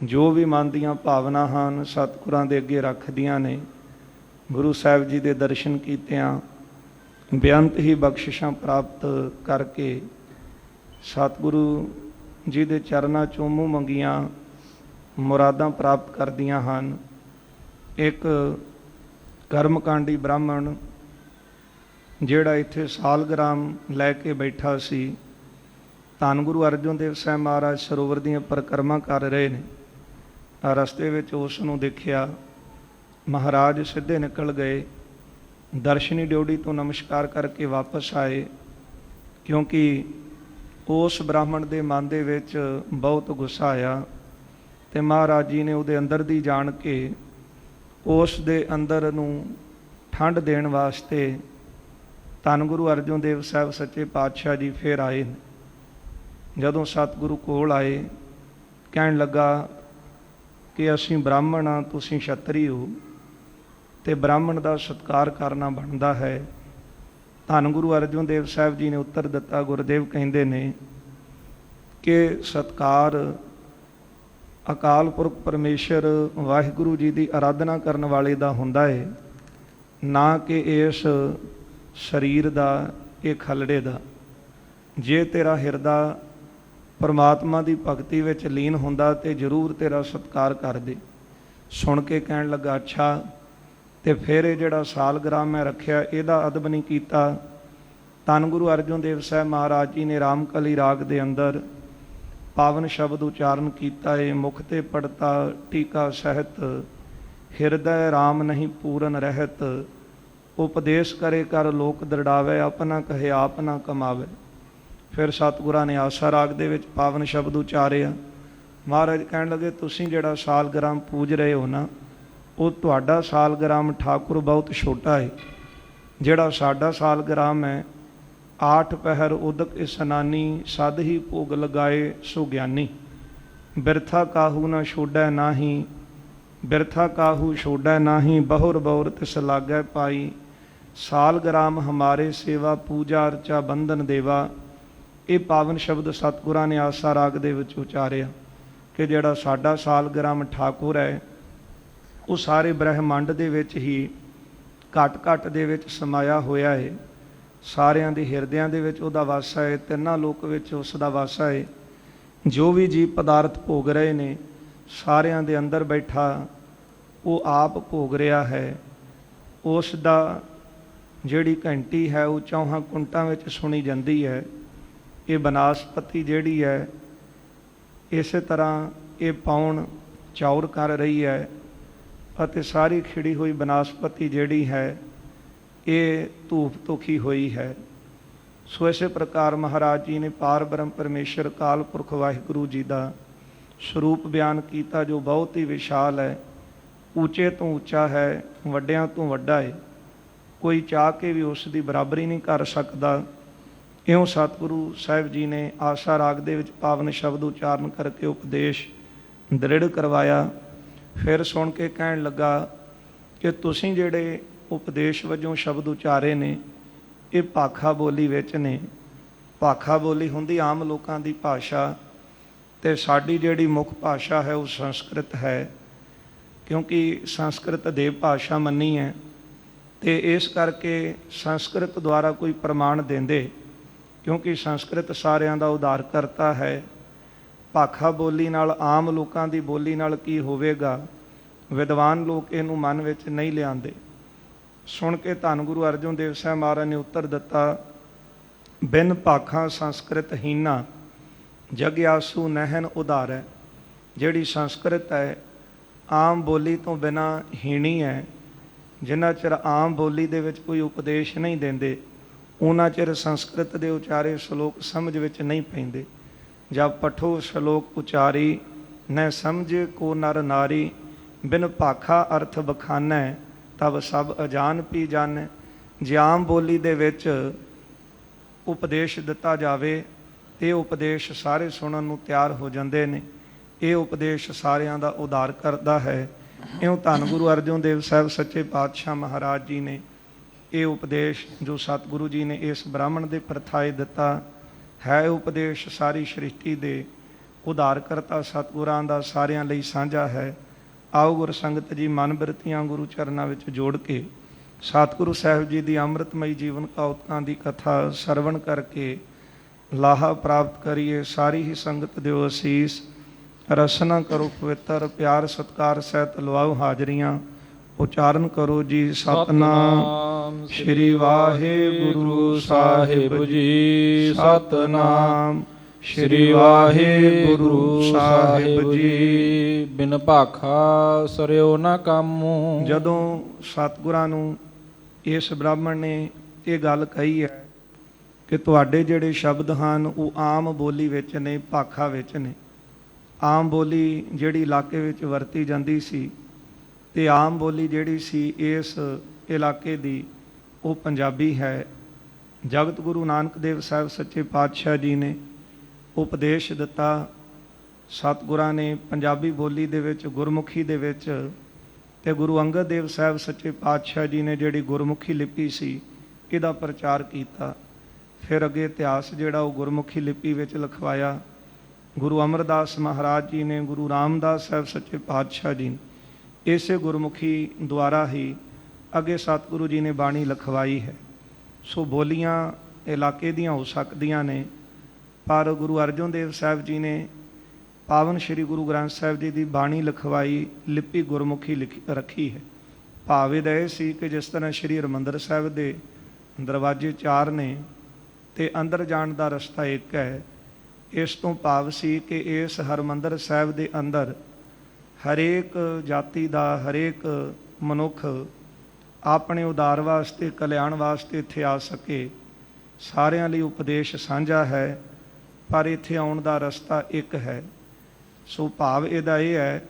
ਜੋ ਵੀ ਮਨ ਦੀਆਂ ਭਾਵਨਾ ਹਨ ਸਤਿਗੁਰਾਂ ਦੇ ਅੱਗੇ ਰੱਖਦੀਆਂ ਨੇ। ਗੁਰੂ ਸਾਹਿਬ ਜੀ ਦੇ ਦਰਸ਼ਨ ਕੀਤਿਆਂ ਬੇਅੰਤ ਹੀ ਬਖਸ਼ਿਸ਼ਾਂ ਪ੍ਰਾਪਤ ਕਰਕੇ ਸਤਿਗੁਰੂ ਜੀ ਦੇ ਚਰਨਾਂ 'ਚੋਂ ਮੂੰਹ ਮੰਗੀਆਂ ਮੁਰਾਦਾਂ ਪ੍ਰਾਪਤ ਕਰਦੀਆਂ ਹਨ। ਇੱਕ ਕਰਮਕਾਂਡੀ ਬ੍ਰਾਹਮਣ ਜਿਹੜਾ ਇੱਥੇ ਸਾਲਗ੍ਰਾਮ ਲੈ ਕੇ ਬੈਠਾ ਸੀ, ਧੰਨ ਗੁਰੂ ਅਰਜਨ ਦੇਵ ਸਾਹਿਬ ਮਹਾਰਾਜ ਸਰੋਵਰ ਦੀਆਂ ਪਰਿਕਰਮਾ ਕਰ ਰਹੇ ਨੇ। ਰਸਤੇ ਵਿੱਚ ਉਸ ਨੂੰ ਦੇਖਿਆ, ਮਹਾਰਾਜ ਸਿੱਧੇ ਨਿਕਲ ਗਏ, ਦਰਸ਼ਨੀ ਡਿਊਟੀ ਤੋਂ ਨਮਸਕਾਰ ਕਰਕੇ ਵਾਪਸ ਆਏ, ਕਿਉਂਕਿ ਉਸ ਬ੍ਰਾਹਮਣ ਦੇ ਮਨ ਦੇ ਵਿੱਚ ਬਹੁਤ ਗੁੱਸਾ ਆਇਆ ਅਤੇ ਮਹਾਰਾਜ ਜੀ ਨੇ ਉਹਦੇ ਅੰਦਰ ਦੀ ਜਾਣ ਕੇ ਉਸ ਦੇ ਅੰਦਰ ਨੂੰ ਠੰਡ ਦੇਣ ਵਾਸਤੇ ਧੰਨ ਗੁਰੂ ਅਰਜਨ ਦੇਵ ਸਾਹਿਬ ਸੱਚੇ ਪਾਤਸ਼ਾਹ ਜੀ ਫਿਰ ਆਏ। ਜਦੋਂ ਸਤਿਗੁਰੂ ਕੋਲ ਆਏ, ਕਹਿਣ ਲੱਗਾ ਕਿ ਅਸੀਂ ਬ੍ਰਾਹਮਣ ਹਾਂ, ਤੁਸੀਂ ਛਤਰੀ ਹੋ ਅਤੇ ਬ੍ਰਾਹਮਣ ਦਾ ਸਤਿਕਾਰ ਕਰਨਾ ਬਣਦਾ ਹੈ। ਧੰਨ ਗੁਰੂ ਅਰਜਨ ਦੇਵ ਸਾਹਿਬ ਜੀ ਨੇ ਉੱਤਰ ਦਿੱਤਾ, ਗੁਰਦੇਵ ਕਹਿੰਦੇ ਨੇ ਕਿ ਸਤਿਕਾਰ ਅਕਾਲ ਪੁਰਖ ਪਰਮੇਸ਼ਰ ਵਾਹਿਗੁਰੂ ਜੀ ਦੀ ਅਰਾਧਨਾ ਕਰਨ ਵਾਲੇ ਦਾ ਹੁੰਦਾ ਹੈ, ਨਾ ਕਿ ਇਸ ਸਰੀਰ ਦਾ, ਇਹ ਖਲੜੇ ਦਾ। ਜੇ ਤੇਰਾ ਹਿਰਦਾ ਪਰਮਾਤਮਾ ਦੀ ਭਗਤੀ ਵਿੱਚ ਲੀਨ ਹੁੰਦਾ ਤੇ ਜ਼ਰੂਰ ਤੇਰਾ ਸਤਿਕਾਰ ਕਰਦੇ। ਸੁਣ ਕੇ ਕਹਿਣ ਲੱਗਾ ਅੱਛਾ, ਅਤੇ ਫਿਰ ਇਹ ਜਿਹੜਾ ਸਾਲਗ੍ਰਾਮ ਮੈਂ ਰੱਖਿਆ ਇਹਦਾ ਅਦਬ ਨਹੀਂ ਕੀਤਾ। ਧੰਨ ਗੁਰੂ ਅਰਜਨ ਦੇਵ ਸਾਹਿਬ ਮਹਾਰਾਜ ਜੀ ਨੇ ਰਾਮਕਲੀ ਰਾਗ ਦੇ ਅੰਦਰ ਪਾਵਨ ਸ਼ਬਦ ਉਚਾਰਨ ਕੀਤਾ ਹੈ, ਮੁਖ ਤੇ ਪੜਤਾ ਟੀਕਾ ਸਹਿਤ, ਹਿਰਦੈ ਰਾਮ ਨਹੀਂ ਪੂਰਨ ਰਹਿਤ, ਉਪਦੇਸ਼ ਕਰੇ ਕਰ ਲੋਕ ਦਰੜਾਵੇ, ਆਪਣਾ ਕਹੇ ਆਪ ਨਾ ਕਮਾਵੇ। ਫਿਰ ਸਤਿਗੁਰਾਂ ਨੇ ਆਸਾ ਰਾਗ ਦੇ ਵਿੱਚ ਪਾਵਨ ਸ਼ਬਦ ਉਚਾਰਿਆ। ਮਹਾਰਾਜ ਕਹਿਣ ਲੱਗੇ ਤੁਸੀਂ ਜਿਹੜਾ ਸਾਲਗ੍ਰਾਮ ਪੂਜ ਰਹੇ ਹੋ ਨਾ, ਉਹ ਤੁਹਾਡਾ ਸਾਲਗ੍ਰਾਮ ਠਾਕੁਰ ਬਹੁਤ ਛੋਟਾ ਹੈ। ਜਿਹੜਾ ਸਾਡਾ ਸਾਲਗ੍ਰਾਮ ਹੈ, 8 ਪਹਿਰ ਉਦਕ ਇਸਨਾਨੀ, ਸਦ ਹੀ ਭੋਗ ਲਗਾਏ ਸੋ ਗਿਆਨੀ, ਬਿਰਥਾ ਕਾਹੂ ਨਾ ਛੋੜੈ ਨਾਹੀ, ਬਿਰਥਾ ਕਾਹੂ ਛੋੜੈ ਨਾਹੀ, ਬਹੁਰ ਬਹੁਰ ਤਿਸ ਲਾਗੈ ਪਾਈ, ਸਾਲਗ੍ਰਾਮ ਹਮਾਰੇ ਸੇਵਾ, ਪੂਜਾ ਅਰਚਾ ਬੰਧਨ ਦੇਵਾ। ਇਹ ਪਾਵਨ ਸ਼ਬਦ ਸਤਿਗੁਰਾਂ ਨੇ ਆਸਾ ਰਾਗ ਦੇ ਵਿੱਚ ਉਚਾਰਿਆ ਕਿ ਜਿਹੜਾ ਸਾਡਾ ਸਾਲਗ੍ਰਾਮ ਠਾਕੁਰ ਹੈ, ਉਹ ਸਾਰੇ ਬ੍ਰਹਿਮੰਡ ਦੇ ਵਿੱਚ ਹੀ ਘਟ ਘਟ ਦੇ ਵਿੱਚ ਸਮਾਇਆ ਹੋਇਆ ਹੈ। ਸਾਰਿਆਂ ਦੇ ਹਿਰਦਿਆਂ ਦੇ ਵਿੱਚ ਉਹਦਾ ਵਾਸਾ ਹੈ, ਤਿੰਨਾਂ ਲੋਕ ਵਿੱਚ ਉਸ ਦਾ ਵਾਸਾ ਹੈ। ਜੋ ਵੀ ਜੀਵ ਪਦਾਰਥ ਭੋਗ ਰਹੇ ਨੇ, ਸਾਰਿਆਂ ਦੇ ਅੰਦਰ ਬੈਠਾ ਉਹ ਆਪ ਭੋਗ ਰਿਹਾ ਹੈ। ਉਸ ਦਾ ਜਿਹੜੀ ਘੰਟੀ ਹੈ ਉਹ ਚੌਹਾਂ ਕੁੰਟਾਂ ਵਿੱਚ ਸੁਣੀ ਜਾਂਦੀ ਹੈ। ਇਹ ਬਨਾਸਪਤੀ ਜਿਹੜੀ ਹੈ, ਇਸੇ ਤਰ੍ਹਾਂ ਇਹ ਪਾਉਣ ਚੌਰ ਕਰ ਰਹੀ ਹੈ ਅਤੇ ਸਾਰੀ ਖਿੜੀ ਹੋਈ ਬਨਾਸਪਤੀ ਜਿਹੜੀ ਹੈ ਇਹ ਧੂਪ ਧੁਖੀ ਹੋਈ ਹੈ। ਸੋ ਇਸੇ ਪ੍ਰਕਾਰ ਮਹਾਰਾਜ ਜੀ ਨੇ ਪਾਰ ਬ੍ਰਹਮ ਪਰਮੇਸ਼ਰ ਅਕਾਲ ਪੁਰਖ ਵਾਹਿਗੁਰੂ ਜੀ ਦਾ ਸਰੂਪ ਬਿਆਨ ਕੀਤਾ, ਜੋ ਬਹੁਤ ਹੀ ਵਿਸ਼ਾਲ ਹੈ, ਉੱਚੇ ਤੋਂ ਉੱਚਾ ਹੈ, ਵੱਡਿਆਂ ਤੋਂ ਵੱਡਾ ਹੈ। ਕੋਈ ਚਾਹ ਕੇ ਵੀ ਉਸ ਦੀ ਬਰਾਬਰੀ ਨਹੀਂ ਕਰ ਸਕਦਾ। ਇਉਂ ਸਤਿਗੁਰੂ ਸਾਹਿਬ ਜੀ ਨੇ ਆਸਾ ਰਾਗ ਦੇ ਵਿੱਚ ਪਾਵਨ ਸ਼ਬਦ ਉਚਾਰਨ ਕਰਕੇ ਉਪਦੇਸ਼ ਦ੍ਰਿੜ ਕਰਵਾਇਆ। ਫਿਰ ਸੁਣ ਕੇ ਕਹਿਣ ਲੱਗਾ ਕਿ ਤੁਸੀਂ ਜਿਹੜੇ ਉਪਦੇਸ਼ ਵਜੋਂ ਸ਼ਬਦ ਉਚਾਰੇ ਨੇ, ਇਹ ਭਾਖਾ ਬੋਲੀ ਵਿੱਚ ਨੇ। ਭਾਖਾ ਬੋਲੀ ਹੁੰਦੀ ਆਮ ਲੋਕਾਂ ਦੀ ਭਾਸ਼ਾ, ਅਤੇ ਸਾਡੀ ਜਿਹੜੀ ਮੁੱਖ ਭਾਸ਼ਾ ਹੈ ਉਹ ਸੰਸਕ੍ਰਿਤ ਹੈ, ਕਿਉਂਕਿ ਸੰਸਕ੍ਰਿਤ ਦੇਵ ਭਾਸ਼ਾ ਮੰਨੀ ਹੈ। ਅਤੇ ਇਸ ਕਰਕੇ ਸੰਸਕ੍ਰਿਤ ਦੁਆਰਾ ਕੋਈ ਪ੍ਰਮਾਣ ਦਿੰਦੇ, ਕਿਉਂਕਿ ਸੰਸਕ੍ਰਿਤ ਸਾਰਿਆਂ ਦਾ ਉਧਾਰ ਕਰਤਾ ਹੈ। ਭਾਖਾ ਬੋਲੀ ਨਾਲ, ਆਮ ਲੋਕਾਂ ਦੀ ਬੋਲੀ ਨਾਲ ਕੀ ਹੋਵੇਗਾ, ਵਿਦਵਾਨ ਲੋਕ ਇਹਨੂੰ ਮਨ ਵਿੱਚ ਨਹੀਂ ਲਿਆਉਂਦੇ। ਸੁਣ ਕੇ ਧੰਨ ਗੁਰੂ ਅਰਜਨ ਦੇਵ ਸਾਹਿਬ ਮਹਾਰਾਜ ਨੇ ਉੱਤਰ ਦਿੱਤਾ, ਬਿਨ ਭਾਖਾਂ ਸੰਸਕ੍ਰਿਤ ਹੀਨਾ, ਜਗਿਆਸੂ ਨਹਿਨ ਉਧਾਰੈ। ਜਿਹੜੀ ਸੰਸਕ੍ਰਿਤ ਹੈ ਆਮ ਬੋਲੀ ਤੋਂ ਬਿਨਾਂ ਹੀਣੀ ਹੈ। ਜਿੰਨਾ ਚਿਰ ਆਮ ਬੋਲੀ ਦੇ ਵਿੱਚ ਕੋਈ ਉਪਦੇਸ਼ ਨਹੀਂ ਦਿੰਦੇ, ਉਹਨਾਂ ਚਿਰ ਸੰਸਕ੍ਰਿਤ ਦੇ ਉਚਾਰੇ ਸ਼ਲੋਕ ਸਮਝ ਵਿੱਚ ਨਹੀਂ ਪੈਂਦੇ। ਜਬ ਪਠੋ ਸ਼ਲੋਕ ਉਚਾਰੀ, ਨ ਸਮਝ ਕੋ ਨਰ ਨਾਰੀ, ਬਿਨ ਭਾਖਾ ਅਰਥ ਬਖਾਨੈ, ਤਬ ਸਭ ਅਜਾਨ ਪੀ ਜਾਣੈ। ਜੇ ਆਮ ਬੋਲੀ ਦੇ ਵਿੱਚ ਉਪਦੇਸ਼ ਦਿੱਤਾ ਜਾਵੇ, ਇਹ ਉਪਦੇਸ਼ ਸਾਰੇ ਸੁਣਨ ਨੂੰ ਤਿਆਰ ਹੋ ਜਾਂਦੇ ਨੇ। ਇਹ ਉਪਦੇਸ਼ ਸਾਰਿਆਂ ਦਾ ਉਧਾਰ ਕਰਦਾ ਹੈ। ਇਉਂ ਧੰਨ ਗੁਰੂ ਅਰਜਨ ਦੇਵ ਸਾਹਿਬ ਸੱਚੇ ਪਾਤਸ਼ਾਹ ਮਹਾਰਾਜ ਜੀ ਨੇ ਇਹ ਉਪਦੇਸ਼ ਜੋ ਸਤਿਗੁਰੂ ਜੀ ਨੇ ਇਸ ਬ੍ਰਾਹਮਣ ਦੇ ਪ੍ਰਥਾਏ ਦਿੱਤਾ ਹੈ, ਉਪਦੇਸ਼ ਸਾਰੀ ਸ੍ਰਿਸ਼ਟੀ ਦੇ ਉਧਾਰ ਕਰਤਾ ਸਤਿਗੁਰਾਂ ਦਾ ਸਾਰਿਆਂ ਲਈ ਸਾਂਝਾ ਹੈ। ਆਓ ਗੁਰ ਸੰਗਤ ਜੀ ਮਨ ਬਿਰਤੀਆਂ ਗੁਰੂ ਚਰਨਾਂ ਵਿੱਚ ਜੋੜ ਕੇ ਸਤਿਗੁਰੂ ਸਾਹਿਬ ਜੀ ਦੀ ਅੰਮ੍ਰਿਤਮਈ ਜੀਵਨ ਕੌਤਕਾਂ ਦੀ ਕਥਾ ਸਰਵਣ ਕਰਕੇ ਲਾਹਾ ਪ੍ਰਾਪਤ ਕਰੀਏ। ਸਾਰੀ ਹੀ ਸੰਗਤ ਦਿਓ ਅਸੀਸ। ਰਸਨਾ ਕਰੋ ਪਵਿੱਤਰ, ਪਿਆਰ ਸਤਿਕਾਰ ਸਹਿਤ ਲਵਾਓ ਹਾਜ਼ਰੀਆਂ। ਉਚਾਰਨ ਕਰੋ ਜੀ ਸਤਨਾਮ ਸ੍ਰੀ ਵਾਹਿਗੁਰੂ ਸਾਹਿਬ ਜੀ। ਸਤਨਾਮ ਸ੍ਰੀ ਵਾਹਿਗੁਰੂ ਸਾਹਿਬ ਜੀ। ਬਿਨ ਭਾਖਾ ਸਰਿਓ ਨਾ ਕਾਮੂ। ਜਦੋਂ ਸਤਿਗੁਰਾਂ ਨੂੰ ਇਸ ਬ੍ਰਾਹਮਣ ਨੇ ਇਹ ਗੱਲ ਕਹੀ ਹੈ ਕਿ ਤੁਹਾਡੇ ਜਿਹੜੇ ਸ਼ਬਦ ਹਨ ਉਹ ਆਮ ਬੋਲੀ ਵਿੱਚ ਨੇ, ਭਾਖਾ ਵਿੱਚ ਨੇ। ਆਮ ਬੋਲੀ ਜਿਹੜੀ ਇਲਾਕੇ ਵਿੱਚ ਵਰਤੀ ਜਾਂਦੀ ਸੀ ਤੇ ਆਮ ਬੋਲੀ ਜਿਹੜੀ ਸੀ ਇਸ ਇਲਾਕੇ ਦੀ ਉਹ ਪੰਜਾਬੀ ਹੈ। ਜਗਤ ਗੁਰੂ ਨਾਨਕ ਦੇਵ ਸਾਹਿਬ ਸੱਚੇ ਪਾਤਸ਼ਾਹ ਜੀ ਨੇ ਉਪਦੇਸ਼ ਦਿੱਤਾ। ਸਤਿਗੁਰਾਂ ਨੇ ਪੰਜਾਬੀ ਬੋਲੀ ਦੇ ਵਿੱਚ, ਗੁਰਮੁਖੀ ਦੇ ਵਿੱਚ, ਤੇ ਗੁਰੂ ਅੰਗਦ ਦੇਵ ਸਾਹਿਬ ਸੱਚੇ ਪਾਤਸ਼ਾਹ ਜੀ ਨੇ ਜਿਹੜੀ ਗੁਰਮੁਖੀ ਲਿਪੀ ਸੀ ਇਹਦਾ ਪ੍ਰਚਾਰ ਕੀਤਾ। ਫਿਰ ਅੱਗੇ ਇਤਿਹਾਸ ਜਿਹੜਾ ਉਹ ਗੁਰਮੁਖੀ ਲਿਪੀ ਵਿੱਚ ਲਿਖਵਾਇਆ। ਗੁਰੂ ਅਮਰਦਾਸ ਮਹਾਰਾਜ ਜੀ ਨੇ, ਗੁਰੂ ਰਾਮਦਾਸ ਸਾਹਿਬ ਸੱਚੇ ਪਾਤਸ਼ਾਹ ਜੀ ਨੇ ਇਸੇ ਗੁਰਮੁਖੀ ਦੁਆਰਾ ਹੀ ਅੱਗੇ ਸਤਿਗੁਰੂ ਜੀ ਨੇ ਬਾਣੀ ਲਿਖਵਾਈ ਹੈ। ਸੋ ਬੋਲੀਆਂ ਇਲਾਕੇ ਦੀਆਂ ਹੋ ਸਕਦੀਆਂ ਨੇ, ਪਰ ਗੁਰੂ ਅਰਜਨ ਦੇਵ ਸਾਹਿਬ ਜੀ ਨੇ ਪਾਵਨ ਸ਼੍ਰੀ ਗੁਰੂ ਗ੍ਰੰਥ ਸਾਹਿਬ ਜੀ ਦੀ ਬਾਣੀ ਲਿਖਵਾਈ ਲਿਪੀ ਗੁਰਮੁਖੀ ਰੱਖੀ ਹੈ। ਭਾਵ ਇਹਦਾ ਇਹ ਸੀ ਕਿ ਜਿਸ ਤਰ੍ਹਾਂ ਸ਼੍ਰੀ ਹਰਿਮੰਦਰ ਸਾਹਿਬ ਦੇ ਦਰਵਾਜ਼ੇ 4 ਨੇ ਤੇ ਅੰਦਰ ਜਾਣ ਦਾ ਰਸਤਾ ਇੱਕ ਹੈ, ਇਸ ਤੋਂ ਭਾਵ ਸੀ ਕਿ ਇਸ ਹਰਿਮੰਦਰ ਸਾਹਿਬ ਦੇ ਅੰਦਰ ਹਰੇਕ ਜਾਤੀ ਦਾ, ਹਰੇਕ ਮਨੁੱਖ ਆਪਣੇ ਉਦਾਰ ਵਾਸਤੇ, ਕਲਿਆਣ ਵਾਸਤੇ ਇੱਥੇ ਆ ਸਕੇ। ਸਾਰਿਆਂ ਲਈ ਉਪਦੇਸ਼ ਸਾਂਝਾ ਹੈ, ਪਰ ਇੱਥੇ ਆਉਣ ਦਾ ਰਸਤਾ ਇੱਕ ਹੈ। ਸੋ ਭਾਵ ਇਹਦਾ ਇਹ ਹੈ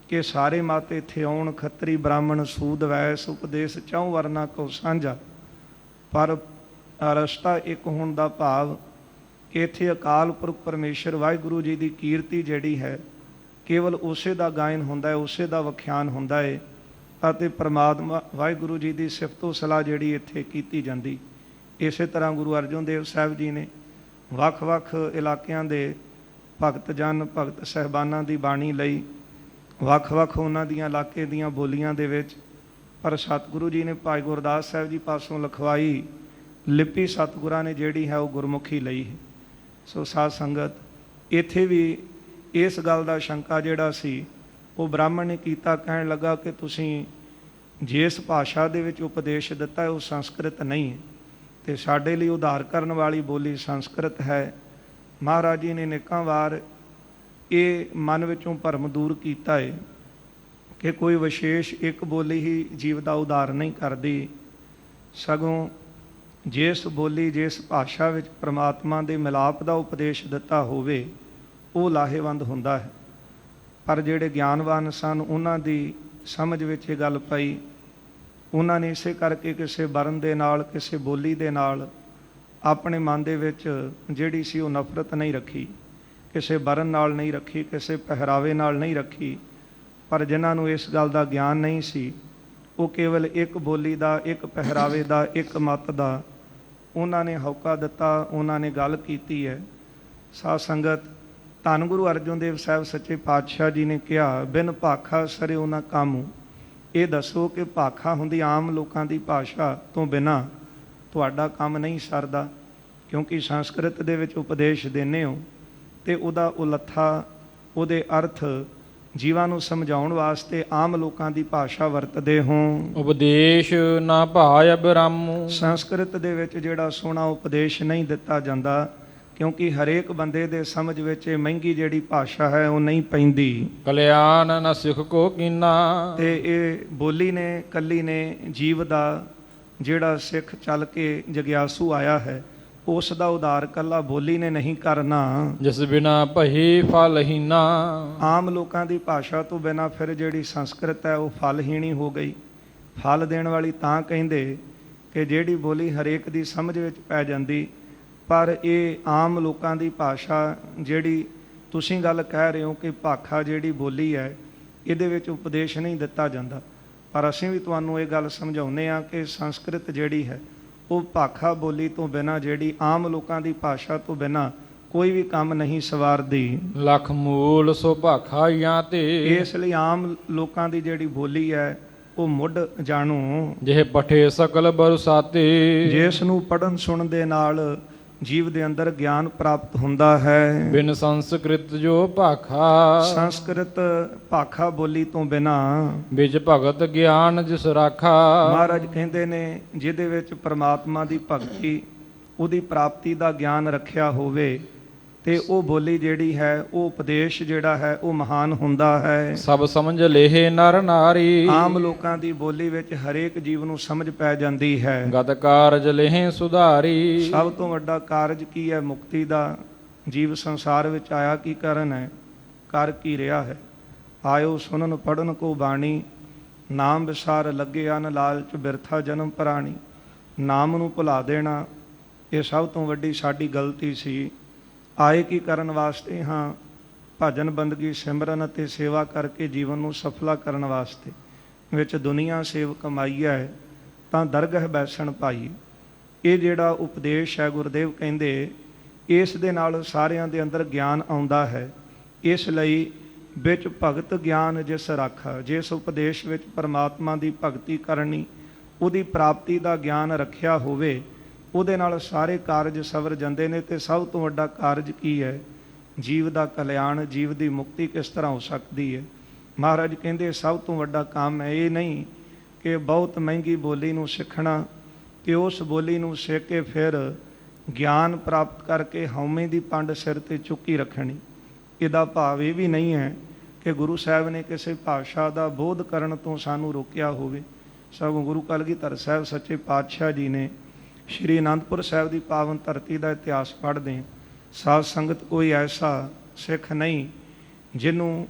ਕਿ ਸਾਰੇ ਮਤ ਇੱਥੇ ਆਉਣ, ਖੱਤਰੀ ਬ੍ਰਾਹਮਣ ਸੂਦ ਵੈਸ, ਉਪਦੇਸ਼ ਚਹੁੰ ਵਰਨਾ ਕੋ ਸਾਂਝਾ। ਪਰ ਰਸਤਾ ਇੱਕ ਹੋਣ ਦਾ ਭਾਵ ਕਿ ਇੱਥੇ ਅਕਾਲ ਪੁਰਖ ਪਰਮੇਸ਼ਰ ਵਾਹਿਗੁਰੂ ਜੀ ਦੀ ਕੀਰਤੀ ਜਿਹੜੀ ਹੈ ਕੇਵਲ ਉਸੇ ਦਾ ਗਾਇਨ ਹੁੰਦਾ ਹੈ, ਉਸੇ ਦਾ ਵਿਖਿਆਨ ਹੁੰਦਾ ਹੈ, ਅਤੇ ਪਰਮਾਤਮਾ ਵਾਹਿਗੁਰੂ ਜੀ ਦੀ ਸਿਫਤੋ ਸਲਾਹ ਜਿਹੜੀ ਇੱਥੇ ਕੀਤੀ ਜਾਂਦੀ। ਇਸੇ ਤਰ੍ਹਾਂ ਗੁਰੂ ਅਰਜਨ ਦੇਵ ਸਾਹਿਬ ਜੀ ਨੇ ਵੱਖ-ਵੱਖ ਇਲਾਕਿਆਂ ਦੇ ਭਗਤ ਜਨ, ਭਗਤ ਸਾਹਿਬਾਨਾਂ ਦੀ ਬਾਣੀ ਲਈ ਵੱਖ-ਵੱਖ ਉਹਨਾਂ ਦੀਆਂ ਇਲਾਕੇ ਦੀਆਂ ਬੋਲੀਆਂ ਦੇ ਵਿੱਚ, ਪਰ ਸਤਿਗੁਰੂ ਜੀ ਨੇ ਭਾਈ ਗੁਰਦਾਸ ਸਾਹਿਬ ਜੀ ਪਾਸੋਂ ਲਿਖਵਾਈ ਲਿਪੀ ਸਤਿਗੁਰਾਂ ਨੇ ਜਿਹੜੀ ਹੈ ਉਹ ਗੁਰਮੁਖੀ ਲਈ ਹੈ। ਸੋ ਸਾਧ ਸੰਗਤ, ਇੱਥੇ ਵੀ ਇਸ ਗੱਲ ਦਾ ਸ਼ੰਕਾ ਜਿਹੜਾ ਸੀ ਉਹ ਬ੍ਰਾਹਮਣ ਨੇ ਕੀਤਾ। ਕਹਿਣ ਲੱਗਾ ਕਿ ਤੁਸੀਂ ਜਿਸ ਭਾਸ਼ਾ ਦੇ ਵਿੱਚ ਉਪਦੇਸ਼ ਦਿੱਤਾ ਹੈ ਉਹ ਸੰਸਕ੍ਰਿਤ ਨਹੀਂ ਹੈ ਤੇ ਸਾਡੇ ਲਈ ਉਧਾਰ ਕਰਨ ਵਾਲੀ ਬੋਲੀ ਸੰਸਕ੍ਰਿਤ ਹੈ। ਮਹਾਰਾਜ ਜੀ ਨੇ ਅਨੇਕਾਂ ਵਾਰ ਇਹ ਮਨ ਵਿੱਚੋਂ ਭਰਮ ਦੂਰ ਕੀਤਾ ਹੈ ਕਿ ਕੋਈ ਵਿਸ਼ੇਸ਼ ਇੱਕ ਬੋਲੀ ਹੀ ਜੀਵ ਦਾ ਉਧਾਰ ਨਹੀਂ ਕਰਦੀ, ਸਗੋਂ ਜਿਸ ਬੋਲੀ, ਜਿਸ ਭਾਸ਼ਾ ਵਿੱਚ ਪ੍ਰਮਾਤਮਾ ਦੇ ਮਿਲਾਪ ਦਾ ਉਪਦੇਸ਼ ਦਿੱਤਾ ਹੋਵੇ ਉਹ ਲਾਹੇਵੰਦ ਹੁੰਦਾ ਹੈ। ਪਰ ਜਿਹੜੇ ਗਿਆਨਵਾਨ ਸਨ ਉਹਨਾਂ ਦੀ ਸਮਝ ਵਿੱਚ ਇਹ ਗੱਲ ਪਈ। ਉਹਨਾਂ ਨੇ ਇਸੇ ਕਰਕੇ ਕਿਸੇ ਵਰਨ ਦੇ ਨਾਲ, ਕਿਸੇ ਬੋਲੀ ਦੇ ਨਾਲ ਆਪਣੇ ਮਨ ਦੇ ਵਿੱਚ ਜਿਹੜੀ ਸੀ ਉਹ ਨਫ਼ਰਤ ਨਹੀਂ ਰੱਖੀ, ਕਿਸੇ ਵਰਨ ਨਾਲ ਨਹੀਂ ਰੱਖੀ, ਕਿਸੇ ਪਹਿਰਾਵੇ ਨਾਲ ਨਹੀਂ ਰੱਖੀ। ਪਰ ਜਿਨ੍ਹਾਂ ਨੂੰ ਇਸ ਗੱਲ ਦਾ ਗਿਆਨ ਨਹੀਂ ਸੀ ਉਹ ਕੇਵਲ ਇੱਕ ਬੋਲੀ ਦਾ, ਇੱਕ ਪਹਿਰਾਵੇ ਦਾ, ਇੱਕ ਮਤ ਦਾ ਉਹਨਾਂ ਨੇ ਹੌਕਾ ਦਿੱਤਾ, ਉਹਨਾਂ ਨੇ ਗੱਲ ਕੀਤੀ ਹੈ। ਸਾਧ ਸੰਗਤ, ਧੰਨ ਗੁਰੂ ਅਰਜਨ ਦੇਵ ਸਾਹਿਬ ਸੱਚੇ ਪਾਤਸ਼ਾਹ ਜੀ ਨੇ ਕਿਹਾ, ਬਿਨ ਭਾਖਾ ਸਰਿਓ ਨਾ ਕਾਮੂ। ਇਹ ਦੱਸੋ ਕਿ ਭਾਖਾ ਹੁੰਦੀ ਆਮ ਲੋਕਾਂ ਦੀ ਭਾਸ਼ਾ ਤੋਂ ਬਿਨਾਂ ਤੁਹਾਡਾ ਕੰਮ ਨਹੀਂ ਸਰਦਾ, ਕਿਉਂਕਿ ਸੰਸਕ੍ਰਿਤ ਦੇ ਵਿੱਚ ਉਪਦੇਸ਼ ਦਿੰਦੇ ਹੋ ਤੇ ਉਹਦਾ ਉਲੱਥਾ, ਉਹਦੇ ਅਰਥ ਜੀਵਾਂ ਨੂੰ ਸਮਝਾਉਣ ਵਾਸਤੇ ਆਮ ਲੋਕਾਂ ਦੀ ਭਾਸ਼ਾ ਵਰਤਦੇ ਹੋ। ਉਪਦੇਸ਼ ਨਾ ਭਾਇ ਬ੍ਰਹਮ। ਸੰਸਕ੍ਰਿਤ ਦੇ ਵਿੱਚ ਜਿਹੜਾ ਸੋਹਣਾ ਉਪਦੇਸ਼ ਨਹੀਂ ਦਿੱਤਾ ਜਾਂਦਾ, ਕਿਉਂਕਿ ਹਰੇਕ ਬੰਦੇ ਦੇ ਸਮਝ ਵਿੱਚ ਇਹ ਮਹਿੰਗੀ ਜਿਹੜੀ ਭਾਸ਼ਾ ਹੈ ਉਹ ਨਹੀਂ ਪੈਂਦੀ। ਕਲਿਆਣ ਨਾ ਸਿੱਖ ਕੋ ਕੀਨਾ। ਤੇ ਇਹ ਬੋਲੀ ਨੇ, ਕੱਲੀ ਨੇ ਜੀਵ ਦਾ ਜਿਹੜਾ ਸਿੱਖ ਚੱਲ ਕੇ ਜਗਿਆਸੂ ਆਇਆ ਹੈ ਉਸ ਦਾ ਉਧਾਰ ਕੱਲਾ ਬੋਲੀ ਨੇ ਨਹੀਂ ਕਰਨਾ। ਜਿਸ ਬਿਨਾ ਭਈ ਫਲਹੀਨਾ। ਆਮ ਲੋਕਾਂ ਦੀ ਭਾਸ਼ਾ ਤੋਂ ਬਿਨਾਂ ਫਿਰ ਜਿਹੜੀ ਸੰਸਕ੍ਰਿਤ ਹੈ ਉਹ ਫਲਹੀਣੀ ਹੋ ਗਈ। ਫਲ ਦੇਣ ਵਾਲੀ ਤਾਂ ਕਹਿੰਦੇ ਕਿ ਜਿਹੜੀ ਬੋਲੀ ਹਰੇਕ ਦੀ ਸਮਝ ਵਿੱਚ ਪੈ ਜਾਂਦੀ, ਪਰ ਇਹ ਆਮ ਲੋਕਾਂ ਦੀ ਭਾਸ਼ਾ ਜਿਹੜੀ ਤੁਸੀਂ ਗੱਲ ਕਹਿ ਰਹੇ ਹੋ ਕਿ ਭਾਖਾ ਜਿਹੜੀ ਬੋਲੀ ਹੈ ਇਹਦੇ ਵਿੱਚ ਉਪਦੇਸ਼ ਨਹੀਂ ਦਿੱਤਾ ਜਾਂਦਾ, ਪਰ ਅਸੀਂ ਵੀ ਤੁਹਾਨੂੰ ਇਹ ਗੱਲ ਸਮਝਾਉਂਦੇ ਹਾਂ ਕਿ ਸੰਸਕ੍ਰਿਤ ਜਿਹੜੀ ਹੈ ਉਹ ਭਾਖਾ ਬੋਲੀ ਤੋਂ ਬਿਨਾਂ, ਜਿਹੜੀ ਆਮ ਲੋਕਾਂ ਦੀ ਭਾਸ਼ਾ ਤੋਂ ਬਿਨਾਂ ਕੋਈ ਵੀ ਕੰਮ ਨਹੀਂ ਸਵਾਰਦੀ। ਲਖ ਮੂਲ ਸੋ ਭਾਖਾ ਜਾਂ ਤੇ ਇਸ ਲਈ ਆਮ ਲੋਕਾਂ ਦੀ ਜਿਹੜੀ ਬੋਲੀ ਹੈ ਉਹ ਮੁੱਢ ਜਾਣੂ, ਜਿਹ ਪਠੇ ਸਕਲ ਬਰਸਾਤੇ ਜਿਸ ਨੂੰ ਪੜਨ ਸੁਣਨ ਦੇ ਨਾਲ ਜੀਵ ਦੇ ਅੰਦਰ ਗਿਆਨ ਪ੍ਰਾਪਤ ਹੁੰਦਾ ਹੈ। ਬਿਨ ਸੰਸਕ੍ਰਿਤ ਜੋ ਭਾਖਾ ਸੰਸਕ੍ਰਿਤ ਭਾਖਾ ਬੋਲੀ ਤੋਂ ਬਿਨਾ ਵਿਜ ਭਗਤ ਗਿਆਨ ਜਿਸ ਰਾਖਾ। ਮਹਾਰਾਜ ਕਹਿੰਦੇ ਨੇ ਜਿਹਦੇ ਵਿੱਚ ਪ੍ਰਮਾਤਮਾ ਦੀ ਭਗਤੀ, ਉਹਦੀ ਪ੍ਰਾਪਤੀ ਦਾ ਗਿਆਨ ਰੱਖਿਆ ਹੋਵੇ ਤੇ ਉਹ ਬੋਲੀ ਜਿਹੜੀ ਹੈ, ਉਹ ਉਪਦੇਸ਼ ਜਿਹੜਾ ਹੈ ਉਹ ਮਹਾਨ ਹੁੰਦਾ ਹੈ। ਸਭ ਸਮਝ ਲੇਹ ਨਰ ਨਾਰੀ ਆਮ ਲੋਕਾਂ ਦੀ ਬੋਲੀ ਵਿੱਚ ਹਰੇਕ ਜੀਵ ਨੂੰ ਸਮਝ ਪੈ ਜਾਂਦੀ ਹੈ। ਗਤ ਕਾਰਜ ਲੇਹ ਸੁਧਾਰੀ ਸਭ ਤੋਂ ਵੱਡਾ ਕਾਰਜ ਕੀ ਹੈ ਮੁਕਤੀ ਦਾ? ਜੀਵ ਸੰਸਾਰ ਵਿੱਚ ਆਇਆ ਕੀ ਕਰਨ ਹੈ? ਕਰ ਕੀ ਰਿਹਾ ਹੈ? ਆਇਓ ਸੁਨਨ ਪੜਨ ਕੋ ਬਾਣੀ, ਨਾਮ ਵਿਸਾਰ ਲੱਗੇ ਅਨ ਲਾਲਚ ਬਿਰਥਾ ਜਨਮ ਪ੍ਰਾਣੀ। ਨਾਮ ਨੂੰ ਭੁਲਾ ਦੇਣਾ ਇਹ ਸਭ ਤੋਂ ਵੱਡੀ ਸਾਡੀ ਗਲਤੀ ਸੀ। ਆਏ ਕੀ ਕਰਨ ਵਾਸਤੇ ਹਾਂ? ਭਜਨ ਬੰਦਗੀ ਸਿਮਰਨ ਅਤੇ ਸੇਵਾ ਕਰਕੇ ਜੀਵਨ ਨੂੰ ਸਫਲਾ ਕਰਨ ਵਾਸਤੇ। ਵਿੱਚ ਦੁਨੀਆ ਸੇਵ ਕਮਾਈਆ ਹੈ ਤਾਂ ਦਰਗਹ ਬੈਸਣ ਪਾਈ। ਇਹ ਜਿਹੜਾ ਉਪਦੇਸ਼ ਹੈ ਗੁਰਦੇਵ ਕਹਿੰਦੇ ਇਸ ਦੇ ਨਾਲ ਸਾਰਿਆਂ ਦੇ ਅੰਦਰ ਗਿਆਨ ਆਉਂਦਾ ਹੈ। ਇਸ ਲਈ ਵਿੱਚ ਭਗਤ ਗਿਆਨ ਜਿਸ ਰਾਖਾ, ਜਿਸ ਉਪਦੇਸ਼ ਵਿੱਚ ਪਰਮਾਤਮਾ ਦੀ ਭਗਤੀ ਕਰਨੀ, ਉਹਦੀ ਪ੍ਰਾਪਤੀ ਦਾ ਗਿਆਨ ਰੱਖਿਆ ਹੋਵੇ, ਉਹਦੇ ਨਾਲ ਸਾਰੇ ਕਾਰਜ ਸਵਰ ਜਾਂਦੇ ਨੇ। ਤੇ ਸਭ ਤੋਂ ਵੱਡਾ ਕਾਰਜ ਕੀ ਹੈ? ਜੀਵ ਦਾ ਕਲਿਆਣ, ਜੀਵ ਦੀ ਮੁਕਤੀ ਕਿਸ ਤਰ੍ਹਾਂ ਹੋ ਸਕਦੀ ਹੈ? ਮਹਾਰਾਜ ਕਹਿੰਦੇ ਸਭ ਤੋਂ ਵੱਡਾ ਕੰਮ ਹੈ ਇਹ ਨਹੀਂ ਕਿ ਬਹੁਤ ਮਹਿੰਗੀ ਬੋਲੀ ਨੂੰ ਸਿੱਖਣਾ ਕਿ ਉਸ ਬੋਲੀ ਨੂੰ ਸਿੱਖ ਕੇ ਫਿਰ ਗਿਆਨ ਪ੍ਰਾਪਤ ਕਰਕੇ ਹਉਮੈ ਦੀ ਪੰਡ ਸਿਰ ਤੇ ਚੁੱਕੀ ਰੱਖਣੀ। ਇਹਦਾ ਭਾਵ ਇਹ ਵੀ ਨਹੀਂ ਹੈ ਕਿ ਗੁਰੂ ਸਾਹਿਬ ਨੇ ਕਿਸੇ ਭਾਸ਼ਾ ਦਾ ਬੋਧ ਕਰਨ ਤੋਂ ਸਾਨੂੰ ਰੋਕਿਆ ਹੋਵੇ। ਸਗੋਂ ਗੁਰੂ ਕਲਗੀਧਰ ਸਾਹਿਬ ਸੱਚੇ ਪਾਤਸ਼ਾਹ ਜੀ ਨੇ ਸ਼੍ਰੀ ਅਨੰਦਪੁਰ ਸਾਹਿਬ ਦੀ ਪਾਵਨ ਧਰਤੀ ਦਾ ਇਤਿਹਾਸ ਪੜ੍ਹਦੇ ਹਾਂ। ਸਾਧ ਸੰਗਤ ਕੋਈ ਐਸਾ ਸਿੱਖ ਨਹੀਂ ਜਿਹਨੂੰ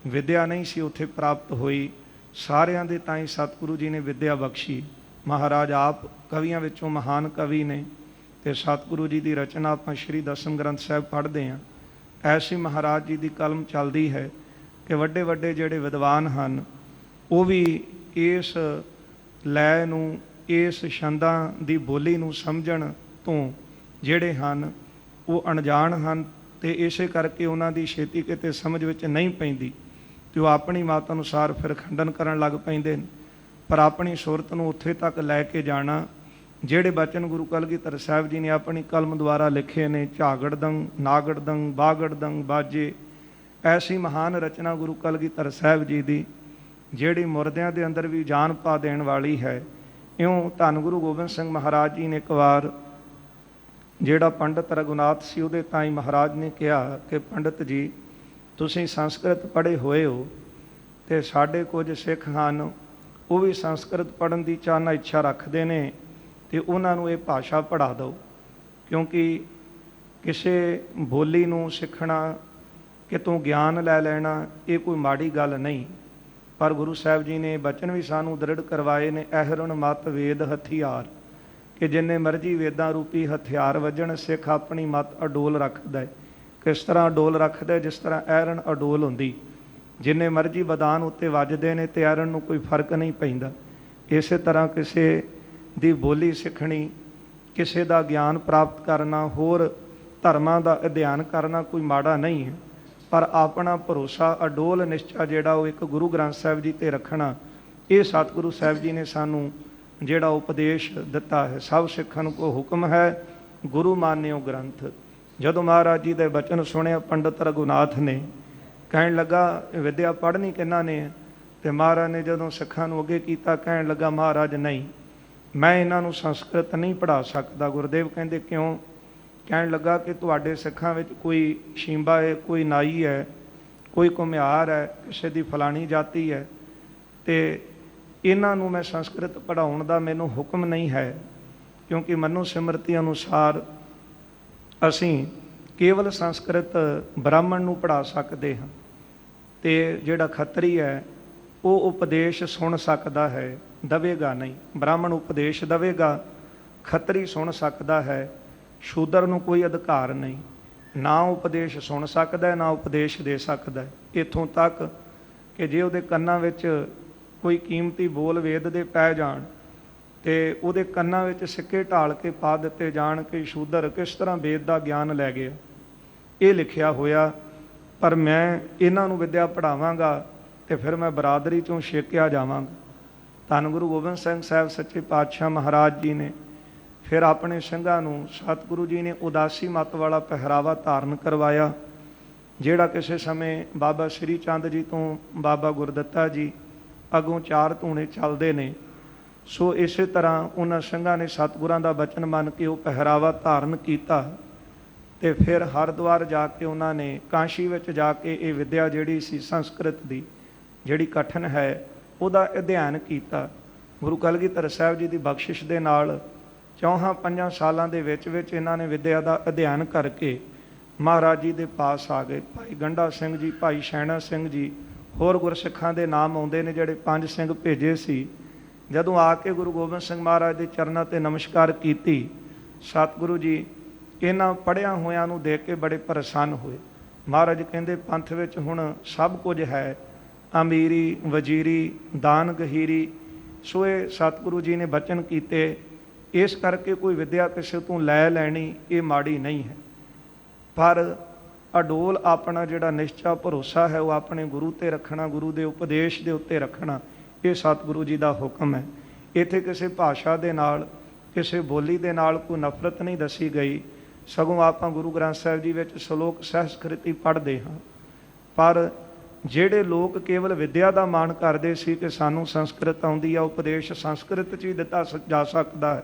ਵਿਦਿਆ ਨਹੀਂ ਸੀ ਉੱਥੇ ਪ੍ਰਾਪਤ ਹੋਈ। ਸਾਰਿਆਂ ਦੇ ਤਾਈਂ ਸਤਿਗੁਰੂ ਜੀ ਨੇ ਵਿਦਿਆ ਬਖਸ਼ੀ। ਮਹਾਰਾਜ ਆਪ ਕਵੀਆਂ ਵਿੱਚੋਂ ਮਹਾਨ ਕਵੀ ਨੇ ਤੇ ਸਤਿਗੁਰੂ ਜੀ ਦੀ ਰਚਨਾ ਆਪਾਂ ਸ਼੍ਰੀ ਦਸਮ ਗ੍ਰੰਥ ਸਾਹਿਬ ਪੜ੍ਹਦੇ ਹਾਂ। ਐਸੀ ਮਹਾਰਾਜ ਜੀ ਦੀ ਕਲਮ ਚੱਲਦੀ ਹੈ ਕਿ ਵੱਡੇ ਵੱਡੇ ਜਿਹੜੇ ਵਿਦਵਾਨ ਹਨ ਉਹ ਵੀ ਇਸ ਲੈ ਨੂੰ, ਇਸ ਛੰਦਾਂ ਦੀ ਬੋਲੀ ਨੂੰ ਸਮਝਣ ਤੋਂ ਜਿਹੜੇ ਹਨ ਉਹ ਅਣਜਾਣ ਹਨ ਤੇ ਇਸੇ ਕਰਕੇ ਉਹਨਾਂ ਦੀ ਛੇਤੀ ਕਿਤੇ ਸਮਝ ਵਿੱਚ ਨਹੀਂ ਪੈਂਦੀ ਤੇ ਉਹ ਆਪਣੀ ਮਤ ਅਨੁਸਾਰ ਫਿਰ ਖੰਡਨ ਕਰਨ ਲੱਗ ਪੈਂਦੇ ਨੇ। ਪਰ ਆਪਣੀ ਸੁਰਤ ਨੂੰ ਉੱਥੇ ਤੱਕ ਲੈ ਕੇ ਜਾਣਾ ਜਿਹੜੇ ਬਚਨ ਗੁਰੂ ਕਲਗੀਧਰ ਸਾਹਿਬ ਜੀ ਨੇ ਆਪਣੀ ਕਲਮ ਦੁਆਰਾ ਲਿਖੇ ਨੇ, ਝਾਗੜਦੰ ਨਾਗੜਦੰ ਬਾਗੜਦੰ ਬਾਜੇ, ਐਸੀ ਮਹਾਨ ਰਚਨਾ ਗੁਰੂ ਕਲਗੀਧਰ ਸਾਹਿਬ ਜੀ ਦੀ ਜਿਹੜੀ ਮੁਰਦਿਆਂ ਦੇ ਅੰਦਰ ਵੀ ਜਾਨ ਪਾ ਦੇਣ ਵਾਲੀ ਹੈ। ਇਉਂ ਧੰਨ ਗੁਰੂ ਗੋਬਿੰਦ ਸਿੰਘ ਮਹਾਰਾਜ ਜੀ ਨੇ ਇੱਕ ਵਾਰ ਜਿਹੜਾ ਪੰਡਤ ਰਘੁਨਾਥ ਸੀ ਉਹਦੇ ਤਾਈ ਮਹਾਰਾਜ ਨੇ ਕਿਹਾ ਕਿ ਪੰਡਤ ਜੀ ਤੁਸੀਂ ਸੰਸਕ੍ਰਿਤ ਪੜ੍ਹੇ ਹੋਏ ਹੋ ਤੇ ਸਾਡੇ ਕੁਝ ਸਿੱਖ ਹਨ ਉਹ ਵੀ ਸੰਸਕ੍ਰਿਤ ਪੜ੍ਹਨ ਦੀ ਚਾਹਨਾ ਇੱਛਾ ਰੱਖਦੇ ਨੇ ਤੇ ਉਹਨਾਂ ਨੂੰ ਇਹ ਭਾਸ਼ਾ ਪੜ੍ਹਾ ਦਿਓ। ਕਿਉਂਕਿ ਕਿਸੇ ਬੋਲੀ ਨੂੰ ਸਿੱਖਣਾ, ਕਿਤੋਂ ਗਿਆਨ ਲੈ ਲੈਣਾ ਇਹ ਕੋਈ ਮਾੜੀ ਗੱਲ ਨਹੀਂ। ਪਰ ਗੁਰੂ ਸਾਹਿਬ ਜੀ ਨੇ ਬਚਨ ਵੀ ਸਾਨੂੰ ਦ੍ਰਿੜ ਕਰਵਾਏ ਨੇ, ਅਹਿਰਣ ਮਤ ਵੇਦ ਹਥਿਆਰ, ਕਿ ਜਿੰਨੇ ਮਰਜੀ ਵੇਦਾਂ ਰੂਪੀ ਹਥਿਆਰ ਵੱਜਣ ਸਿੱਖ ਆਪਣੀ ਮਤ ਅਡੋਲ ਰੱਖਦਾ ਹੈ। ਕਿਸ ਤਰ੍ਹਾਂ ਅਡੋਲ ਰੱਖਦਾ? ਜਿਸ ਤਰ੍ਹਾਂ ਅਹਿਰਣ ਅਡੋਲ ਹੁੰਦੀ, ਜਿੰਨੇ ਮਰਜੀ ਬਦਾਨ ਉੱਤੇ ਵੱਜਦੇ ਨੇ ਤੇ ਅਹਿਰਣ ਨੂੰ ਕੋਈ ਫਰਕ ਨਹੀਂ ਪੈਂਦਾ। ਇਸੇ ਤਰ੍ਹਾਂ ਕਿਸੇ ਦੀ ਬੋਲੀ ਸਿੱਖਣੀ, ਕਿਸੇ ਦਾ ਗਿਆਨ ਪ੍ਰਾਪਤ ਕਰਨਾ, ਹੋਰ ਧਰਮਾਂ ਦਾ ਅਧਿਐਨ ਕਰਨਾ ਕੋਈ ਮਾੜਾ ਨਹੀਂ ਹੈ। ਪਰ ਆਪਣਾ ਭਰੋਸਾ ਅਡੋਲ ਨਿਸ਼ਚਾ ਜਿਹੜਾ ਉਹ ਇੱਕ ਗੁਰੂ ਗ੍ਰੰਥ ਸਾਹਿਬ ਜੀ 'ਤੇ ਰੱਖਣਾ, ਇਹ ਸਤਿਗੁਰੂ ਸਾਹਿਬ ਜੀ ਨੇ ਸਾਨੂੰ ਜਿਹੜਾ ਉਪਦੇਸ਼ ਦਿੱਤਾ ਹੈ। ਸਭ ਸਿੱਖਾਂ ਨੂੰ ਕੋ ਹੁਕਮ ਹੈ ਗੁਰੂ ਮਾਨਿਓ ਗ੍ਰੰਥ। ਜਦੋਂ ਮਹਾਰਾਜ ਜੀ ਦੇ ਬਚਨ ਸੁਣਿਆ ਪੰਡਤ ਰਘੁਨਾਥ ਨੇ, ਕਹਿਣ ਲੱਗਾ ਵਿਦਿਆ ਪੜ੍ਹਨੀ ਕਿਹਨਾਂ ਨੇ? ਤੇ ਮਹਾਰਾਜ ਨੇ ਜਦੋਂ ਸਿੱਖਾਂ ਨੂੰ ਅੱਗੇ ਕੀਤਾ ਕਹਿਣ ਲੱਗਾ ਮਹਾਰਾਜ ਨਹੀਂ, ਮੈਂ ਇਹਨਾਂ ਨੂੰ ਸੰਸਕ੍ਰਿਤ ਨਹੀਂ ਪੜ੍ਹਾ ਸਕਦਾ। ਗੁਰਦੇਵ ਕਹਿੰਦੇ ਕਿਉਂ? ਕਹਿਣ ਲੱਗਾ ਕਿ ਤੁਹਾਡੇ ਸਿੱਖਾਂ ਵਿੱਚ ਕੋਈ ਸ਼ੀਂਬਾ ਹੈ, ਕੋਈ ਨਾਈ ਹੈ, ਕੋਈ ਘੁਮਿਆਰ ਹੈ, ਕਿਸੇ ਦੀ ਫਲਾਣੀ ਜਾਤੀ ਹੈ ਤੇ ਇਹਨਾਂ ਨੂੰ ਮੈਂ ਸੰਸਕ੍ਰਿਤ ਪੜ੍ਹਾਉਣ ਦਾ ਮੈਨੂੰ ਹੁਕਮ ਨਹੀਂ ਹੈ। ਕਿਉਂਕਿ ਮਨੋ ਸਿਮਰਤੀ ਅਨੁਸਾਰ ਅਸੀਂ ਕੇਵਲ ਸੰਸਕ੍ਰਿਤ ਬ੍ਰਾਹਮਣ ਨੂੰ ਪੜ੍ਹਾ ਸਕਦੇ ਹਾਂ ਤੇ ਜਿਹੜਾ ਖੱਤਰੀ ਹੈ ਉਹ ਉਪਦੇਸ਼ ਸੁਣ ਸਕਦਾ ਹੈ, ਦਵੇਗਾ ਨਹੀਂ। ਬ੍ਰਾਹਮਣ ਉਪਦੇਸ਼ ਦਵੇਗਾ, ਖੱਤਰੀ ਸੁਣ ਸਕਦਾ ਹੈ, ਸ਼ੂਦਰ ਨੂੰ ਕੋਈ ਅਧਿਕਾਰ ਨਹੀਂ। ਨਾ ਉਪਦੇਸ਼ ਸੁਣ ਸਕਦਾ, ਨਾ ਉਪਦੇਸ਼ ਦੇ ਸਕਦਾ। ਇੱਥੋਂ ਤੱਕ ਕਿ ਜੇ ਉਹਦੇ ਕੰਨਾਂ ਵਿੱਚ ਕੋਈ ਕੀਮਤੀ ਬੋਲ ਵੇਦ ਦੇ ਪੈ ਜਾਣ ਤੇ ਉਹਦੇ ਕੰਨਾਂ ਵਿੱਚ ਸਿੱਕੇ ਢਾਲ ਕੇ ਪਾ ਦਿੱਤੇ ਜਾਣ ਕਿ ਸ਼ੂਦਰ ਕਿਸ ਤਰ੍ਹਾਂ ਵੇਦ ਦਾ ਗਿਆਨ ਲੈ ਗਿਆ। ਇਹ ਲਿਖਿਆ ਹੋਇਆ, ਪਰ ਮੈਂ ਇਹਨਾਂ ਨੂੰ ਵਿੱਦਿਆ ਪੜ੍ਹਾਵਾਂਗਾ ਤੇ ਫਿਰ ਮੈਂ ਬਰਾਦਰੀ ਚੋਂ ਛੇਕਿਆ ਜਾਵਾਂਗਾ। ਧੰਨ ਗੁਰੂ ਗੋਬਿੰਦ ਸਿੰਘ ਸਾਹਿਬ ਸੱਚੇ ਪਾਤਸ਼ਾਹ ਮਹਾਰਾਜ ਜੀ ਨੇ ਫਿਰ ਆਪਣੇ ਸਿੰਘਾਂ ਨੂੰ ਸਤਿਗੁਰੂ ਜੀ ਨੇ ਉਦਾਸੀ ਮੱਤ ਵਾਲਾ ਪਹਿਰਾਵਾ ਧਾਰਨ ਕਰਵਾਇਆ, ਜਿਹੜਾ ਕਿਸੇ ਸਮੇਂ ਬਾਬਾ ਸ੍ਰੀ ਚੰਦ ਜੀ ਤੋਂ ਬਾਬਾ ਗੁਰਦੱਤਾ ਜੀ ਅੱਗੋਂ 4 ਧੂਣੇ ਚੱਲਦੇ ਨੇ। ਸੋ ਇਸੇ ਤਰ੍ਹਾਂ ਉਹਨਾਂ ਸਿੰਘਾਂ ਨੇ ਸਤਿਗੁਰਾਂ ਦਾ ਬਚਨ ਮੰਨ ਕੇ ਉਹ ਪਹਿਰਾਵਾ ਧਾਰਨ ਕੀਤਾ ਤੇ ਫਿਰ ਹਰਿਦੁਆਰ ਜਾ ਕੇ ਉਹਨਾਂ ਨੇ ਕਾਸ਼ੀ ਵਿੱਚ ਜਾ ਕੇ ਇਹ ਵਿੱਦਿਆ ਜਿਹੜੀ ਸੀ ਸੰਸਕ੍ਰਿਤ ਦੀ ਜਿਹੜੀ ਕਠਨ ਹੈ ਉਹਦਾ ਅਧਿਐਨ ਕੀਤਾ। ਗੁਰੂ ਕਲਗੀਧਰ ਸਾਹਿਬ ਜੀ ਦੀ ਬਖਸ਼ਿਸ਼ ਦੇ ਨਾਲ 4-5 ਸਾਲਾਂ ਦੇ ਵਿੱਚ ਇਹਨਾਂ ਨੇ ਵਿੱਦਿਆ ਦਾ ਅਧਿਐਨ ਕਰਕੇ ਮਹਾਰਾਜ ਜੀ ਦੇ ਪਾਸ ਆ ਗਏ। ਭਾਈ ਗੰਡਾ ਸਿੰਘ ਜੀ, ਭਾਈ ਸ਼ੈਣਾ ਸਿੰਘ ਜੀ, ਹੋਰ ਗੁਰਸਿੱਖਾਂ ਦੇ ਨਾਮ ਆਉਂਦੇ ਨੇ ਜਿਹੜੇ 5 ਸਿੰਘ ਭੇਜੇ ਸੀ। ਜਦੋਂ ਆ ਕੇ ਗੁਰੂ ਗੋਬਿੰਦ ਸਿੰਘ ਮਹਾਰਾਜ ਦੇ ਚਰਨਾਂ ਤੇ ਨਮਸਕਾਰ ਕੀਤੀ, ਸਤਿਗੁਰੂ ਜੀ ਇਹਨਾਂ ਪੜ੍ਹਿਆਂ ਹੋਇਆਂ ਨੂੰ ਦੇਖ ਕੇ ਬੜੇ ਪ੍ਰਸੰਨ ਹੋਏ। ਮਹਾਰਾਜ ਕਹਿੰਦੇ ਪੰਥ ਵਿੱਚ ਹੁਣ ਸਭ ਕੁਝ ਹੈ, ਅਮੀਰੀ ਵਜ਼ੀਰੀ ਦਾਨ ਗਹੀਰੀ। ਸੋ ਇਹ ਸਤਿਗੁਰੂ ਜੀ ਨੇ ਬਚਨ ਕੀਤੇ, ਇਸ ਕਰਕੇ ਕੋਈ ਵਿੱਦਿਆ ਕਿਸੇ ਤੋਂ ਲੈ ਲੈਣੀ ਇਹ ਮਾੜੀ ਨਹੀਂ ਹੈ, ਪਰ ਅਡੋਲ ਆਪਣਾ ਜਿਹੜਾ ਨਿਸ਼ਚਾ ਭਰੋਸਾ ਹੈ ਉਹ ਆਪਣੇ ਗੁਰੂ ਤੇ ਰੱਖਣਾ, ਗੁਰੂ ਦੇ ਉਪਦੇਸ਼ ਦੇ ਉੱਤੇ ਰੱਖਣਾ, ਇਹ ਸਤਿਗੁਰੂ ਜੀ ਦਾ ਹੁਕਮ ਹੈ। ਇੱਥੇ ਕਿਸੇ ਭਾਸ਼ਾ ਦੇ ਨਾਲ ਕਿਸੇ ਬੋਲੀ ਦੇ ਨਾਲ ਕੋਈ ਨਫ਼ਰਤ ਨਹੀਂ ਦੱਸੀ ਗਈ, ਸਗੋਂ ਆਪਾਂ ਗੁਰੂ ਗ੍ਰੰਥ ਸਾਹਿਬ ਜੀ ਵਿੱਚ ਸ਼ਲੋਕ ਸੰਸਕ੍ਰਿਤੀ ਪੜ੍ਹਦੇ ਹਾਂ। ਪਰ ਜਿਹੜੇ ਲੋਕ ਕੇਵਲ ਵਿੱਦਿਆ ਦਾ ਮਾਣ ਕਰਦੇ ਸੀ ਕਿ ਸਾਨੂੰ ਸੰਸਕ੍ਰਿਤ ਆਉਂਦੀ ਆ, ਉਪਦੇਸ਼ ਸੰਸਕ੍ਰਿਤ 'ਚ ਹੀ ਦਿੱਤਾ ਜਾ ਸਕਦਾ ਹੈ,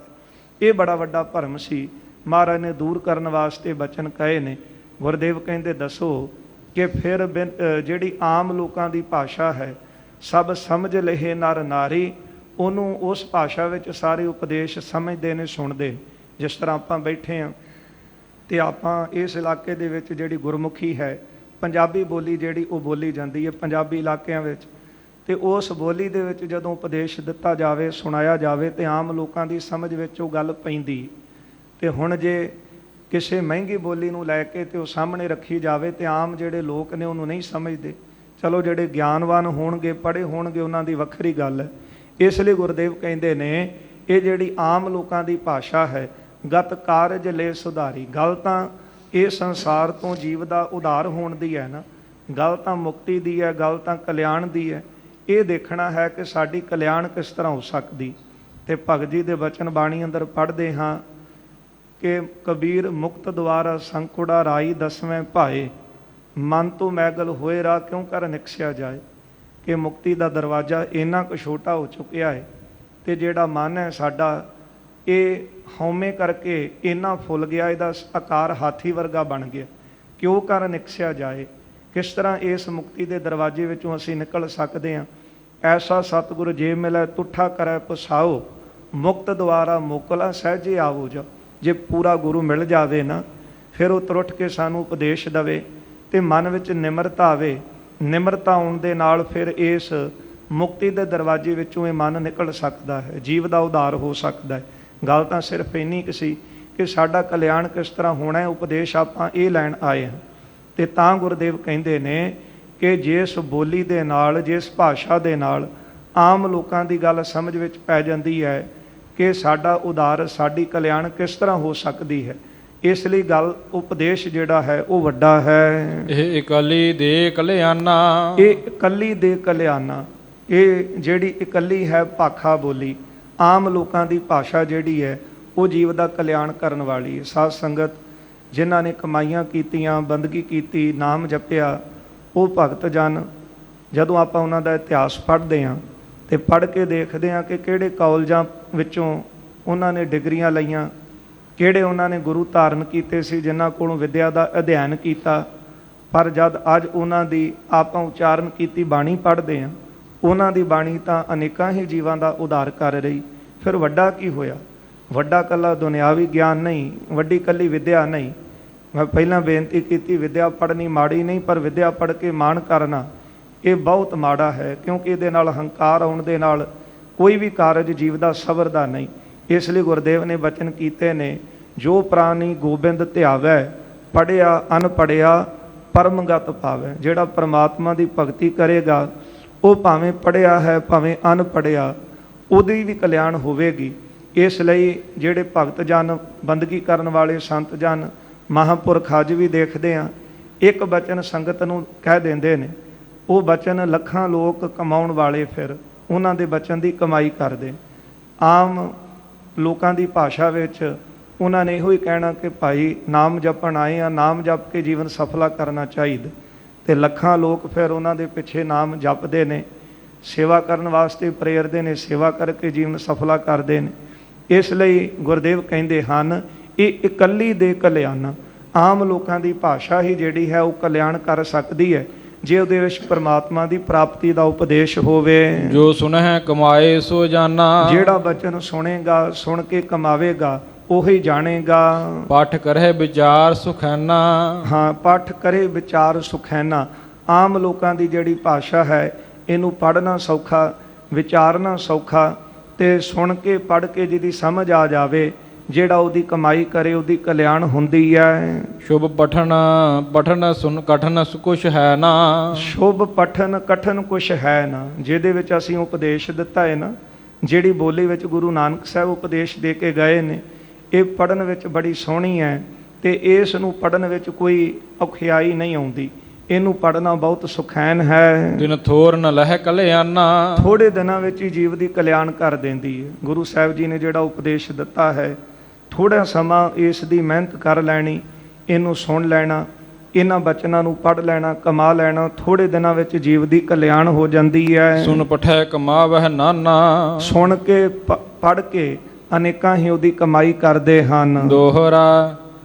ਇਹ ਬੜਾ ਵੱਡਾ ਭਰਮ ਸੀ। ਮਹਾਰਾਜ ਨੇ ਦੂਰ ਕਰਨ ਵਾਸਤੇ ਬਚਨ ਕਹੇ ਨੇ। ਗੁਰਦੇਵ ਕਹਿੰਦੇ ਦੱਸੋ ਕਿ ਫਿਰ ਜਿਹੜੀ ਆਮ ਲੋਕਾਂ ਦੀ ਭਾਸ਼ਾ ਹੈ, ਸਭ ਸਮਝ ਲਹੇ ਨਰ ਨਾਰੀ, ਉਹਨੂੰ ਉਸ ਭਾਸ਼ਾ ਵਿੱਚ ਸਾਰੇ ਉਪਦੇਸ਼ ਸਮਝਦੇ ਨੇ, ਸੁਣਦੇ। ਜਿਸ ਤਰ੍ਹਾਂ ਆਪਾਂ ਬੈਠੇ ਹਾਂ ਤੇ ਆਪਾਂ ਇਸ ਇਲਾਕੇ ਦੇ ਵਿੱਚ ਜਿਹੜੀ ਗੁਰਮੁਖੀ ਹੈ, ਪੰਜਾਬੀ ਬੋਲੀ ਜਿਹੜੀ ਉਹ ਬੋਲੀ ਜਾਂਦੀ ਹੈ ਪੰਜਾਬੀ ਇਲਾਕਿਆਂ ਵਿੱਚ, ਤੇ ਉਸ ਬੋਲੀ ਦੇ ਵਿੱਚ ਜਦੋਂ ਉਪਦੇਸ਼ ਦਿੱਤਾ ਜਾਵੇ, ਸੁਣਾਇਆ ਜਾਵੇ ਤੇ ਆਮ ਲੋਕਾਂ ਦੀ ਸਮਝ ਵਿੱਚ ਉਹ ਗੱਲ ਪੈਂਦੀ। ਤੇ ਹੁਣ ਜੇ ਕਿਸੇ ਮਹਿੰਗੀ ਬੋਲੀ ਨੂੰ ਲੈ ਕੇ ਤੇ ਉਹ ਸਾਹਮਣੇ ਰੱਖੀ ਜਾਵੇ ਤੇ ਆਮ ਜਿਹੜੇ ਲੋਕ ਨੇ ਉਹਨੂੰ ਨਹੀਂ ਸਮਝਦੇ। ਚਲੋ ਜਿਹੜੇ ਗਿਆਨਵਾਨ ਹੋਣਗੇ, ਪੜ੍ਹੇ ਹੋਣਗੇ, ਉਹਨਾਂ ਦੀ ਵੱਖਰੀ ਗੱਲ ਹੈ। ਇਸ ਲਈ ਗੁਰਦੇਵ ਕਹਿੰਦੇ ਨੇ ਇਹ ਜਿਹੜੀ ਆਮ ਲੋਕਾਂ ਦੀ ਭਾਸ਼ਾ ਹੈ, ਗਤ ਕਾਰਜ ਲੈ ਸੁਧਾਰੀ। ਗੱਲ ਤਾਂ ਇਹ ਸੰਸਾਰ ਤੋਂ ਜੀਵ ਦਾ ਉਧਾਰ ਹੋਣ ਦੀ ਹੈ ਨਾ, ਗੱਲ ਤਾਂ ਮੁਕਤੀ ਦੀ ਹੈ, ਗੱਲ ਤਾਂ ਕਲਿਆਣ ਦੀ ਹੈ। ਇਹ ਦੇਖਣਾ ਹੈ ਕਿ ਸਾਡੀ ਕਲਿਆਣ ਕਿਸ ਤਰ੍ਹਾਂ ਹੋ ਸਕਦੀ। ਤੇ ਭਗਤ ਜੀ ਦੇ ਬਚਨ ਬਾਣੀ ਅੰਦਰ ਪੜ੍ਹਦੇ ਹਾਂ ਕਿ ਕਬੀਰ ਮੁਕਤ ਦੁਆਰਾ ਸੰਕੁੜਾ ਰਾਈ ਦਸਵੇਂ ਭਾਏ, ਮਨ ਤੋਂ ਮੈਗਲ ਹੋਏ ਰਾ ਕਿਉਂ ਕਰ ਨਿਕਸਿਆ ਜਾਏ। ਕਿ ਮੁਕਤੀ ਦਾ ਦਰਵਾਜ਼ਾ ਇੰਨਾ ਕੁ ਛੋਟਾ ਹੋ ਚੁੱਕਿਆ ਹੈ ਤੇ ਜਿਹੜਾ ਮਨ ਹੈ ਸਾਡਾ ਇਹ ਹਉਮੈ ਕਰਕੇ ਇੰਨਾ ਫੁੱਲ ਗਿਆ, ਇਹਦਾ ਆਕਾਰ ਹਾਥੀ ਵਰਗਾ ਬਣ ਗਿਆ। ਕਿਉਂ ਕਰ ਨਿਕਸਿਆ ਜਾਏ, ਕਿਸ ਤਰ੍ਹਾਂ ਇਸ ਮੁਕਤੀ ਦੇ ਦਰਵਾਜ਼ੇ ਵਿੱਚੋਂ ਅਸੀਂ ਨਿਕਲ ਸਕਦੇ ਹਾਂ। ਐਸਾ ਸਤਿਗੁਰ ਜੇ ਮਿਲੈ ਤੁਠਾ ਕਰੈ ਪਸਾਓ, ਮੁਕਤ ਦੁਆਰਾ ਮੋਕਲਾ ਸਹਿਜੇ ਆਵੋ ਜਾ। ਜੇ ਪੂਰਾ ਗੁਰੂ ਮਿਲ ਜਾਵੇ ਨਾ, ਫਿਰ ਉਹ ਤੁਰਟ ਕੇ ਸਾਨੂੰ ਉਪਦੇਸ਼ ਦੇਵੇ ਤੇ ਮਨ ਵਿੱਚ ਨਿਮਰਤਾ ਆਵੇ। ਨਿਮਰਤਾ ਆਉਣ ਦੇ ਨਾਲ ਫਿਰ ਇਸ ਮੁਕਤੀ ਦੇ ਦਰਵਾਜ਼ੇ ਵਿੱਚੋਂ ਇਹ ਮਨ ਨਿਕਲ ਸਕਦਾ ਹੈ, ਜੀਵ ਦਾ ਉਧਾਰ ਹੋ ਸਕਦਾ ਹੈ। ਗੱਲ ਤਾਂ ਸਿਰਫ ਇੰਨੀ ਕੁ ਸੀ ਕਿ ਸਾਡਾ ਕਲਿਆਣ ਕਿਸ ਤਰ੍ਹਾਂ ਹੋਣਾ ਹੈ, ਉਪਦੇਸ਼ ਆਪਾਂ ਇਹ ਲੈਣ ਆਏ ਹਾਂ। ਤੇ ਤਾਂ ਗੁਰਦੇਵ ਕਹਿੰਦੇ ਨੇ ਕਿ ਜਿਸ ਬੋਲੀ ਦੇ ਨਾਲ, ਜਿਸ ਭਾਸ਼ਾ ਦੇ ਨਾਲ ਆਮ ਲੋਕਾਂ ਦੀ ਗੱਲ ਸਮਝ ਵਿੱਚ ਪੈ ਜਾਂਦੀ ਹੈ ਕਿ ਸਾਡਾ ਉਧਾਰ, ਸਾਡੀ ਕਲਿਆਣ ਕਿਸ ਤਰ੍ਹਾਂ ਹੋ ਸਕਦੀ ਹੈ, ਇਸ ਲਈ ਗੱਲ ਉਪਦੇਸ਼ ਜਿਹੜਾ ਹੈ ਉਹ ਵੱਡਾ ਹੈ। ਇਹ ਇਕੱਲੀ ਦੇ ਕਲਿਆਣਾ, ਇਹ ਇਕੱਲੀ ਦੇ ਕਲਿਆਣਾ, ਇਹ ਜਿਹੜੀ ਇਕੱਲੀ ਹੈ ਭਾਖਾ ਬੋਲੀ, ਆਮ ਲੋਕਾਂ ਦੀ ਭਾਸ਼ਾ ਜਿਹੜੀ ਹੈ ਉਹ ਜੀਵ ਦਾ ਕਲਿਆਣ ਕਰਨ ਵਾਲੀ ਹੈ। ਸਾਧ ਸੰਗਤ ਜਿਨ੍ਹਾਂ ਨੇ ਕਮਾਈਆਂ ਕੀਤੀਆਂ, ਬੰਦਗੀ ਕੀਤੀ, ਨਾਮ ਜਪਿਆ, ਉਹ ਭਗਤ ਜਨ ਜਦੋਂ ਆਪਾਂ ਉਹਨਾਂ ਦਾ ਇਤਿਹਾਸ ਪੜ੍ਹਦੇ ਹਾਂ ਤੇ ਪੜ੍ਹ ਕੇ ਦੇਖਦੇ ਹਾਂ ਕਿ ਕਿਹੜੇ ਕਾਲਜਾਂ ਵਿੱਚੋਂ ਉਹਨਾਂ ਨੇ ਡਿਗਰੀਆਂ ਲਈਆਂ, ਕਿਹੜੇ ਉਹਨਾਂ ਨੇ ਗੁਰੂ ਧਾਰਨ ਕੀਤੇ ਸੀ ਜਿਨ੍ਹਾਂ ਕੋਲੋਂ ਵਿੱਦਿਆ ਦਾ ਅਧਿਐਨ ਕੀਤਾ। ਪਰ ਜਦ ਅੱਜ ਉਹਨਾਂ ਦੀ ਆਪਾਂ ਉਚਾਰਨ ਕੀਤੀ ਬਾਣੀ ਪੜ੍ਹਦੇ ਹਾਂ, ਉਹਨਾਂ ਦੀ ਬਾਣੀ ਤਾਂ ਅਨੇਕਾਂ ਹੀ ਜੀਵਾਂ ਦਾ ਉਧਾਰ ਕਰ ਰਹੀ। ਫਿਰ ਵੱਡਾ ਕੀ ਹੋਇਆ? ਵੱਡਾ ਇਕੱਲਾ ਦੁਨਿਆਵੀ ਗਿਆਨ ਨਹੀਂ, ਵੱਡੀ ਇਕੱਲੀ ਵਿੱਦਿਆ ਨਹੀਂ। ਮੈਂ ਪਹਿਲਾਂ ਬੇਨਤੀ ਕੀਤੀ ਵਿੱਦਿਆ ਪੜ੍ਹਨੀ ਮਾੜੀ ਨਹੀਂ, ਪਰ ਵਿੱਦਿਆ ਪੜ੍ਹ ਕੇ ਮਾਣ ਕਰਨਾ ਇਹ ਬਹੁਤ ਮਾੜਾ ਹੈ, ਕਿਉਂਕਿ ਇਹਦੇ ਨਾਲ ਹੰਕਾਰ ਆਉਣ ਦੇ ਨਾਲ ਕੋਈ ਵੀ ਕਾਰਜ ਜੀਵ ਦਾ ਸਬਰਦਾ ਨਹੀਂ। ਇਸ ਲਈ ਗੁਰਦੇਵ ਨੇ ਬਚਨ ਕੀਤੇ ਨੇ, ਜੋ ਪ੍ਰਾਣੀ ਗੋਬਿੰਦ ਧਿਆਵੈ, ਪੜ੍ਹਿਆ ਅਨਪੜ੍ਹਿਆ ਪਰਮਗਤ ਪਾਵੈ। ਜਿਹੜਾ ਪਰਮਾਤਮਾ ਦੀ ਭਗਤੀ ਕਰੇਗਾ ਉਹ ਭਾਵੇਂ ਪੜ੍ਹਿਆ ਹੈ ਭਾਵੇਂ ਅਨਪੜ੍ਹਿਆ, ਉਹਦੀ ਵੀ ਕਲਿਆਣ ਹੋਵੇਗੀ। ਇਸ ਲਈ ਜਿਹੜੇ ਭਗਤ ਜਨ, ਬੰਦਗੀ ਕਰਨ ਵਾਲੇ ਸੰਤ ਜਨ, ਮਹਾਂਪੁਰਖ ਅੱਜ ਵੀ ਦੇਖਦੇ ਹਾਂ ਇੱਕ ਬਚਨ ਸੰਗਤ ਨੂੰ ਕਹਿ ਦਿੰਦੇ ਨੇ, ਉਹ ਬਚਨ ਲੱਖਾਂ ਲੋਕ ਕਮਾਉਣ ਵਾਲੇ ਫਿਰ ਉਹਨਾਂ ਦੇ ਬਚਨ ਦੀ ਕਮਾਈ ਕਰਦੇ। ਆਮ ਲੋਕਾਂ ਦੀ ਭਾਸ਼ਾ ਵਿੱਚ ਉਹਨਾਂ ਨੇ ਇਹੋ ਹੀ ਕਹਿਣਾ ਕਿ ਭਾਈ ਨਾਮ ਜਪਣ ਆਏ ਆ, ਨਾਮ ਜਪ ਕੇ ਜੀਵਨ ਸਫਲਾ ਕਰਨਾ ਚਾਹੀਦਾ। ਅਤੇ ਲੱਖਾਂ ਲੋਕ ਫਿਰ ਉਹਨਾਂ ਦੇ ਪਿੱਛੇ ਨਾਮ ਜਪਦੇ ਨੇ, ਸੇਵਾ ਕਰਨ ਵਾਸਤੇ ਪ੍ਰੇਰਦੇ ਨੇ, ਸੇਵਾ ਕਰਕੇ ਜੀਵਨ ਸਫਲਾ ਕਰਦੇ ਨੇ। ਇਸ ਲਈ ਗੁਰਦੇਵ ਕਹਿੰਦੇ ਹਨ ਇਹ ਇਕੱਲੀ ਦੇ ਕਲਿਆਣ। ਆਮ ਲੋਕਾਂ ਦੀ ਭਾਸ਼ਾ ਹੀ ਜਿਹੜੀ ਹੈ ਉਹ ਕਲਿਆਣ ਕਰ ਸਕਦੀ ਹੈ ਜੇ ਉਹਦੇ ਵਿੱਚ ਪਰਮਾਤਮਾ ਦੀ ਪ੍ਰਾਪਤੀ ਦਾ ਉਪਦੇਸ਼ ਹੋਵੇ। ਜੋ ਸੁਨਹਿ ਕਮਾਏ ਸੋ ਜਾਨਾ, ਜਿਹੜਾ ਬਚਨ ਸੁਣੇਗਾ, ਸੁਣ ਕੇ ਕਮਾਵੇਗਾ, ਉਹੀ ਜਾਣੇਗਾ। ਪਾਠ ਕਰਹਿ ਵਿਚਾਰ ਸੁਖੈਨਾ, ਹਾਂ, ਪਾਠ ਕਰੇ ਵਿਚਾਰ ਸੁਖੈਨਾ। ਆਮ ਲੋਕਾਂ ਦੀ ਜਿਹੜੀ ਭਾਸ਼ਾ ਹੈ ਇਹਨੂੰ ਪੜ੍ਹਨਾ ਸੌਖਾ, ਵਿਚਾਰਨਾ ਸੌਖਾ, ਤੇ ਸੁਣ ਕੇ ਪੜ੍ਹ ਕੇ ਜਿਹਦੀ ਸਮਝ ਆ ਜਾਵੇ, ਜਿਹੜਾ ਉਹਦੀ ਕਮਾਈ ਕਰੇ ਉਹਦੀ ਕਲਿਆਣ ਹੁੰਦੀ ਹੈ। ਸ਼ੁਭ ਪਠਨ ਪਠਨ ਸੁਨ ਕਠਨ ਕੁਛ ਹੈ ਨਾ, ਸ਼ੁਭ ਪਠਨ ਕਠਨ ਕੁਛ ਹੈ ਨਾ। ਜਿਹਦੇ ਵਿੱਚ ਅਸੀਂ ਉਪਦੇਸ਼ ਦਿੱਤਾ ਹੈ ਨਾ, ਜਿਹੜੀ ਬੋਲੀ ਵਿੱਚ ਗੁਰੂ ਨਾਨਕ ਸਾਹਿਬ ਉਪਦੇਸ਼ ਦੇ ਕੇ ਗਏ ਨੇ, ਇਹ ਪੜ੍ਹਨ ਵਿੱਚ ਬੜੀ ਸੋਹਣੀ ਹੈ ਤੇ ਇਸ ਨੂੰ ਪੜ੍ਹਨ ਵਿੱਚ ਕੋਈ ਔਖਿਆਈ ਨਹੀਂ ਆਉਂਦੀ। ਇਹਨੂੰ ਪੜ੍ਹਨਾ ਬਹੁਤ ਸੁਖੈਨ ਹੈ। ਦਿਨ ਥੋਰ ਨ ਲਹਿ ਕਲਿਆਣਾ, ਥੋੜੇ ਦਿਨਾਂ ਵਿੱਚ ਹੀ ਜੀਵ ਦੀ ਕਲਿਆਣ ਕਰ ਦਿੰਦੀ ਹੈ। ਗੁਰੂ ਸਾਹਿਬ ਜੀ ਨੇ ਜਿਹੜਾ ਉਪਦੇਸ਼ ਦਿੱਤਾ ਹੈ, ਥੋੜਾ ਸਮਾਂ ਇਸ ਦੀ ਮਿਹਨਤ ਕਰ ਲੈਣੀ, ਇਹਨੂੰ ਸੁਣ ਲੈਣਾ, ਇਹਨਾਂ ਬਚਨਾਂ ਨੂੰ ਪੜ੍ਹ ਲੈਣਾ, ਕਮਾ ਲੈਣਾ, ਥੋੜੇ ਦਿਨਾਂ ਵਿੱਚ ਜੀਵ ਦੀ ਕਲਿਆਣ ਹੋ ਜਾਂਦੀ ਹੈ। ਸੁਨ ਪਠੈ ਕਮਾਵਹਿ ਨਾਨਾ, ਸੁਣ ਕੇ ਪੜ੍ਹ ਕੇ ਅਨੇਕਾਂ ਹੀ ਉਹਦੀ ਕਮਾਈ ਕਰਦੇ ਹਨ। ਦੋਹਰਾ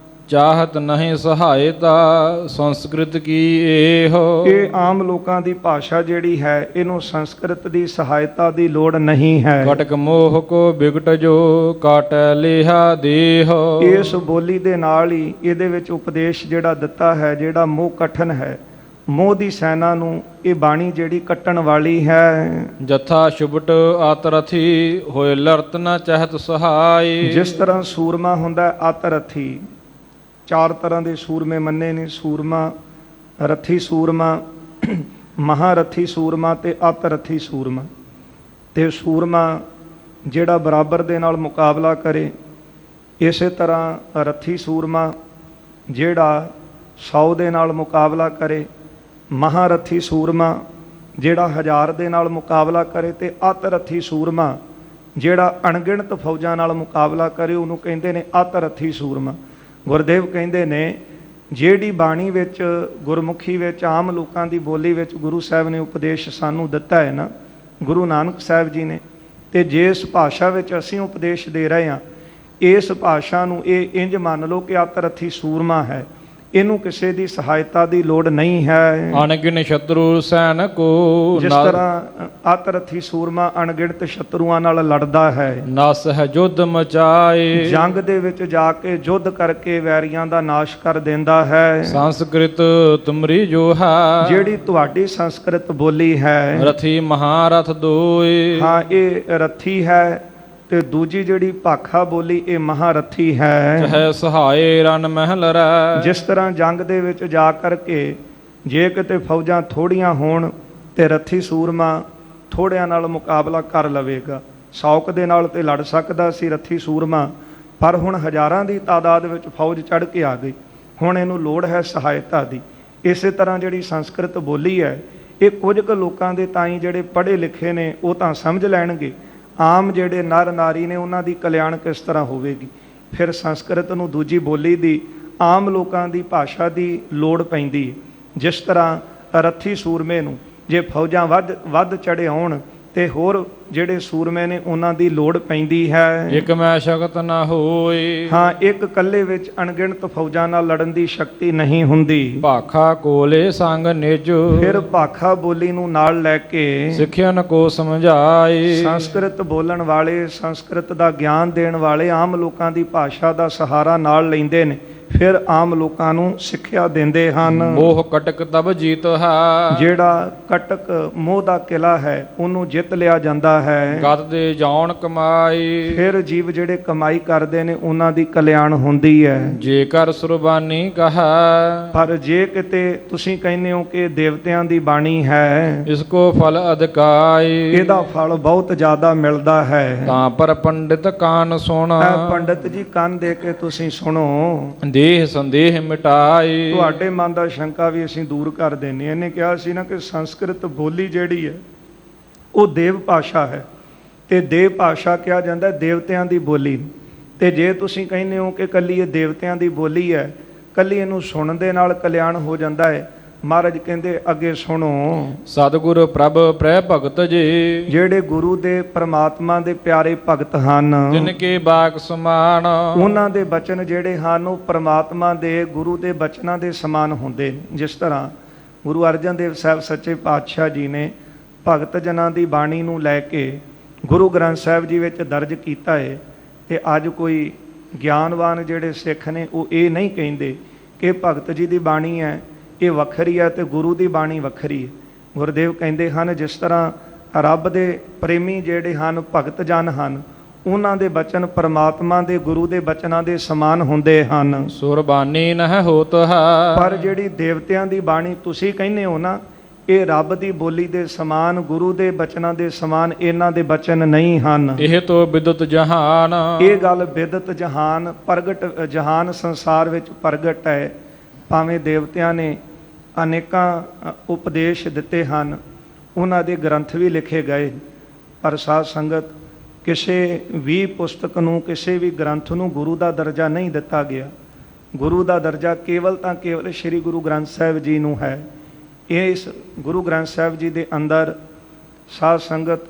ਚਾਹਤ ਨਹੀਂ ਸਹਾਇਤਾ, ਸੰਸਕ੍ਰਿਤ ਕੀ ਇਹੋ। ਇਹ ਆਮ ਲੋਕਾਂ ਦੀ ਭਾਸ਼ਾ ਜਿਹੜੀ ਹੈ, ਇਹਨੂੰ ਸੰਸਕ੍ਰਿਤ ਦੀ ਸਹਾਇਤਾ ਦੀ ਲੋੜ ਨਹੀਂ ਹੈ। ਕਟਕ ਮੋਹ ਕੋ ਬਿਗਟ ਜੋ ਕਾਟ ਲਿਹਾ ਦੇਹੋ। ਇਸ ਬੋਲੀ ਦੇ ਨਾਲ ਹੀ ਇਹਦੇ ਵਿੱਚ ਉਪਦੇਸ਼ ਜਿਹੜਾ ਦਿੱਤਾ ਹੈ, ਜਿਹੜਾ ਮੋਹ ਕਠਨ ਹੈ, ਮੋਹ ਦੀ ਸੈਨਾ ਨੂੰ ਇਹ ਬਾਣੀ ਜਿਹੜੀ ਕੱਟਣ ਵਾਲੀ ਹੈ। ਜਥਾ ਸ਼ੁਭਟ ਆਤਰਥੀ ਹੋਏ ਲਰਤ ਨ ਚਾਹਤ ਸਹਾਈ। ਜਿਸ ਤਰ੍ਹਾਂ ਸੂਰਮਾ ਹੁੰਦਾ ਆਤਰਥੀ, ਚਾਰ ਤਰ੍ਹਾਂ ਦੇ ਸੂਰਮੇ ਮੰਨੇ ਨੇ, ਸੂਰਮਾ, ਰੱਥੀ ਸੂਰਮਾ, ਮਹਾਰਥੀ ਸੂਰਮਾ ਤੇ ਆਤਰਥੀ ਸੂਰਮਾ। ਤੇ ਸੂਰਮਾ ਜਿਹੜਾ ਬਰਾਬਰ ਦੇ ਨਾਲ ਮੁਕਾਬਲਾ ਕਰੇ, ਇਸੇ ਤਰ੍ਹਾਂ ਰੱਥੀ ਸੂਰਮਾ ਜਿਹੜਾ 100 ਦੇ ਨਾਲ ਮੁਕਾਬਲਾ ਕਰੇ, ਮਹਾਰਥੀ ਸੂਰਮਾ ਜਿਹੜਾ 1000 ਦੇ ਨਾਲ ਮੁਕਾਬਲਾ ਕਰੇ, ਤੇ ਆਤਰਥੀ ਸੂਰਮਾ ਜਿਹੜਾ ਅਣਗਿਣਤ ਫੌਜਾਂ ਨਾਲ ਮੁਕਾਬਲਾ ਕਰੇ, ਉਹਨੂੰ ਕਹਿੰਦੇ ਨੇ ਆਤਰਥੀ ਸੂਰਮਾ। ਗੁਰਦੇਵ ਕਹਿੰਦੇ ਨੇ ਜਿਹੜੀ ਬਾਣੀ ਵਿੱਚ, ਗੁਰਮੁਖੀ ਵਿੱਚ, ਆਮ ਲੋਕਾਂ ਦੀ ਬੋਲੀ ਵਿੱਚ ਗੁਰੂ ਸਾਹਿਬ ਨੇ ਉਪਦੇਸ਼ ਸਾਨੂੰ ਦਿੱਤਾ ਹੈ ਨਾ, ਗੁਰੂ ਨਾਨਕ ਸਾਹਿਬ ਜੀ ਨੇ, ਤੇ ਜਿਸ ਭਾਸ਼ਾ ਵਿੱਚ ਅਸੀਂ ਉਪਦੇਸ਼ ਦੇ ਰਹੇ ਹਾਂ, ਇਸ ਭਾਸ਼ਾ ਨੂੰ ਇਹ ਇੰਜ ਮੰਨ ਲਓ ਕਿ ਆਤਰਥੀ ਸੂਰਮਾ ਹੈ, ਇਹਨੂੰ ਕਿਸੇ ਦੀ ਸਹਾਇਤਾ ਦੀ ਲੋੜ ਨਹੀਂ ਹੈ। ਅਣਗਿਣ ਸ਼ਤਰੂ ਸੈਨ ਕੋ, ਜਿਸ ਤਰ੍ਹਾਂ ਆਤਰਥੀ ਸੂਰਮਾ ਅਣਗਿਣਤ ਸ਼ਤਰੂਆਂ ਨਾਲ ਲੜਦਾ ਹੈ, ਨਸ ਹੈ ਜੁੱਧ ਮਚਾਏ। ਜੰਗ ਦੇ ਵਿੱਚ ਜਾ ਕੇ ਯੁੱਧ ਕਰਕੇ ਵੈਰੀਆਂ ਦਾ ਨਾਸ਼ ਕਰ ਦਿੰਦਾ ਹੈ। ਸੰਸਕ੍ਰਿਤ ਤੁਮਰੀ ਜੋ ਹੈ, ਜਿਹੜੀ ਤੁਹਾਡੀ ਸੰਸਕ੍ਰਿਤ ਬੋਲੀ ਹੈ, ਰਥੀ ਮਹਾਰਥ ਦੋਏ। ਹਾਂ, ਇਹ ਰੱਥੀ ਹੈ, ਤੇ ਦੂਜੀ ਜਿਹੜੀ ਭਾਖਾ ਬੋਲੀ ਇਹ ਮਹਾਰਥੀ ਹੈ। ਚਾਹੇ ਸਹਾਏ ਰਨ ਮਹਿਲ ਰਹਿ। ਜਿਸ ਤਰ੍ਹਾਂ ਜੰਗ ਦੇ ਵਿੱਚ ਜਾ ਕਰਕੇ ਜੇ ਕਿਤੇ ਫੌਜਾਂ ਥੋੜੀਆਂ ਹੋਣ ਤੇ ਰੱਥੀ ਸੂਰਮਾ ਥੋੜਿਆਂ ਨਾਲ ਮੁਕਾਬਲਾ ਕਰ ਲਵੇਗਾ। 100 ਦੇ ਨਾਲ ਤੇ ਲੜ ਸਕਦਾ ਸੀ ਰੱਥੀ ਸੂਰਮਾ, ਪਰ ਹੁਣ ਹਜ਼ਾਰਾਂ ਦੀ ਤਾਦਾਦ ਵਿੱਚ ਫੌਜ ਚੜ੍ਹ ਕੇ ਆ ਗਈ, ਹੁਣ ਇਹਨੂੰ ਲੋੜ ਹੈ ਸਹਾਇਤਾ ਦੀ। ਇਸੇ ਤਰ੍ਹਾਂ ਜਿਹੜੀ ਸੰਸਕ੍ਰਿਤ ਬੋਲੀ ਹੈ, ਇਹ ਕੁਝ ਕੁ ਲੋਕਾਂ ਦੇ ਤਾਈਂ ਜਿਹੜੇ ਪੜ੍ਹੇ ਲਿਖੇ ਨੇ ਉਹ ਤਾਂ ਸਮਝ ਲੈਣਗੇ, ਆਮ ਜਿਹੜੇ ਨਰ ਨਾਰੀ ਨੇ ਉਹਨਾਂ ਦੀ ਕਲਿਆਣ ਕਿਸ ਤਰ੍ਹਾਂ ਹੋਵੇਗੀ। ਫਿਰ ਸੰਸਕ੍ਰਿਤ ਨੂੰ, ਦੂਜੀ ਬੋਲੀ ਦੀ, ਆਮ ਲੋਕਾਂ ਦੀ ਭਾਸ਼ਾ ਦੀ ਲੋੜ ਪੈਂਦੀ ਹੈ। ਜਿਸ ਤਰ੍ਹਾਂ ਰੱਥੀ ਸੂਰਮੇ ਨੂੰ ਜੇ ਫੌਜਾਂ ਵੱਧ ਚੜ੍ਹੇ ਆਉਣ ਤੇ ਹੋਰ ਜਿਹੜੇ ਸੂਰਮੇ ਨੇ ਉਹਨਾਂ ਦੀ ਲੋੜ ਪੈਂਦੀ ਹੈ। ਇਕ ਮੈਂ ਸ਼ਕਤ ਨਾ ਹੋਏ। ਹਾਂ, ਇੱਕ ਇਕੱਲੇ ਵਿੱਚ ਅਣਗਿਣਤ ਫੌਜਾਂ ਨਾਲ ਲੜਨ ਦੀ ਸ਼ਕਤੀ ਨਹੀਂ ਹੁੰਦੀ। ਭਾਖਾ ਕੋਲੇ ਸੰਗ ਨਿਜ, ਫਿਰ ਭਾਖਾ ਬੋਲੀ ਨੂੰ ਨਾਲ ਲੈ ਕੇ ਸਿੱਖਿਆਨ ਕੋ ਸਮਝਾਏ। ਸੰਸਕ੍ਰਿਤ ਬੋਲਣ ਵਾਲੇ, ਸੰਸਕ੍ਰਿਤ ਦਾ ਗਿਆਨ ਦੇਣ ਵਾਲੇ ਆਮ ਲੋਕਾਂ ਦੀ ਭਾਸ਼ਾ ਦਾ ਸਹਾਰਾ ਨਾਲ ਲੈਂਦੇ ਨੇ, ਫਿਰ ਆਮ ਲੋਕਾਂ ਨੂੰ ਸਿੱਖਿਆ ਦਿੰਦੇ ਹਨ। ਮੋਹ ਕਟਕ ਤਬ ਜੀਤ ਹੈ, ਜਿਹੜਾ ਕਟਕ ਮੋਹ ਦਾ ਕਿਲਾ ਹੈ ਉਹਨੂੰ ਜਿੱਤ ਲਿਆ ਜਾਂਦਾ ਹੈ। ਗਤ ਦੇ ਜਾਉਣ ਕਮਾਈ, ਫਿਰ ਜੀਵ ਜਿਹੜੇ ਕਮਾਈ ਕਰਦੇ ਨੇ ਉਹਨਾਂ ਦੀ ਕਲਿਆਣ ਹੁੰਦੀ ਹੈ। ਜੇਕਰ ਸੁਰਬਾਨੀ ਕਹੈ, ਪਰ ਜੇ ਕਿਤੇ ਤੁਸੀਂ ਕਹਿੰਦੇ ਹੋ ਕਿ ਦੇਵਤਿਆਂ ਦੀ ਬਾਣੀ ਹੈ, ਇਸ ਕੋ ਫਲ ਅਧਿਕਾਈ। ਇਹਦਾ ਫਲ ਬਹੁਤ ਜ਼ਿਆਦਾ ਮਿਲਦਾ ਹੈ। ਤਾਂ ਪਰ ਪੰਡਿਤ ਕਾਨ ਸੁਣ, ਪੰਡਿਤ ਜੀ ਕੰਨ ਦੇ ਕੇ ਤੁਸੀਂ ਸੁਣੋ। ਦੇਹ ਸੰਦੇਹ ਮਿਟਾਏ। ਤੁਹਾਡੇ ਮਨ ਦਾ ਸ਼ੰਕਾ ਵੀ ਅਸੀਂ ਦੂਰ ਕਰ ਦਿੰਦੇ ਹਾਂ। ਇਹਨੇ ਕਿਹਾ ਸੀ ਨਾ ਕਿ ਸੰਸਕ੍ਰਿਤ ਬੋਲੀ ਜਿਹੜੀ ਹੈ ਉਹ ਦੇਵ ਭਾਸ਼ਾ ਹੈ, ਤੇ ਦੇਵ ਭਾਸ਼ਾ ਕਿਹਾ ਜਾਂਦਾ ਦੇਵਤਿਆਂ ਦੀ ਬੋਲੀ। ਤੇ ਜੇ ਤੁਸੀਂ ਕਹਿੰਦੇ ਹੋ ਕਿ ਕੱਲੀ ਇਹ ਦੇਵਤਿਆਂ ਦੀ ਬੋਲੀ ਹੈ, ਕੱਲੀ ਇਹਨੂੰ ਸੁਣਨ ਦੇ ਨਾਲ ਕਲਿਆਣ ਹੋ ਜਾਂਦਾ ਹੈ, ਮਹਾਰਾਜ ਕਹਿੰਦੇ ਅੱਗੇ ਸੁਣੋ। ਸਤਿਗੁਰ ਪ੍ਰਭ ਪ੍ਰੈ ਭਗਤ ਜੀ, ਜਿਹੜੇ ਗੁਰੂ ਦੇ ਪ੍ਰਮਾਤਮਾ ਦੇ ਪਿਆਰੇ ਭਗਤ ਹਨ, ਜਿਨ ਕੇ ਬਾਕ ਸਮਾਨ। ਉਹਨਾਂ ਦੇ ਬਚਨ ਜਿਹੜੇ ਹਨ ਉਹ ਪ੍ਰਮਾਤਮਾ ਦੇ ਗੁਰੂ ਦੇ ਬਚਨਾਂ ਦੇ ਸਮਾਨ ਹੁੰਦੇ ਨੇ। ਜਿਸ ਤਰ੍ਹਾਂ ਗੁਰੂ ਅਰਜਨ ਦੇਵ ਸਾਹਿਬ ਸੱਚੇ ਪਾਤਸ਼ਾਹ ਜੀ ਨੇ ਭਗਤ ਜਨਾਂ ਦੀ ਬਾਣੀ ਨੂੰ ਲੈ ਕੇ ਗੁਰੂ ਗ੍ਰੰਥ ਸਾਹਿਬ ਜੀ ਵਿੱਚ ਦਰਜ ਕੀਤਾ ਹੈ। ਤੇ ਅੱਜ ਕੋਈ ਗਿਆਨਵਾਨ ਜਿਹੜੇ ਸਿੱਖ ਨੇ ਉਹ ਇਹ ਨਹੀਂ ਕਹਿੰਦੇ ਕਿ ਭਗਤ ਜੀ ਦੀ ਬਾਣੀ ਹੈ ਇਹ ਵੱਖਰੀ ਹੈ ਤੇ ਗੁਰੂ ਦੀ ਬਾਣੀ ਵੱਖਰੀ ਹੈ। ਗੁਰਦੇਵ ਕਹਿੰਦੇ ਹਨ ਜਿਸ ਤਰ੍ਹਾਂ ਰੱਬ ਦੇ ਪ੍ਰੇਮੀ ਜਿਹੜੇ ਹਨ ਭਗਤ ਜਨ ਹਨ, ਉਹਨਾਂ ਦੇ ਬਚਨ ਪਰਮਾਤਮਾ ਦੇ ਗੁਰੂ ਦੇ ਬਚਨਾਂ ਦੇ ਸਮਾਨ ਹੁੰਦੇ ਹਨ। ਸੁਰਬਾਨੀ ਨਹਿ ਹੋਤ ਹੈ। ਪਰ ਜਿਹੜੀ ਦੇਵਤਿਆਂ ਦੀ ਬਾਣੀ ਤੁਸੀਂ ਕਹਿੰਦੇ ਹੋ ਨਾ, ਇਹ ਰੱਬ ਦੀ ਬੋਲੀ ਦੇ ਸਮਾਨ, ਗੁਰੂ ਦੇ ਬਚਨਾਂ ਦੇ ਸਮਾਨ ਇਹਨਾਂ ਦੇ ਬਚਨ ਨਹੀਂ ਹਨ। ਇਹ ਤੋ ਬਿਦਤ ਜਹਾਨ। ਇਹ ਗੱਲ ਬਿਦਤ ਜਹਾਨ ਪ੍ਰਗਟ, ਜਹਾਨ ਸੰਸਾਰ ਵਿੱਚ ਪ੍ਰਗਟ ਹੈ। ਭਾਵੇਂ ਦੇਵਤਿਆਂ ਨੇ ਅਨੇਕਾਂ ਉਪਦੇਸ਼ ਦਿੱਤੇ ਹਨ, ਉਹਨਾਂ ਦੇ ਗ੍ਰੰਥ ਵੀ ਲਿਖੇ ਗਏ, ਪਰ ਸਾਧ ਸੰਗਤ ਕਿਸੇ ਵੀ ਪੁਸਤਕ ਨੂੰ, ਕਿਸੇ ਵੀ ਗ੍ਰੰਥ ਨੂੰ ਗੁਰੂ ਦਾ ਦਰਜਾ ਨਹੀਂ ਦਿੱਤਾ ਗਿਆ। ਗੁਰੂ ਦਾ ਦਰਜਾ ਕੇਵਲ ਤਾਂ ਕੇਵਲ ਸ੍ਰੀ ਗੁਰੂ ਗ੍ਰੰਥ ਸਾਹਿਬ ਜੀ ਨੂੰ ਹੈ। ਇਸ ਗੁਰੂ ਗ੍ਰੰਥ ਸਾਹਿਬ ਜੀ ਦੇ ਅੰਦਰ ਸਾਧ ਸੰਗਤ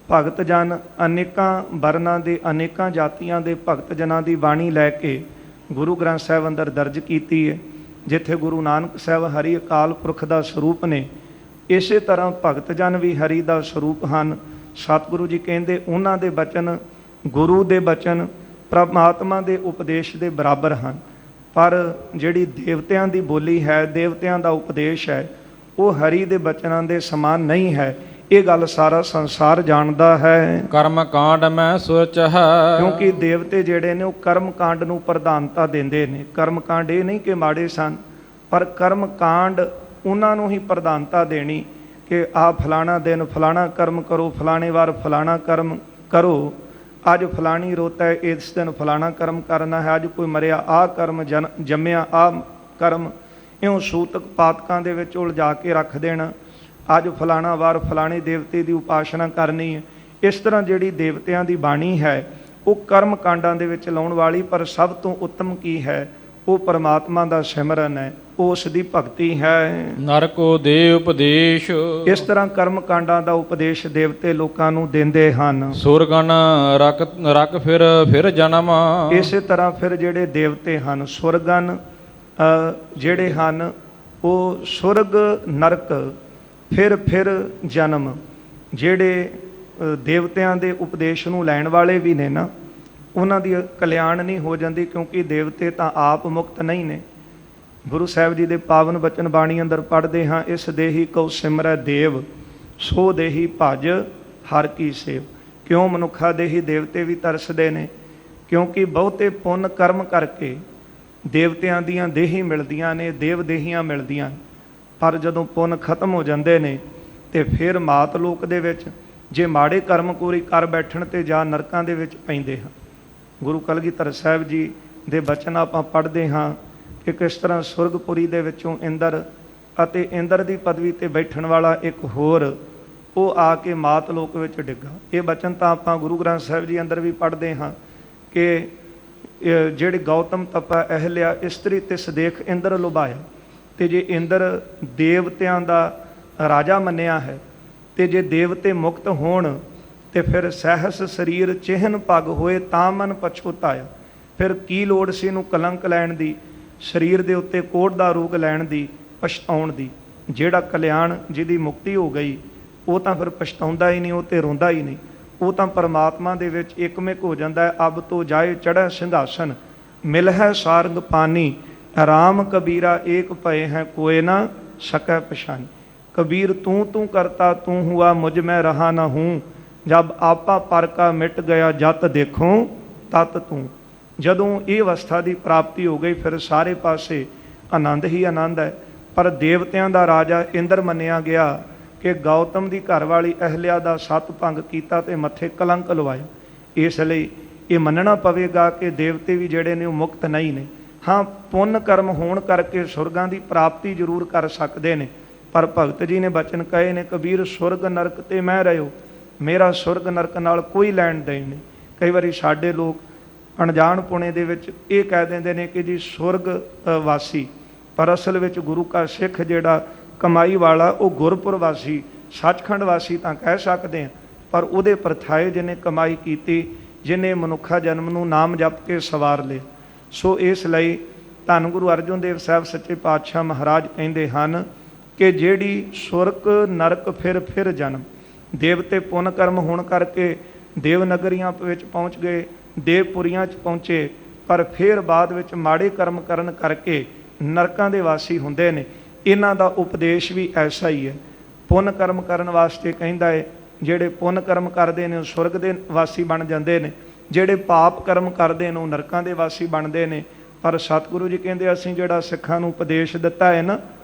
ਭਗਤ ਜਨ ਅਨੇਕਾਂ ਵਰਨਾਂ ਦੇ, ਅਨੇਕਾਂ ਜਾਤੀਆਂ ਦੇ ਭਗਤ ਜਨਾਂ ਦੀ ਬਾਣੀ ਲੈ ਕੇ ਗੁਰੂ ਗ੍ਰੰਥ ਸਾਹਿਬ ਅੰਦਰ ਦਰਜ ਕੀਤੀ ਹੈ। ਜਿੱਥੇ ਗੁਰੂ ਨਾਨਕ ਸਾਹਿਬ ਹਰੀ ਅਕਾਲ ਪੁਰਖ ਦਾ ਸਰੂਪ ਨੇ, ਇਸੇ ਤਰ੍ਹਾਂ ਭਗਤ ਜਨ ਵੀ ਹਰੀ ਦਾ ਸਰੂਪ ਹਨ। ਸਤਿਗੁਰੂ ਜੀ ਕਹਿੰਦੇ ਉਹਨਾਂ ਦੇ ਬਚਨ, ਗੁਰੂ ਦੇ ਬਚਨ ਪਰਮਾਤਮਾ ਦੇ ਉਪਦੇਸ਼ ਦੇ ਬਰਾਬਰ ਹਨ। ਪਰ ਜਿਹੜੀ ਦੇਵਤਿਆਂ ਦੀ ਬੋਲੀ ਹੈ, ਦੇਵਤਿਆਂ ਦਾ ਉਪਦੇਸ਼ ਹੈ, ਉਹ ਹਰੀ ਦੇ ਬਚਨਾਂ ਦੇ ਸਮਾਨ ਨਹੀਂ ਹੈ। ਇਹ ਗੱਲ ਸਾਰਾ ਸੰਸਾਰ ਜਾਣਦਾ ਹੈ। ਕਰਮ ਕਾਂਡ ਮੈਂ ਸੋਚ ਹੈ। ਕਿਉਂਕਿ ਦੇਵਤੇ ਜਿਹੜੇ ਨੇ ਉਹ ਕਰਮ ਕਾਂਡ ਨੂੰ ਪ੍ਰਧਾਨਤਾ ਦਿੰਦੇ ਨੇ। ਕਰਮ ਕਾਂਡ ਇਹ ਨਹੀਂ ਕਿ ਮਾੜੇ ਸਨ, ਪਰ ਕਰਮ ਕਾਂਡ ਉਹਨਾਂ ਨੂੰ ਹੀ ਪ੍ਰਧਾਨਤਾ ਦੇਣੀ ਕਿ ਆਹ ਫਲਾਣਾ ਦਿਨ ਫਲਾਣਾ ਕਰਮ ਕਰੋ, ਫਲਾਣੇ ਵਾਰ ਫਲਾਣਾ ਕਰਮ ਕਰੋ, ਅੱਜ ਫਲਾਣੀ ਰੁੱਤ ਹੈ ਇਸ ਦਿਨ ਫਲਾਣਾ ਕਰਮ ਕਰਨਾ ਹੈ, ਅੱਜ ਕੋਈ ਮਰਿਆ ਆਹ ਕਰਮ ਜੰਮਿਆ ਆਹ ਕਰਮ, ਇਉਂ ਸੂਤਕ ਪਾਤਕਾਂ ਦੇ ਵਿੱਚ ਉਲਝਾ ਕੇ ਰੱਖ ਦੇਣਾ। ਅੱਜ ਫਲਾਣਾ ਵਾਰ ਫਲਾਣੇ ਦੇਵਤੇ ਦੀ ਉਪਾਸਨਾ ਕਰਨੀ ਹੈ। ਇਸ ਤਰ੍ਹਾਂ ਜਿਹੜੀ ਦੇਵਤਿਆਂ ਦੀ ਬਾਣੀ ਹੈ ਉਹ ਕਰਮ ਕਾਂਡਾਂ ਦੇ ਵਿੱਚ ਲਾਉਣ ਵਾਲੀ, ਪਰ ਸਭ ਤੋਂ ਉੱਤਮ ਕੀ ਹੈ? ਉਹ ਪਰਮਾਤਮਾ ਦਾ ਸਿਮਰਨ ਹੈ, ਉਸ ਦੀ ਭਗਤੀ ਹੈ। ਨਰਕੋ ਦੇ ਉਪਦੇਸ਼। ਇਸ ਤਰ੍ਹਾਂ ਕਰਮ ਕਾਂਡਾਂ ਦਾ ਉਪਦੇਸ਼ ਦੇਵਤੇ ਲੋਕਾਂ ਨੂੰ ਦਿੰਦੇ ਹਨ। ਸੁਰਗਨ ਰਕ ਫਿਰ ਜਨਮ। ਇਸੇ ਤਰ੍ਹਾਂ ਫਿਰ ਜਿਹੜੇ ਦੇਵਤੇ ਹਨ, ਸੁਰਗਨ ਜਿਹੜੇ ਹਨ, ਉਹ ਸੁਰਗ ਨਰਕ ਫਿਰ ਜਨਮ, ਜਿਹੜੇ ਦੇਵਤਿਆਂ ਦੇ ਉਪਦੇਸ਼ ਨੂੰ ਲੈਣ ਵਾਲੇ ਵੀ ਨੇ ਨਾ, ਉਹਨਾਂ ਦੀ ਕਲਿਆਣ ਨਹੀਂ ਹੋ ਜਾਂਦੀ, ਕਿਉਂਕਿ ਦੇਵਤੇ ਤਾਂ ਆਪ ਮੁਕਤ ਨਹੀਂ ਨੇ। ਗੁਰੂ ਸਾਹਿਬ ਜੀ ਦੇ ਪਾਵਨ ਬਚਨ ਬਾਣੀ ਅੰਦਰ ਪੜ੍ਹਦੇ ਹਾਂ, ਇਸ ਦੇਹੀ ਕਉ ਸਿਮਰੈ ਦੇਵ, ਸੋ ਦੇਹੀ ਭਜ ਹਰ ਕੀ ਸੇਵ। ਕਿਉਂ ਮਨੁੱਖਾ ਦੇਹੀ ਦੇਵਤੇ ਵੀ ਤਰਸਦੇ ਨੇ? ਕਿਉਂਕਿ ਬਹੁਤੇ ਪੁੰਨ ਕਰਮ ਕਰਕੇ ਦੇਵਤਿਆਂ ਦੀਆਂ ਦੇਹੀ ਮਿਲਦੀਆਂ ਨੇ, ਦੇਵ ਦੇਹੀਆਂ ਮਿਲਦੀਆਂ। ਪਰ ਜਦੋਂ ਪੁੰਨ ਖਤਮ ਹੋ ਜਾਂਦੇ ਨੇ ਤੇ ਫਿਰ ਮਾਤ ਲੋਕ ਦੇ ਵਿੱਚ ਜੇ ਮਾੜੇ ਕਰਮ ਕੋਰੀ ਕਰ ਬੈਠਣ ਤੇ ਜਾਂ ਨਰਕਾਂ ਦੇ ਵਿੱਚ ਪੈਂਦੇ ਹਨ। ਗੁਰੂ ਕਲਗੀਧਰ ਸਾਹਿਬ ਜੀ ਦੇ ਬਚਨ ਆਪਾਂ ਪੜ੍ਹਦੇ ਹਾਂ ਕਿ ਕਿਸ ਤਰ੍ਹਾਂ ਸੁਰਗਪੁਰੀ ਦੇ ਵਿੱਚੋਂ ਇੰਦਰ ਅਤੇ ਇੰਦਰ ਦੀ ਪਦਵੀ ਤੇ ਬੈਠਣ ਵਾਲਾ ਇੱਕ ਹੋਰ ਉਹ ਆ ਕੇ ਮਾਤ ਲੋਕ ਵਿੱਚ ਡਿੱਗਾ। ਇਹ ਬਚਨ ਤਾਂ ਆਪਾਂ ਗੁਰੂ ਗ੍ਰੰਥ ਸਾਹਿਬ ਜੀ ਅੰਦਰ ਵੀ ਪੜ੍ਹਦੇ ਹਾਂ ਕਿ ਜਿਹੜੇ ਗੌਤਮ ਤਪਾ ਅਹਿਲਿਆ ਇਸਤਰੀ ਤਿਸ ਦੇਖ ਇੰਦਰ ਲੁਭਾਇਆ। ਤੇ ਜੇ ਇੰਦਰ ਦੇਵਤਿਆਂ ਦਾ ਰਾਜਾ ਮੰਨਿਆ ਹੈ ਤੇ ਜੇ ਦੇਵਤੇ ਮੁਕਤ ਹੋਣ ਤੇ ਫਿਰ ਸਹਿਸ ਸਰੀਰ ਚਿਹਨ ਪੱਗ ਹੋਏ ਤਾਂ ਮਨ ਪਛੋਤਾਇਆ। ਫਿਰ ਕੀ ਲੋੜ ਸੀ ਇਹਨੂੰ ਕਲੰਕ ਲੈਣ ਦੀ, ਸਰੀਰ ਦੇ ਉੱਤੇ ਕੋਟ ਦਾ ਰੋਗ ਲੈਣ ਦੀ, ਪਛਤਾਉਣ ਦੀ? ਜਿਹੜਾ ਕਲਿਆਣ ਜਿਹਦੀ ਮੁਕਤੀ ਹੋ ਗਈ ਉਹ ਤਾਂ ਫਿਰ ਪਛਤਾਉਂਦਾ ਹੀ ਨਹੀਂ, ਉਹ ਤੇ ਰੋਂਦਾ ਹੀ ਨਹੀਂ, ਉਹ ਤਾਂ ਪਰਮਾਤਮਾ ਦੇ ਵਿੱਚ ਇੱਕਮਿਕ ਹੋ ਜਾਂਦਾ ਹੈ। ਅਬ ਤੋਂ ਜਾਏ ਚੜ੍ਹੈ ਸਿੰਘਾਸਨ, ਮਿਲ ਹੈ ਸਾਰੰਗ ਪਾਨੀ, ਰਾਮ ਕਬੀਰਾ ਏਕ ਭਏ ਹੈ ਕੋਏ ਨਾ ਸਕੈ ਪਛਾਨੀ। कबीर तू तू करता तू हुआ मुझ में रहा न हूँ, जब आपा पर का मिट गया जत देखो तत तू। जदों ये अवस्था की प्राप्ति हो गई फिर सारे पासे आनंद ही आनंद है। पर देवतियां दा राजा इंद्र मन्निया गया कि गौतम की घरवाली अहल्या का सत भंग किया ते मथे कलंक लवाया। इसलिए ये मनना पवेगा कि देवते भी जिहड़े ने मुक्त नहीं ने, ਹਾਂ ਪੁੰਨ ਕਰਮ ਹੋਣ ਕਰਕੇ ਸੁਰਗਾਂ ਦੀ ਪ੍ਰਾਪਤੀ ਜ਼ਰੂਰ ਕਰ ਸਕਦੇ ਨੇ, ਪਰ ਭਗਤ ਜੀ ਨੇ ਬਚਨ ਕਹੇ ਨੇ, ਕਬੀਰ ਸੁਰਗ ਨਰਕ ਤੇ ਮੈਂ ਰਹਿਓ, ਮੇਰਾ ਸੁਰਗ ਨਰਕ ਨਾਲ ਕੋਈ ਲੈਣ ਦੇਣ ਨਹੀਂ। ਕਈ ਵਾਰੀ ਸਾਡੇ ਲੋਕ ਅਣਜਾਣ ਪੁਣੇ ਦੇ ਵਿੱਚ ਇਹ ਕਹਿ ਦਿੰਦੇ ਨੇ ਕਿ ਜੀ ਸੁਰਗ ਵਾਸੀ, ਪਰ ਅਸਲ ਵਿੱਚ ਗੁਰੂ ਕਾ ਸਿੱਖ ਜਿਹੜਾ ਕਮਾਈ ਵਾਲਾ ਉਹ ਗੁਰਪੁਰ ਵਾਸੀ, ਸੱਚਖੰਡ ਵਾਸੀ ਤਾਂ ਕਹਿ ਸਕਦੇ ਹਾਂ, ਪਰ ਉਹਦੇ ਪਰਥਾਏ ਜਿਹਨੇ ਕਮਾਈ ਕੀਤੀ, ਜਿਹਨੇ ਮਨੁੱਖਾ ਜਨਮ ਨੂੰ ਨਾਮ ਜਪ ਕੇ ਸਵਾਰ ਲਿਆ। ਸੋ ਇਸ ਲਈ ਧੰਨ ਗੁਰੂ ਅਰਜਨ ਦੇਵ ਸਾਹਿਬ ਸੱਚੇ ਪਾਤਸ਼ਾਹ ਮਹਾਰਾਜ ਕਹਿੰਦੇ ਹਨ ਕਿ ਜਿਹੜੀ ਸੁਰਗ ਨਰਕ ਫਿਰ ਜਨਮ, ਦੇਵਤੇ ਪੁੰਨ ਕਰਮ ਹੋਣ ਕਰਕੇ ਦੇਵ ਨਗਰੀਆਂ ਵਿੱਚ ਪਹੁੰਚ ਗਏ, ਦੇਵਪੁਰੀਆਂ 'ਚ ਪਹੁੰਚੇ, ਪਰ ਫਿਰ ਬਾਅਦ ਵਿੱਚ ਮਾੜੇ ਕਰਮ ਕਰਨ ਕਰਕੇ ਨਰਕਾਂ ਦੇ ਵਾਸੀ ਹੁੰਦੇ ਨੇ। ਇਹਨਾਂ ਦਾ ਉਪਦੇਸ਼ ਵੀ ਐਸਾ ਹੀ ਹੈ। ਪੁੰਨ ਕਰਮ ਕਰਨ ਵਾਸਤੇ ਕਹਿੰਦਾ ਹੈ, ਜਿਹੜੇ ਪੁੰਨ ਕਰਮ ਕਰਦੇ ਨੇ ਉਹ ਸੁਰਗ ਦੇ ਵਾਸੀ ਬਣ ਜਾਂਦੇ ਨੇ, ਜਿਹੜੇ ਪਾਪ ਕਰਮ ਕਰਦੇ ਨੇ ਉਹ ਨਰਕਾਂ ਦੇ ਵਾਸੀ ਬਣਦੇ ਨੇ। ਪਰ ਸਤਿਗੁਰੂ ਜੀ ਕਹਿੰਦੇ ਅਸੀਂ ਜਿਹੜਾ ਸਿੱਖਾਂ ਨੂੰ ਉਪਦੇਸ਼ ਦਿੱਤਾ ਹੈ ਨਾ,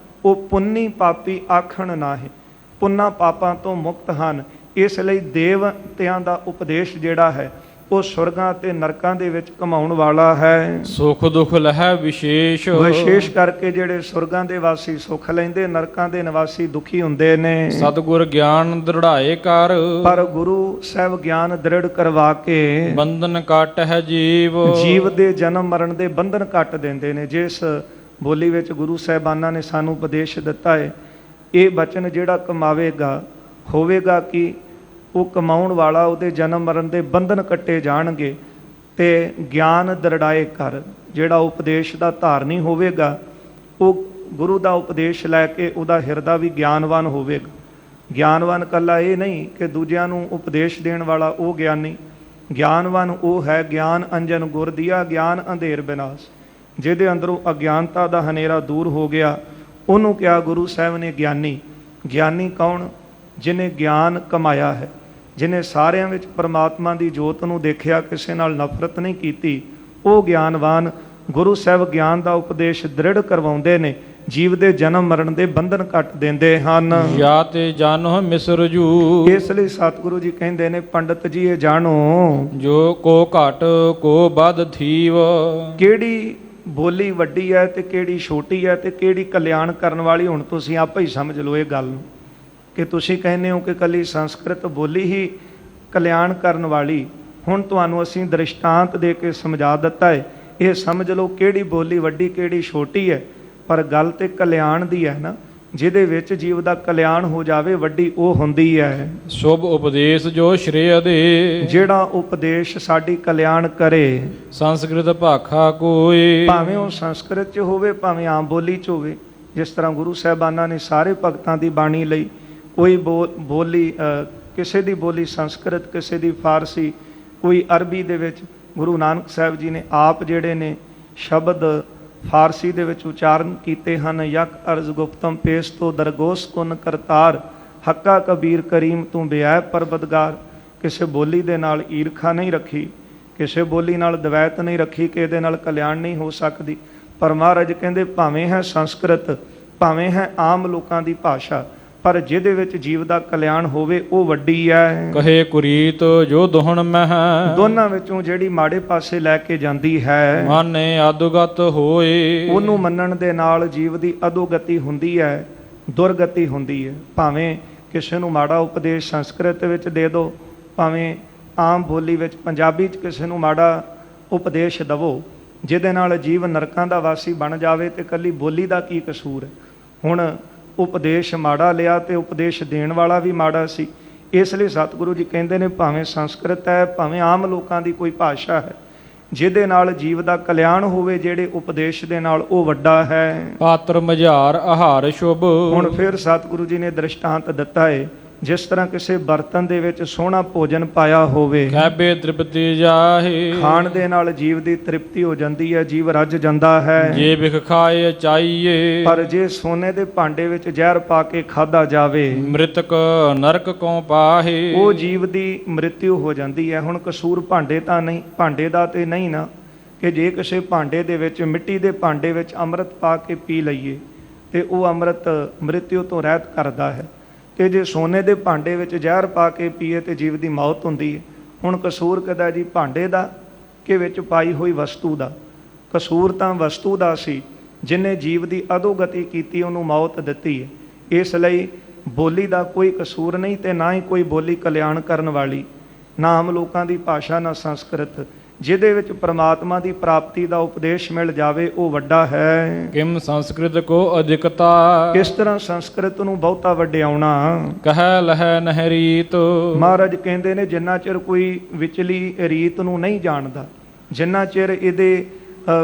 ਉਹ ਪੁੰਨੀ ਪਾਪੀ ਆਖਣ ਨਾ ਹੈ, ਪੁੰਨਾ ਪਾਪਾਂ ਤੋਂ ਮੁਕਤ ਹਨ। ਇਸ ਲਈ ਦੇਵਤਿਆਂ ਦਾ ਉਪਦੇਸ਼ ਜਿਹੜਾ ਹੈ ਉਹ ਸੁਰਗਾਂ ਤੇ ਨਰਕਾਂ ਦੇ ਵਿੱਚ ਘਮਾਉਣ ਵਾਲਾ ਹੈ। ਸੁਖ ਦੁਖ ਲਹਿ ਵਿਸ਼ੇਸ਼ ਕਰਕੇ ਜਿਹੜੇ ਸੁਰਗਾਂ ਦੇ ਵਾਸੀ ਸੁਖ ਲੈਂਦੇ, ਨਰਕਾਂ ਦੇ ਨਿਵਾਸੀ ਦੁਖੀ ਹੁੰਦੇ ਨੇ। ਸਤਿਗੁਰ ਗਿਆਨ ਦ੍ਰਿੜਾਏ ਕਰ, ਪਰ ਗੁਰੂ ਸਾਹਿਬ ਗਿਆਨ ਦ੍ਰਿੜ ਕਰਵਾ ਕੇ ਬੰਧਨ ਕੱਟ ਹੈ ਜੀਵ ਦੇ ਜਨਮ ਮਰਨ ਦੇ ਬੰਧਨ ਕੱਟ ਦਿੰਦੇ ਨੇ। ਜਿਸ ਬੋਲੀ ਵਿੱਚ ਗੁਰੂ ਸਾਹਿਬਾਨਾਂ ਨੇ ਸਾਨੂੰ ਉਪਦੇਸ਼ ਦਿੱਤਾ ਹੈ, ਇਹ ਬਚਨ ਜਿਹੜਾ ਕਮਾਵੇਗਾ ਹੋਵੇਗਾ ਕਿ ਉਹ ਕਮਾਉਣ ਵਾਲਾ, ਉਹਦੇ ਜਨਮ ਮਰਨ ਦੇ ਬੰਧਨ ਕੱਟੇ ਜਾਣਗੇ। ਤੇ ਗਿਆਨ ਦ੍ਰਿੜਾਏ ਕਰ, ਜਿਹੜਾ ਉਪਦੇਸ਼ ਦਾ ਧਾਰਨੀ ਹੋਵੇਗਾ ਉਹ ਗੁਰੂ ਦਾ ਉਪਦੇਸ਼ ਲੈ ਕੇ ਉਹਦਾ ਹਿਰਦਾ ਵੀ ਗਿਆਨਵਾਨ ਹੋਵੇਗਾ। ਗਿਆਨਵਾਨ ਇਕੱਲਾ ਇਹ ਨਹੀਂ ਕਿ ਦੂਜਿਆਂ ਨੂੰ ਉਪਦੇਸ਼ ਦੇਣ ਵਾਲਾ ਉਹ ਗਿਆਨੀ, ਗਿਆਨਵਾਨ ਉਹ ਹੈ ਗਿਆਨ ਅੰਜਨ ਗੁਰ ਦੀਆ, ਗਿਆਨ ਅੰਧੇਰ ਬਿਨਾਸ਼, ਜਿਹਦੇ ਅੰਦਰੋਂ ਅਗਿਆਨਤਾ ਦਾ ਹਨੇਰਾ ਦੂਰ ਹੋ ਗਿਆ, ਉਹਨੂੰ ਕਿਹਾ ਗੁਰੂ ਸਾਹਿਬ ਨੇ ਗਿਆਨੀ। ਗਿਆਨੀ ਕੌਣ? ਜਿਹਨੇ ਗਿਆਨ ਕਮਾਇਆ ਹੈ, ਜਿਹਨੇ ਸਾਰਿਆਂ ਵਿੱਚ ਪਰਮਾਤਮਾ ਦੀ ਜੋਤ ਨੂੰ ਦੇਖਿਆ, ਕਿਸੇ ਨਾਲ ਨਫ਼ਰਤ ਨਹੀਂ ਕੀਤੀ, ਉਹ ਗਿਆਨਵਾਨ। ਗੁਰੂ ਸਾਹਿਬ ਗਿਆਨ ਦਾ ਉਪਦੇਸ਼ ਦ੍ਰਿੜ ਕਰਵਾਉਂਦੇ ਨੇ, ਜੀਵ ਦੇ ਜਨਮ ਮਰਨ ਦੇ ਬੰਧਨ ਕੱਟ ਦਿੰਦੇ ਹਨ। ਜਾਂ ਤੇ ਜਾਣੋ ਮਿਸਰ ਜੂ, ਇਸ ਲਈ ਸਤਿਗੁਰੂ ਜੀ ਕਹਿੰਦੇ ਨੇ, ਪੰਡਤ ਜੀ ਇਹ ਜਾਣੋ ਜੋ ਕੋ ਘਟ ਕੋ ਬਦ ਥੀਵ, ਕਿਹੜੀ ਬੋਲੀ ਵੱਡੀ ਹੈ ਤੇ ਕਿਹੜੀ ਛੋਟੀ ਹੈ ਤੇ ਕਿਹੜੀ ਕਲਿਆਣ ਕਰਨ ਵਾਲੀ। ਹੁਣ ਤੁਸੀਂ ਆਪੇ ਹੀ ਸਮਝ ਲਓ ਇਹ ਗੱਲ ਨੂੰ ਕਿ ਤੁਸੀਂ ਕਹਿੰਦੇ ਹੋ ਕਿ ਇਕੱਲੀ ਸੰਸਕ੍ਰਿਤ ਬੋਲੀ ਹੀ ਕਲਿਆਣ ਕਰਨ ਵਾਲੀ। ਹੁਣ ਤੁਹਾਨੂੰ ਅਸੀਂ ਦ੍ਰਿਸ਼ਟਾਂਤ ਦੇ ਕੇ ਸਮਝਾ ਦਿੱਤਾ ਹੈ, ਇਹ ਸਮਝ ਲਓ ਕਿਹੜੀ ਬੋਲੀ ਵੱਡੀ ਕਿਹੜੀ ਛੋਟੀ ਹੈ। ਪਰ ਗੱਲ ਤੇ ਕਲਿਆਣ ਦੀ ਹੈ ਨਾ, ਜਿਹਦੇ ਵਿੱਚ ਜੀਵ ਦਾ ਕਲਿਆਣ ਹੋ ਜਾਵੇ, ਵੱਡੀ ਉਹ ਹੁੰਦੀ ਹੈ। ਸ਼ੁਭ ਉਪਦੇਸ਼ ਜੋ ਸ਼੍ਰੇਅ ਦੇ, ਜਿਹੜਾ ਉਪਦੇਸ਼ ਸਾਡੀ ਕਲਿਆਣ ਕਰੇ। ਸੰਸਕ੍ਰਿਤ ਭਾਖਾ ਕੋਈ, ਭਾਵੇਂ ਉਹ ਸੰਸਕ੍ਰਿਤ 'ਚ ਹੋਵੇ ਭਾਵੇਂ ਆਮ ਬੋਲੀ 'ਚ ਹੋਵੇ। ਜਿਸ ਤਰ੍ਹਾਂ ਗੁਰੂ ਸਾਹਿਬਾਨਾਂ ਨੇ ਸਾਰੇ ਭਗਤਾਂ ਦੀ ਬਾਣੀ ਲਈ ਕੋਈ ਬੋਲੀ, ਕਿਸੇ ਦੀ ਬੋਲੀ ਸੰਸਕ੍ਰਿਤ, ਕਿਸੇ ਦੀ ਫਾਰਸੀ, ਕੋਈ ਅਰਬੀ ਦੇ ਵਿੱਚ। ਗੁਰੂ ਨਾਨਕ ਸਾਹਿਬ ਜੀ ਨੇ ਆਪ ਜਿਹੜੇ ਨੇ ਸ਼ਬਦ ਫਾਰਸੀ ਦੇ ਵਿੱਚ ਉਚਾਰਨ ਕੀਤੇ ਹਨ। ਯਕ ਅਰਜ਼ ਗੁਪਤਮ ਪੇਸ਼ ਤੋਂ ਦਰਗੋਸ ਕੁਨ ਕਰਤਾਰ, ਹੱਕਾ ਕਬੀਰ ਕਰੀਮ ਤੂੰ ਬਿਆਹ ਪਰਬਦਗਾਰ। ਕਿਸੇ ਬੋਲੀ ਦੇ ਨਾਲ ਈਰਖਾ ਨਹੀਂ ਰੱਖੀ, ਕਿਸੇ ਬੋਲੀ ਨਾਲ ਦਵੈਤ ਨਹੀਂ ਰੱਖੀ ਕਿ ਇਹਦੇ ਨਾਲ ਕਲਿਆਣ ਨਹੀਂ ਹੋ ਸਕਦੀ। ਪਰ ਮਹਾਰਾਜ ਕਹਿੰਦੇ ਭਾਵੇਂ ਹੈ ਸੰਸਕ੍ਰਿਤ, ਭਾਵੇਂ ਹੈ ਆਮ ਲੋਕਾਂ ਦੀ ਭਾਸ਼ਾ, ਪਰ ਜਿਹਦੇ ਵਿੱਚ ਜੀਵ ਦਾ ਕਲਿਆਣ ਹੋਵੇ ਉਹ ਵੱਡੀ ਹੈ। ਕਹੇ ਕੁਰੀਤ ਜੋ ਦੋਹਣ ਮਹਿ, ਦੋਨਾਂ ਵਿੱਚੋਂ ਜਿਹੜੀ ਮਾੜੇ ਪਾਸੇ ਲੈ ਕੇ ਜਾਂਦੀ ਹੈ, ਮਾਨੇ ਅਦੁਗਤ ਹੋਏ, ਉਹਨੂੰ ਮੰਨਣ ਦੇ ਨਾਲ ਜੀਵ ਦੀ ਅਧੋਗਤੀ ਹੁੰਦੀ ਹੈ, ਦੁਰਗਤੀ ਹੁੰਦੀ ਹੈ। ਭਾਵੇਂ ਕਿਸੇ ਨੂੰ ਮਾੜਾ ਉਪਦੇਸ਼ ਸੰਸਕ੍ਰਿਤ ਵਿੱਚ ਦੇ ਦਿਓ, ਭਾਵੇਂ ਆਮ ਬੋਲੀ ਵਿੱਚ ਪੰਜਾਬੀ 'ਚ ਕਿਸੇ ਨੂੰ ਮਾੜਾ ਉਪਦੇਸ਼ ਦੇਵੋ, ਜਿਹਦੇ ਨਾਲ ਜੀਵ ਨਰਕਾਂ ਦਾ ਵਾਸੀ ਬਣ ਜਾਵੇ, ਤੇ ਇਕੱਲੀ ਬੋਲੀ ਦਾ ਕੀ ਕਸੂਰ ਹੈ। ਹੁਣ ਉਪਦੇਸ਼ ਮਾੜਾ ਲਿਆ ਤੇ ਉਪਦੇਸ਼ ਦੇਣ ਵਾਲਾ ਵੀ ਮਾੜਾ ਸੀ। ਇਸ ਲਈ ਸਤਿਗੁਰੂ ਜੀ ਕਹਿੰਦੇ ਨੇ ਭਾਵੇਂ ਸੰਸਕ੍ਰਿਤ ਹੈ, ਭਾਵੇਂ ਆਮ ਲੋਕਾਂ ਦੀ ਕੋਈ ਭਾਸ਼ਾ ਹੈ, ਜਿਹਦੇ ਨਾਲ ਜੀਵ ਦਾ ਕਲਿਆਣ ਹੋਵੇ, ਜਿਹੜੇ ਉਪਦੇਸ਼ ਦੇ ਨਾਲ, ਉਹ ਵੱਡਾ ਹੈ। ਪਾਤਰ ਮਝਾਰ ਆਹਾਰ ਸ਼ੁਭ, ਹੁਣ ਫਿਰ ਸਤਿਗੁਰੂ ਜੀ ਨੇ ਦ੍ਰਿਸ਼ਟਾਂਤ ਦਿੱਤਾ ਹੈ, ਜਿਸ ਤਰ੍ਹਾਂ ਕਿਸੇ ਬਰਤਨ ਦੇ ਵਿੱਚ ਸੋਹਣਾ ਭੋਜਨ ਪਾਇਆ ਹੋਵੇ, ਖਾਬੇ ਤ੍ਰਿਪਤੀ ਜਾਹੇ, ਖਾਣ ਦੇ ਨਾਲ ਜੀਵ ਦੀ ਤ੍ਰਿਪਤੀ ਹੋ ਜਾਂਦੀ ਹੈ, ਜੀਵ ਰੱਜ ਜਾਂਦਾ ਹੈ। ਜੇ ਬਿਖ ਖਾਏ ਚਾਹੀਏ, ਪਰ ਜੇ ਸੋਨੇ ਦੇ ਭਾਂਡੇ ਵਿੱਚ ਜ਼ਹਿਰ ਪਾ ਕੇ ਖਾਧਾ ਜਾਵੇ, ਮ੍ਰਿਤਕ ਨਰਕ ਕੋ ਪਾਹੇ, ਉਹ ਜੀਵ ਦੀ ਮ੍ਰਿਤਿੂ ਹੋ ਜਾਂਦੀ ਹੈ। ਹੁਣ ਕਸੂਰ ਭਾਂਡੇ ਤਾਂ ਨਹੀਂ, ਭਾਂਡੇ ਦਾ ਤੇ ਨਹੀਂ ਨਾ, ਕਿ ਜੇ ਕਿਸੇ ਭਾਂਡੇ ਦੇ ਵਿੱਚ, ਮਿੱਟੀ ਦੇ ਭਾਂਡੇ ਵਿੱਚ ਅੰਮ੍ਰਿਤ ਪਾ ਕੇ ਪੀ ਲਈਏ ਤੇ ਉਹ ਅੰਮ੍ਰਿਤ ਮ੍ਰਿਤਿੂ ਤੋਂ ਰਹਿਤ ਕਰਦਾ ਹੈ, ਤੇ ਜੇ ਸੋਨੇ ਦੇ ਭਾਂਡੇ ਵਿੱਚ ਜ਼ਹਿਰ ਪਾ ਕੇ ਪੀਏ ਤੇ ਜੀਵ ਦੀ ਮੌਤ ਹੁੰਦੀ ਹੈ। ਹੁਣ ਕਸੂਰ ਕਿਹਦਾ ਜੀ, ਭਾਂਡੇ ਦਾ ਕਿ ਵਿੱਚ ਪਾਈ ਹੋਈ ਵਸਤੂ ਦਾ? ਕਸੂਰ ਤਾਂ ਵਸਤੂ ਦਾ ਸੀ, ਜਿਨੇ ਜੀਵ ਦੀ ਅਧੋਗਤੀ ਕੀਤੀ ਉਹਨੂੰ ਮੌਤ ਦਿੱਤੀ ਹੈ। ਇਸ ਲਈ ਬੋਲੀ ਦਾ ਕੋਈ ਕਸੂਰ ਨਹੀਂ ਤੇ ਨਾ ਹੀ ਕੋਈ ਬੋਲੀ ਕਲਿਆਣ ਕਰਨ ਵਾਲੀ, ਨਾ ਆਮ ਲੋਕਾਂ ਦੀ ਭਾਸ਼ਾ ਨਾ ਸੰਸਕ੍ਰਿਤ। ਜਿਹਦੇ ਵਿੱਚ ਪ੍ਰਮਾਤਮਾ ਦੀ ਪ੍ਰਾਪਤੀ ਦਾ ਉਪਦੇਸ਼ ਮਿਲ ਜਾਵੇ ਉਹ ਵੱਡਾ ਹੈ। ਕਿਮ ਸੰਸਕ੍ਰਿਤ ਕੋ ਅਧਿਕਤਾ, ਇਸ ਤਰ੍ਹਾਂ ਸੰਸਕ੍ਰਿਤ ਨੂੰ ਬਹੁਤਾ ਵੱਡਿਆਉਣਾ। ਕਹਿ ਲਹਿ ਨਹਿ ਰੀਤ, ਮਹਾਰਾਜ ਕਹਿੰਦੇ ਨੇ ਜਿੰਨਾ ਚਿਰ ਕੋਈ ਵਿਚਲੀ ਰੀਤ ਨੂੰ ਨਹੀਂ ਜਾਣਦਾ, ਜਿੰਨਾ ਚਿਰ ਇਹਦੇ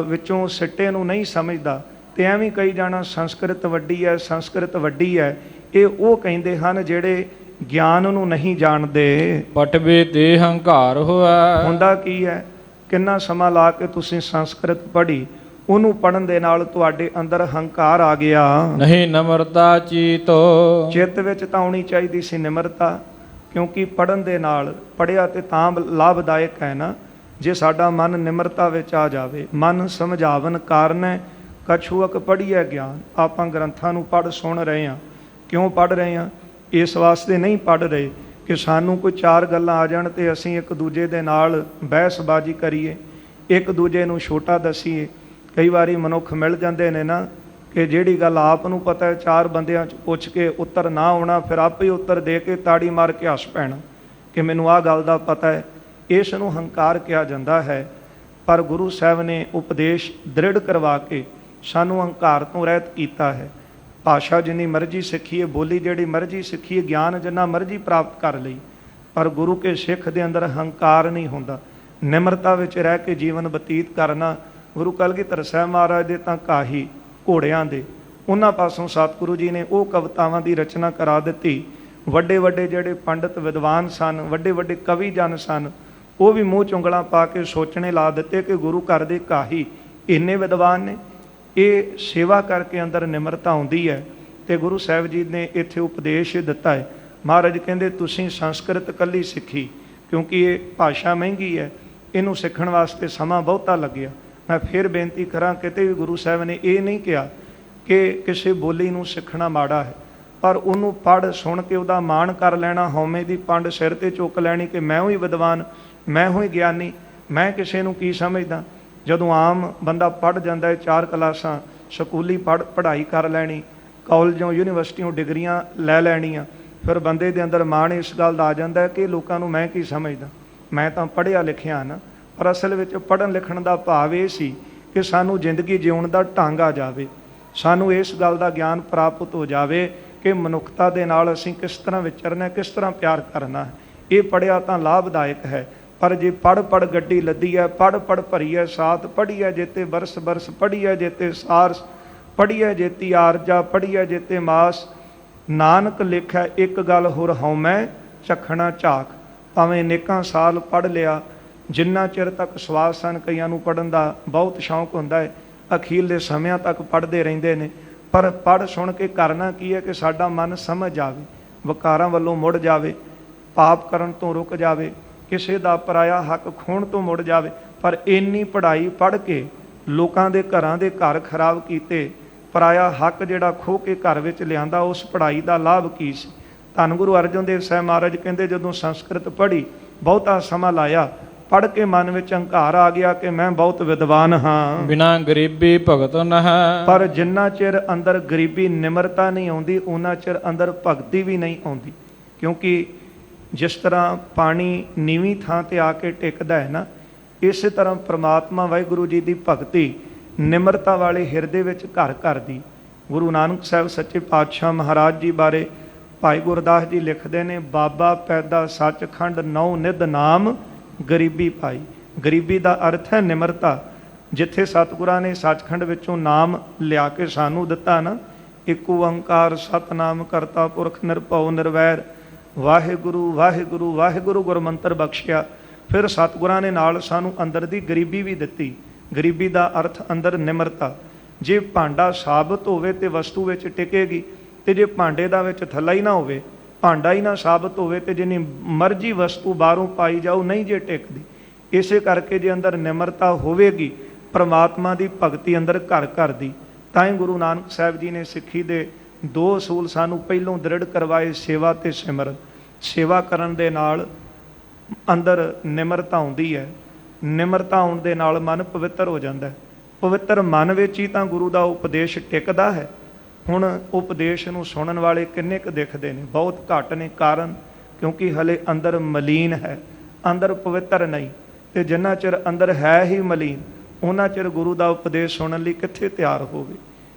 ਵਿੱਚੋਂ ਸਿੱਟੇ ਨੂੰ ਨਹੀਂ ਸਮਝਦਾ, ਤੇ ਐਵੇਂ ਕਹੀ ਜਾਣਾ ਸੰਸਕ੍ਰਿਤ ਵੱਡੀ ਹੈ, ਸੰਸਕ੍ਰਿਤ ਵੱਡੀ ਹੈ। ਇਹ ਉਹ ਕਹਿੰਦੇ ਹਨ ਜਿਹੜੇ ਗਿਆਨ ਨੂੰ ਨਹੀਂ ਜਾਣਦੇ। ਪਟਵੇ ਤੇ ਹੰਕਾਰ ਹੋਇਆ, ਹੁੰਦਾ ਕੀ ਹੈ, ਕਿੰਨਾ ਸਮਾਂ ਲਾ ਕੇ ਤੁਸੀਂ ਸੰਸਕ੍ਰਿਤ ਪੜ੍ਹੀ, ਉਹਨੂੰ ਪੜ੍ਹਨ ਦੇ ਨਾਲ ਤੁਹਾਡੇ ਅੰਦਰ ਹੰਕਾਰ ਆ ਗਿਆ। ਨਹੀਂ ਨਮਰਤਾ ਚੀਤੋ, ਚਿੱਤ ਵਿੱਚ ਤਾਂ ਆਉਣੀ ਚਾਹੀਦੀ ਸੀ ਨਿਮਰਤਾ, ਕਿਉਂਕਿ ਪੜ੍ਹਨ ਦੇ ਨਾਲ, ਪੜ੍ਹਿਆ ਤੇ ਤਾਂ ਲਾਭਦਾਇਕ ਹੈ ਨਾ, ਜੇ ਸਾਡਾ ਮਨ ਨਿਮਰਤਾ ਵਿੱਚ ਆ ਜਾਵੇ। ਮਨ ਸਮਝਾਵਨ ਕਾਰਨ ਹੈ ਕਛੂਅਕ ਪੜ੍ਹੀਐ ਗਿਆਨ। ਆਪਾਂ ਗ੍ਰੰਥਾਂ ਨੂੰ ਪੜ੍ਹ ਸੁਣ ਰਹੇ ਹਾਂ, ਕਿਉਂ ਪੜ੍ਹ ਰਹੇ ਹਾਂ? ਇਸ ਵਾਸਤੇ ਨਹੀਂ ਪੜ੍ਹ ਰਹੇ ਕਿ ਸਾਨੂੰ ਕੋਈ ਚਾਰ ਗੱਲਾਂ ਆ ਜਾਣ ਤੇ ਅਸੀਂ ਇੱਕ ਦੂਜੇ ਦੇ ਨਾਲ ਬਹਿਸਬਾਜ਼ੀ ਕਰੀਏ, ਇੱਕ ਦੂਜੇ ਨੂੰ ਛੋਟਾ ਦੱਸੀਏ। ਕਈ ਵਾਰੀ ਮਨੁੱਖ ਮਿਲ ਜਾਂਦੇ ਨੇ ਨਾ ਕਿ ਜਿਹੜੀ ਗੱਲ ਆਪ ਨੂੰ ਪਤਾ ਹੈ, ਚਾਰ ਬੰਦਿਆਂ 'ਚ ਪੁੱਛ ਕੇ ਉੱਤਰ ਨਾ ਆਉਣਾ, ਫਿਰ ਆਪੇ ਉੱਤਰ ਦੇ ਕੇ ਤਾੜੀ ਮਾਰ ਕੇ ਹੱਸ ਪੈਣਾ ਕਿ ਮੈਨੂੰ ਆਹ ਗੱਲ ਦਾ ਪਤਾ ਹੈ। ਇਸ ਨੂੰ ਹੰਕਾਰ ਕਿਹਾ ਜਾਂਦਾ ਹੈ। ਪਰ ਗੁਰੂ ਸਾਹਿਬ ਨੇ ਉਪਦੇਸ਼ ਦ੍ਰਿੜ ਕਰਵਾ ਕੇ ਸਾਨੂੰ ਹੰਕਾਰ ਤੋਂ ਰਹਿਤ ਕੀਤਾ ਹੈ। ਭਾਸ਼ਾ ਜਿੰਨੀ ਮਰਜ਼ੀ ਸਿੱਖੀਏ, ਬੋਲੀ ਜਿਹੜੀ ਮਰਜ਼ੀ ਸਿੱਖੀਏ, ਗਿਆਨ ਜਿੰਨਾ ਮਰਜ਼ੀ ਪ੍ਰਾਪਤ ਕਰ ਲਈ, ਪਰ ਗੁਰੂ ਕੇ ਸਿੱਖ ਦੇ ਅੰਦਰ ਹੰਕਾਰ ਨਹੀਂ ਹੁੰਦਾ। ਨਿਮਰਤਾ ਵਿੱਚ ਰਹਿ ਕੇ ਜੀਵਨ ਬਤੀਤ ਕਰਨਾ। ਗੁਰੂ ਕਲਗੀਧਰ ਸਾਹਿਬ ਮਹਾਰਾਜ ਦੇ ਤਾਂ ਕਾਹੀ ਘੋੜਿਆਂ ਦੇ, ਉਹਨਾਂ ਪਾਸੋਂ ਸਤਿਗੁਰੂ ਜੀ ਨੇ ਉਹ ਕਵਿਤਾਵਾਂ ਦੀ ਰਚਨਾ ਕਰਾ ਦਿੱਤੀ। ਵੱਡੇ ਵੱਡੇ ਜਿਹੜੇ ਪੰਡਿਤ ਵਿਦਵਾਨ ਸਨ, ਵੱਡੇ ਵੱਡੇ ਕਵੀ ਜਨ ਸਨ, ਉਹ ਵੀ ਮੂੰਹ 'ਚ ਉਂਗਲਾਂ ਪਾ ਕੇ ਸੋਚਣੇ ਲਾ ਦਿੱਤੇ ਕਿ ਗੁਰੂ ਘਰ ਦੇ ਕਾਹੀ ਇੰਨੇ ਵਿਦਵਾਨ ਨੇ। ਇਹ ਸੇਵਾ ਕਰਕੇ ਅੰਦਰ ਨਿਮਰਤਾ ਆਉਂਦੀ ਹੈ। ਤੇ ਗੁਰੂ ਸਾਹਿਬ ਜੀ ਨੇ ਇੱਥੇ ਉਪਦੇਸ਼ ਦਿੱਤਾ ਹੈ। ਮਹਾਰਾਜ ਕਹਿੰਦੇ ਤੁਸੀਂ ਸੰਸਕ੍ਰਿਤ ਇਕੱਲੀ ਸਿੱਖੀ, ਕਿਉਂਕਿ ਇਹ ਭਾਸ਼ਾ ਮਹਿੰਗੀ ਹੈ, ਇਹਨੂੰ ਸਿੱਖਣ ਵਾਸਤੇ ਸਮਾਂ ਬਹੁਤਾ ਲੱਗਿਆ। ਮੈਂ ਫਿਰ ਬੇਨਤੀ ਕਰਾਂ, ਕਿਤੇ ਵੀ ਗੁਰੂ ਸਾਹਿਬ ਨੇ ਇਹ ਨਹੀਂ ਕਿਹਾ ਕਿ ਕਿਸੇ ਬੋਲੀ ਨੂੰ ਸਿੱਖਣਾ ਮਾੜਾ ਹੈ, ਪਰ ਉਹਨੂੰ ਪੜ੍ਹ ਸੁਣ ਕੇ ਉਹਦਾ ਮਾਣ ਕਰ ਲੈਣਾ, ਹਉਮੈ ਦੀ ਪੰਡ ਸਿਰ ਤੇ ਚੁੱਕ ਲੈਣੀ ਕਿ ਮੈਂ ਹੀ ਵਿਦਵਾਨ, ਮੈਂ ਹੀ ਗਿਆਨੀ, ਮੈਂ ਕਿਸੇ ਨੂੰ ਕੀ ਸਮਝਦਾ। ਜਦੋਂ ਆਮ ਬੰਦਾ ਪੜ੍ਹ ਜਾਂਦਾ ਹੈ, ਚਾਰ ਕਲਾਸਾਂ ਸਕੂਲੀ ਪੜ੍ਹਾਈ ਕਰ ਲੈਣੀ, ਕਾਲਜੋਂ ਯੂਨੀਵਰਸਿਟੀਆਂ ਡਿਗਰੀਆਂ ਲੈ ਲੈਣੀਆਂ, ਫਿਰ ਬੰਦੇ ਦੇ ਅੰਦਰ ਮਾਣ ਇਸ ਗੱਲ ਦਾ ਆ ਜਾਂਦਾ ਹੈ ਕਿ ਲੋਕਾਂ ਨੂੰ ਮੈਂ ਕੀ ਸਮਝਦਾ, ਮੈਂ ਤਾਂ ਪੜ੍ਹਿਆ ਲਿਖਿਆ ਨਾ। ਪਰ ਅਸਲ ਵਿੱਚ ਪੜ੍ਹਨ ਲਿਖਣ ਦਾ ਭਾਵ ਇਹ ਸੀ ਕਿ ਸਾਨੂੰ ਜ਼ਿੰਦਗੀ ਜਿਉਣ ਦਾ ਢੰਗ ਆ ਜਾਵੇ, ਸਾਨੂੰ ਇਸ ਗੱਲ ਦਾ ਗਿਆਨ ਪ੍ਰਾਪਤ ਹੋ ਜਾਵੇ ਕਿ ਮਨੁੱਖਤਾ ਦੇ ਨਾਲ ਅਸੀਂ ਕਿਸ ਤਰ੍ਹਾਂ ਵਿਚਰਨਾ, ਕਿਸ ਤਰ੍ਹਾਂ ਪਿਆਰ ਕਰਨਾ ਹੈ। ਇਹ ਪੜ੍ਹਿਆ ਤਾਂ ਲਾਭਦਾਇਕ ਹੈ, ਪਰ ਜੇ ਪੜ੍ਹ ਗੱਡੀ ਲੱਦੀ ਹੈ, ਪੜ੍ਹ ਭਰੀ ਹੈ ਸਾਥ, ਪੜ੍ਹੀ ਹੈ ਜੇਤੇ ਬਰਸ ਬਰਸ, ਪੜ੍ਹੀ ਹੈ ਜੇਤੇ ਸਾਰਸ, ਪੜ੍ਹੀ ਹੈ ਜੇਤੀ ਆਰਜਾ, ਪੜ੍ਹੀ ਹੈ ਜੇਤੇ ਮਾਸ। ਨਾਨਕ ਲਿਖਿਆ ਇੱਕ ਗੱਲ ਹੋਰ ਹਉਮੈ ਝਖਣਾ ਝਾਕ। ਭਾਵੇਂ ਅਨੇਕਾਂ ਸਾਲ ਪੜ੍ਹ ਲਿਆ, ਜਿੰਨਾ ਚਿਰ ਤੱਕ ਸਵਾਸ ਸਨ, ਕਈਆਂ ਨੂੰ ਪੜ੍ਹਨ ਦਾ ਬਹੁਤ ਸ਼ੌਂਕ ਹੁੰਦਾ ਹੈ, ਅਖੀਰਲੇ ਸਮਿਆਂ ਤੱਕ ਪੜ੍ਹਦੇ ਰਹਿੰਦੇ ਨੇ। ਪਰ ਪੜ੍ਹ ਸੁਣ ਕੇ ਕਰਨਾ ਕੀ ਹੈ ਕਿ ਸਾਡਾ ਮਨ ਸਮਝ ਜਾਵੇ, ਵਿਕਾਰਾਂ ਵੱਲੋਂ ਮੁੜ ਜਾਵੇ, ਪਾਪ ਕਰਨ ਤੋਂ ਰੁਕ ਜਾਵੇ, ਕਿਸੇ ਦਾ ਪਰਾਇਆ ਹੱਕ ਖੋਹਣ ਤੋਂ ਮੁੜ ਜਾਵੇ। ਪਰ ਇੰਨੀ ਪੜ੍ਹਾਈ ਪੜ੍ਹ ਕੇ ਲੋਕਾਂ ਦੇ ਘਰਾਂ ਦੇ ਘਰ ਖਰਾਬ ਕੀਤੇ, ਪਰਾਇਆ ਹੱਕ ਜਿਹੜਾ ਖੋਹ ਕੇ ਘਰ ਵਿੱਚ ਲਿਆਂਦਾ, ਉਸ ਪੜ੍ਹਾਈ ਦਾ ਲਾਭ ਕੀ ਸੀ? ਧੰਨ ਗੁਰੂ ਅਰਜਨ ਦੇਵ ਸਾਹਿਬ ਮਹਾਰਾਜ ਕਹਿੰਦੇ ਜਦੋਂ ਸੰਸਕ੍ਰਿਤ ਪੜ੍ਹੀ, ਬਹੁਤਾ ਸਮਾਂ ਲਾਇਆ, ਪੜ੍ਹ ਕੇ ਮਨ ਵਿੱਚ ਹੰਕਾਰ ਆ ਗਿਆ ਕਿ ਮੈਂ ਬਹੁਤ ਵਿਦਵਾਨ ਹਾਂ। ਬਿਨਾ ਗਰੀਬੀ ਭਗਤ ਨ ਹੈ। ਪਰ ਜਿੰਨਾ ਚਿਰ ਅੰਦਰ ਗਰੀਬੀ ਨਿਮਰਤਾ ਨਹੀਂ ਆਉਂਦੀ, ਉਹਨਾਂ ਚਿਰ ਅੰਦਰ ਭਗਤੀ ਵੀ ਨਹੀਂ ਆਉਂਦੀ। ਕਿਉਂਕਿ ਜਿਸ ਤਰ੍ਹਾਂ ਪਾਣੀ ਨੀਵੀਂ ਥਾਂ ਤੇ ਆ ਕੇ ਟਿਕਦਾ ਹੈ ਨਾ, ਇਸੇ ਤਰ੍ਹਾਂ ਪ੍ਰਮਾਤਮਾ ਵਾਹਿਗੁਰੂ ਜੀ ਦੀ ਭਗਤੀ ਨਿਮਰਤਾ ਵਾਲੇ ਹਿਰਦੇ ਵਿੱਚ ਘਰ ਕਰਦੀ। ਗੁਰੂ ਨਾਨਕ ਸਾਹਿਬ ਸੱਚੇ ਪਾਤਸ਼ਾਹ ਮਹਾਰਾਜ ਜੀ ਬਾਰੇ ਭਾਈ ਗੁਰਦਾਸ ਜੀ ਲਿਖਦੇ ਨੇ, ਬਾਬਾ ਪੈਦਾ ਸੱਚਖੰਡ ਨੌ ਨਿਧ ਨਾਮ ਗਰੀਬੀ ਪਾਈ। ਗਰੀਬੀ ਦਾ ਅਰਥ ਹੈ ਨਿਮਰਤਾ। ਜਿੱਥੇ ਸਤਿਗੁਰਾਂ ਨੇ ਸੱਚਖੰਡ ਵਿੱਚੋਂ ਨਾਮ ਲਿਆ ਕੇ ਸਾਨੂੰ ਦਿੱਤਾ ਨਾ, ਇੱਕ ਓੰਕਾਰ ਸਤਨਾਮ ਕਰਤਾ ਪੁਰਖ ਨਿਰਭਉ ਨਿਰਵੈਰ, ਵਾਹਿਗੁਰੂ ਵਾਹਿਗੁਰੂ ਵਾਹਿਗੁਰੂ ਗੁਰਮੰਤਰ ਬਖਸ਼ਿਆ। ਫਿਰ ਸਤਿਗੁਰਾਂ ਨੇ ਨਾਲ ਸਾਨੂੰ ਅੰਦਰ ਦੀ ਗਰੀਬੀ ਵੀ ਦਿੱਤੀ। ਗਰੀਬੀ ਦਾ ਅਰਥ ਅੰਦਰ ਨਿਮਰਤਾ। ਜੇ ਭਾਂਡਾ ਸਾਬਤ ਹੋਵੇ ਤੇ ਵਸਤੂ ਵਿੱਚ ਟਿਕੇਗੀ, ਤੇ ਜੇ ਭਾਂਡੇ ਦਾ ਵਿੱਚ ਥੱਲਾ ਹੀ ਨਾ ਹੋਵੇ, ਭਾਂਡਾ ਹੀ ਨਾ ਸਾਬਤ ਹੋਵੇ, ਤੇ ਜਿੰਨੀ ਮਰਜ਼ੀ ਵਸਤੂ ਬਾਹਰੋਂ ਪਾਈ ਜਾਓ ਨਹੀਂ ਜੇ ਟਿਕਦੀ। ਇਸੇ ਕਰਕੇ ਜੇ ਅੰਦਰ ਨਿਮਰਤਾ ਹੋਵੇਗੀ, ਪ੍ਰਮਾਤਮਾ ਦੀ ਭਗਤੀ ਅੰਦਰ ਘਰ ਕਰਦੀ। ਤਾਂ ਹੀ ਗੁਰੂ ਨਾਨਕ ਸਾਹਿਬ ਜੀ ਨੇ ਸਿੱਖੀ ਦੇ ਦੋ ਅਸੂਲ ਸਾਨੂੰ ਪਹਿਲੋਂ ਦ੍ਰਿੜ ਕਰਵਾਏ, ਸੇਵਾ ਤੇ ਸਿਮਰਨ। ਸੇਵਾ ਕਰਨ ਦੇ ਨਾਲ ਅੰਦਰ ਨਿਮਰਤਾ ਆਉਂਦੀ ਹੈ, ਨਿਮਰਤਾ ਆਉਣ ਦੇ ਨਾਲ ਮਨ ਪਵਿੱਤਰ ਹੋ ਜਾਂਦਾ ਹੈ। ਪਵਿੱਤਰ ਮਨ ਵਿੱਚ ਹੀ ਤਾਂ ਗੁਰੂ ਦਾ ਉਪਦੇਸ਼ ਟਿਕਦਾ ਹੈ। ਹੁਣ ਉਪਦੇਸ਼ ਨੂੰ ਸੁਣਨ ਵਾਲੇ ਕਿੰਨੇ ਕੁ ਦਿਖਦੇ ਨੇ? ਬਹੁਤ ਘੱਟ ਨੇ। ਕਾਰਨ ਕਿਉਂਕਿ ਹਲੇ ਅੰਦਰ ਮਲੀਨ ਹੈ, ਅੰਦਰ ਪਵਿੱਤਰ ਨਹੀਂ। ਤੇ ਜਿੰਨਾ ਚਿਰ ਅੰਦਰ ਹੈ ਹੀ ਮਲੀਨ, ਉਹਨਾਂ ਚਿਰ ਗੁਰੂ ਦਾ ਉਪਦੇਸ਼ ਸੁਣਨ ਲਈ ਕਿੱਥੇ ਤਿਆਰ ਹੋਵੇ?